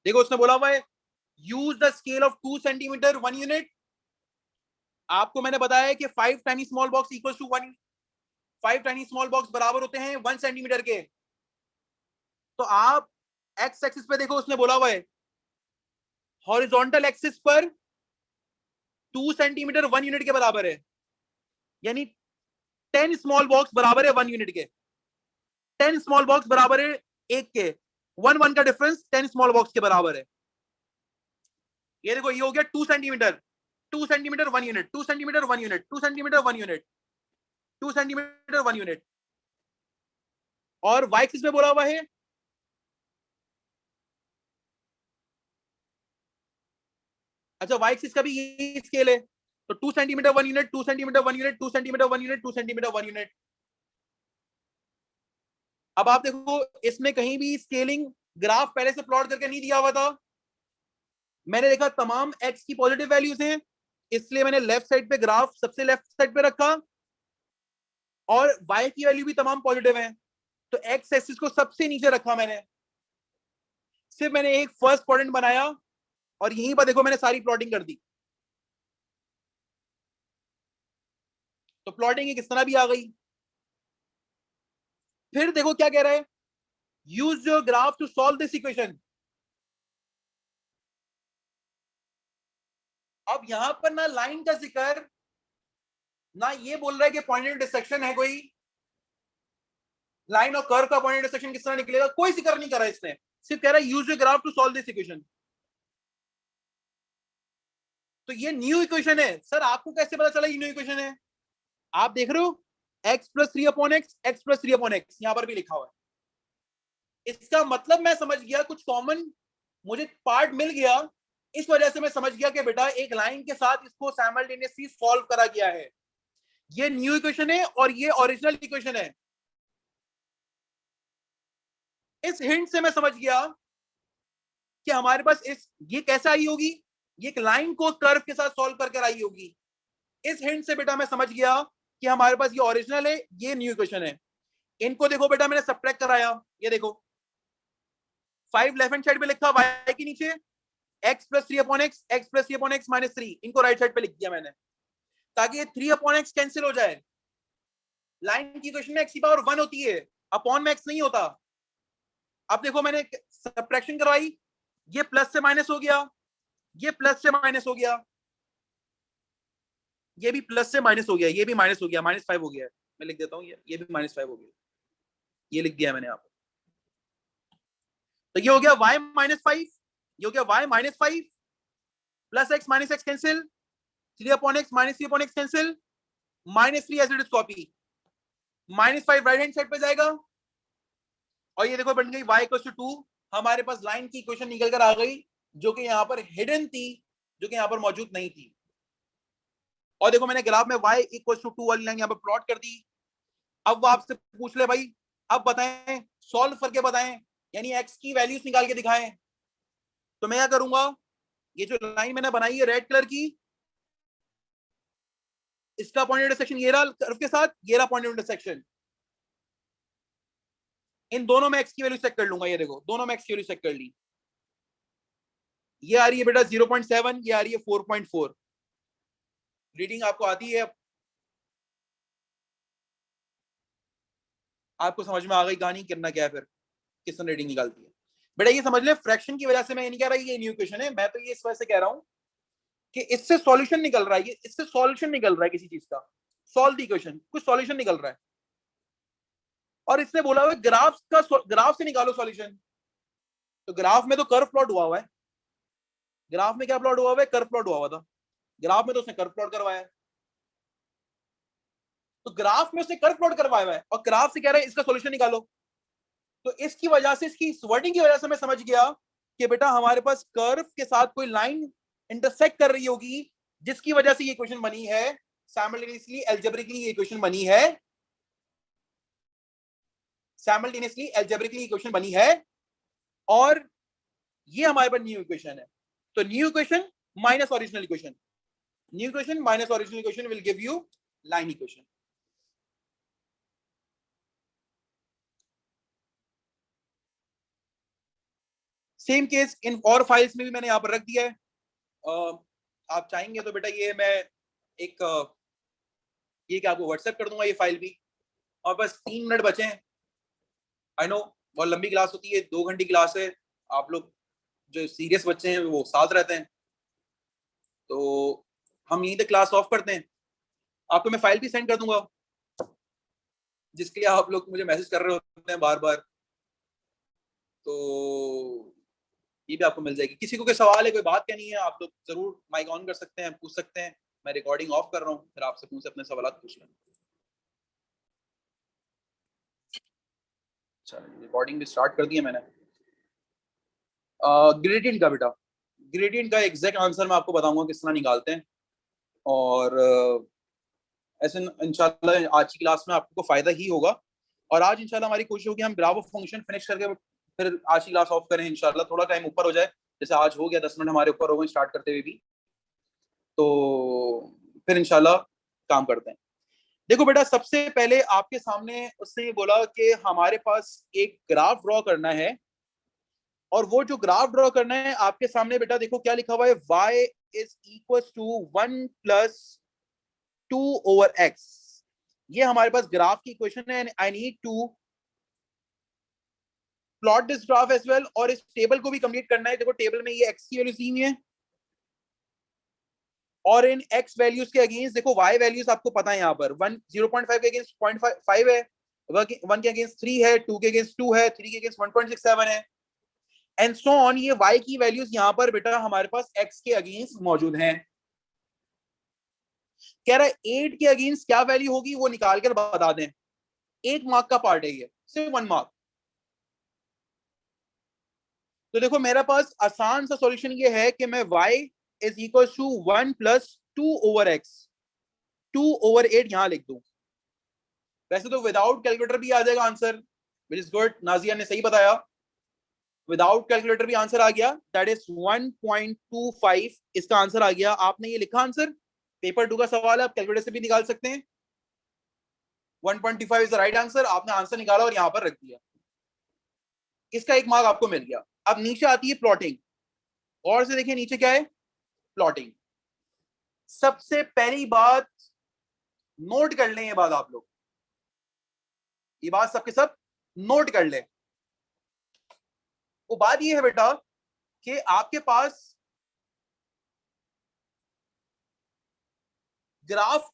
A: देखो उसने बोला हुआ है use the scale of 2 centimetre 1 unit. आपको मैंने बताया कि 5 tiny small box equal to 1, 5 tiny small box बराबर होते हैं 1 सेंटीमीटर के। तो आप एक्स एक्सिस पे देखो, उसने बोला हुआ है हॉरिजॉन्टल एक्सिस पर 2 सेंटीमीटर 1 यूनिट के बराबर है, यानी 10 स्मॉल बॉक्स बराबर है 1 यूनिट के, 10 स्मॉल बॉक्स बराबर है 1 के, 1 1 का डिफरेंस 10 स्मॉल बॉक्स के बराबर है। ये देखो ये हो गया 2 centimetre, 2 centimetre 1 unit, 2 centimetre 1 unit, 2 centimetre 1 unit, 2 centimetre 1 unit. और वाई एक्सिस में बोला हुआ है अच्छा, वाई एक्सिस का भी यही स्केल है, तो 2 centimetre 1 unit, 2 centimetre 1 unit, 2 centimetre 1 unit, 2 centimetre 1 unit. अब आप देखो इसमें कहीं भी स्केलिंग ग्राफ पहले से प्लॉट करके नहीं दिया हुआ था। मैंने देखा तमाम एक्स की पॉजिटिव वैल्यूज हैं, इसलिए मैंने लेफ्ट साइड पे ग्राफ सबसे लेफ्ट साइड पे रखा, और वाई की वैल्यू भी तमाम पॉजिटिव है, तो एक्स एक्सिस को सबसे नीचे रखा मैंने। सिर्फ मैंने एक फर्स्ट क्वाड्रेंट बनाया और यहीं पर देखो मैंने सारी प्लॉटिंग कर दी। तो प्लॉटिंग किस तरह भी आ गई। फिर देखो क्या कह रहा है, use your graph to solve this equation. अब यहां पर ना लाइन का जिक्र, ना ये बोल रहा है कि पॉइंट इंटरसेक्शन है कोई, लाइन और कर्व का पॉइंट इंटरसेक्शन किस तरह निकलेगा, कोई जिक्र नहीं करा इसने, सिर्फ कह रहा है use your graph to solve this equation. तो ये न्यू इक्वेशन है। सर आपको कैसे पता चला ये न्यू इक्वेशन है? आप देख रहे हो x plus 3 upon x, x plus 3 upon x, यहां पर भी लिखा हुआ है। इसका मतलब मैं समझ गया, कुछ कॉमन मुझे पार्ट मिल गया, इस वजह से मैं समझ गया कि बेटा एक लाइन के साथ इसको साइमल्टेनियसली सॉल्व करा गया है। ये न्यू इक्वेशन है और ये ओरिजिनल इक्वेशन है। इस हिंट से मैं समझ गया कि हमारे पास इस ये कैसे आई होगी, ये एक लाइन को कर्व के साथ सॉल्व करके आई होगी। इस हिंट से बेटा मैं समझ गया कि हमारे पास ये ओरिजिनल है, ये न्यू इक्वेशन है। इनको देखो बेटा मैंने सब्ट्रैक्ट कराया, ये देखो 5 लेफ्ट हैंड साइड पे लिखा y के नीचे, x plus 3 upon x, x plus 3 upon x minus 3, इनको राइट साइड पे लिख दिया मैंने, ताकि ये 3 अपॉन एक्स कैंसिल हो जाए। लाइन की इक्वेशन में x की पावर 1 होती है, अपॉन में x नहीं होता। अब देखो मैंने सब्ट्रैक्शन करवाई, ये प्लस से माइनस हो गया, ये प्लस से माइनस हो गया, ये भी प्लस से माइनस हो गया, ये भी माइनस हो गया, -5 हो गया है। मैं लिख देता हूँ, ये भी -5 हो गया, ये लिख दिया मैंने यहाँ पे। तो ये हो गया y -5, ये हो गया y -5 plus x minus x cancel, 3 upon x minus 3 upon x cancel, -3 as it is copy, -5 right hand side पे जाएगा, और ये देखो बन गई y इक्वल टू 2। हमारे पास लाइन की इक्वेशन निकल कर आ गई, जो कि यहाँ पर हिडन थी, जो कि यहाँ पर मौजूद नहीं थी। और देखो मैंने ग्राफ में y इक्वल टू 2 वाली लाइन यहाँ पर प्लॉट कर दी। अब वो आपसे पूछ ले भाई अब बताएं, सॉल्व करके बताएं, यानी x की वैल्यूज निकाल के दिखाएं। तो मैं क्या करूंगा, ये जो लाइन मैंने बनाई है रेड कलर की, इसका पॉइंट इंटरसेक्शन ये रहा कर्व के साथ, ये रहा पॉइंट इंटरसेक्शन, इन दोनों में x की वैल्यू चेक कर लूंगा। ये देखो दोनों में x की वैल्यू चेक कर ली, ये आ रही है बेटा 0.7, ये आ रही है 4.4। रीडिंग आपको आती है, आपको समझ में आ गई कहानी, करना क्या है फिर, किस तरह रीडिंग निकालती है। बेटा ये समझ ले फ्रैक्शन की वजह से मैं ये नहीं कह रहा ये न्यू इक्वेशन है, मैं तो ये इस वजह से कह रहा हूं कि इससे सॉल्यूशन निकल रहा है, ये इससे सॉल्यूशन निकल रहा है किसी चीज का, सॉल्व द इक्वेशन, कुछ सॉल्यूशन निकल रहा है और इसने बोला हुआ ग्राफ से निकालो सॉल्यूशन। तो ग्राफ में तो कर्व प्लॉट हुआ है, ग्राफ में क्या प्लॉट हुआ है, कर्व प्लॉट हुआ था, ग्राफ में तो उसने कर्व प्लॉट करवाया है। तो ग्राफ में उसने कर्व प्लॉट करवाया हुआ है और ग्राफ से कह रहा है इसका सॉल्यूशन निकालो। तो इसकी वजह से, इसकी वर्डिंग की वजह से मैं समझ गया कि बेटा हमारे पास कर्व के साथ कोई लाइन इंटरसेक्ट कर रही होगी, जिसकी वजह से ये इक्वेशन बनी है, साइमल्टेनियसली अलजेब्रिकली ये इक्वेशन बनी है, साइमल्टेनियसली अलजेब्रिकली इक्वेशन बनी है और ये हमारे पास न्यू इक्वेशन है। तो new equation minus original equation, new equation minus original equation will give you line equation. Same case in और फाइल्स में भी मैंने यहां पर रख दिया है। आप चाहेंगे तो बेटा ये मैं एक ये क्या आपको व्हाट्सएप कर दूंगा ये फाइल भी। और बस 3 मिनट बचे हैं, आई नो बहुत लंबी क्लास होती है, 2 घंटे क्लास है, आप लोग जो सीरियस बच्चे हैं वो साथ रहते हैं, तो हम यहीं तक क्लास ऑफ करते हैं। आपको मैं फाइल भी सेंड कर दूंगा जिसके लिए आप लोग मुझे मैसेज कर रहे होते हैं बार बार, तो ये भी आपको मिल जाएगी। किसी को कोई सवाल है, कोई बात कहनी है, आप लोग जरूर माइक ऑन कर सकते हैं, पूछ सकते हैं। मैं रिकॉर्डिंग ऑफ कर रहा हूँ, फिर आपसे पूछ अपने सवाल पूछ लें। चलिए रिकॉर्डिंग भी स्टार्ट कर दिया मैंने। ग्रेडियंट का बेटा, ग्रेडियंट का एग्जैक्ट आंसर मैं आपको बताऊंगा किस तरह निकालते हैं और ऐसे इंशाल्लाह आज की क्लास में आपको फायदा ही होगा। और आज इंशाल्लाह हमारी कोशिश होगी हम ग्राफ ऑफ फंक्शन फिनिश करके फिर आज की क्लास ऑफ करें इंशाल्लाह, थोड़ा टाइम ऊपर हो जाए, जैसे आज हो गया 10 मिनट हमारे ऊपर हो गए स्टार्ट करते हुए भी, तो फिर इंशाल्लाह काम करते हैं। देखो बेटा सबसे पहले आपके सामने उसने ये बोला कि हमारे पास एक ग्राफ ड्रॉ करना है और वो जो ग्राफ ड्रॉ करना है आपके सामने बेटा देखो क्या लिखा हुआ है, y is equal to 1 plus 2 over x। ये हमारे पास ग्राफ की इक्वेशन है, I need to plot this graph as well. और इस टेबल को भी कंप्लीट करना है। देखो टेबल में ये x की वैल्यूज दी हुई है और इन x वैल्यूज के अगेंस्ट देखो y वैल्यूज आपको पता है, यहाँ पर 0.5 के अगेंस्ट 0.5 है, 1 के अगेंस्ट 3 है, 2 के अगेंस्ट 2 है, 3 के अगेंस्ट 1.67 है एंड सो ऑन। ये y की वैल्यूज यहाँ पर बेटा हमारे पास x के अगेंस्ट मौजूद हैं। कह रहा है 8 के अगेंस्ट क्या वैल्यू होगी वो निकाल कर बता दें। 1 मार्क का पार्ट है ये, सिर्फ 1 मार्क। तो देखो मेरे पास आसान सा सॉल्यूशन ये है कि मैं y is equal to 1 plus 2 over x, 2 over 8 यहां लिख दूं। वैसे तो विदाउट कैलकुलेटर भी आ जाएगा answer, which is good, Nazia ने सही बताया, विदाउट कैलकुलेटर भी आंसर आ गया, दैट इज 1.25 इसका आंसर आ गया। आपने ये लिखा आंसर, पेपर 2 का सवाल है, आप कैलकुलेटर से भी निकाल सकते हैं। 1.25 इज द राइट आंसर, आपने आंसर निकाला और यहां पर रख दिया, इसका 1 मार्क आपको मिल गया। अब नीचे आती है प्लॉटिंग, और से देखिए नीचे क्या है, प्लॉटिंग। सबसे पहली बात नोट कर लें, ये बात आप लोग, ये बात सबके सब नोट कर लें। वो बात ये है बेटा कि आपके पास ग्राफ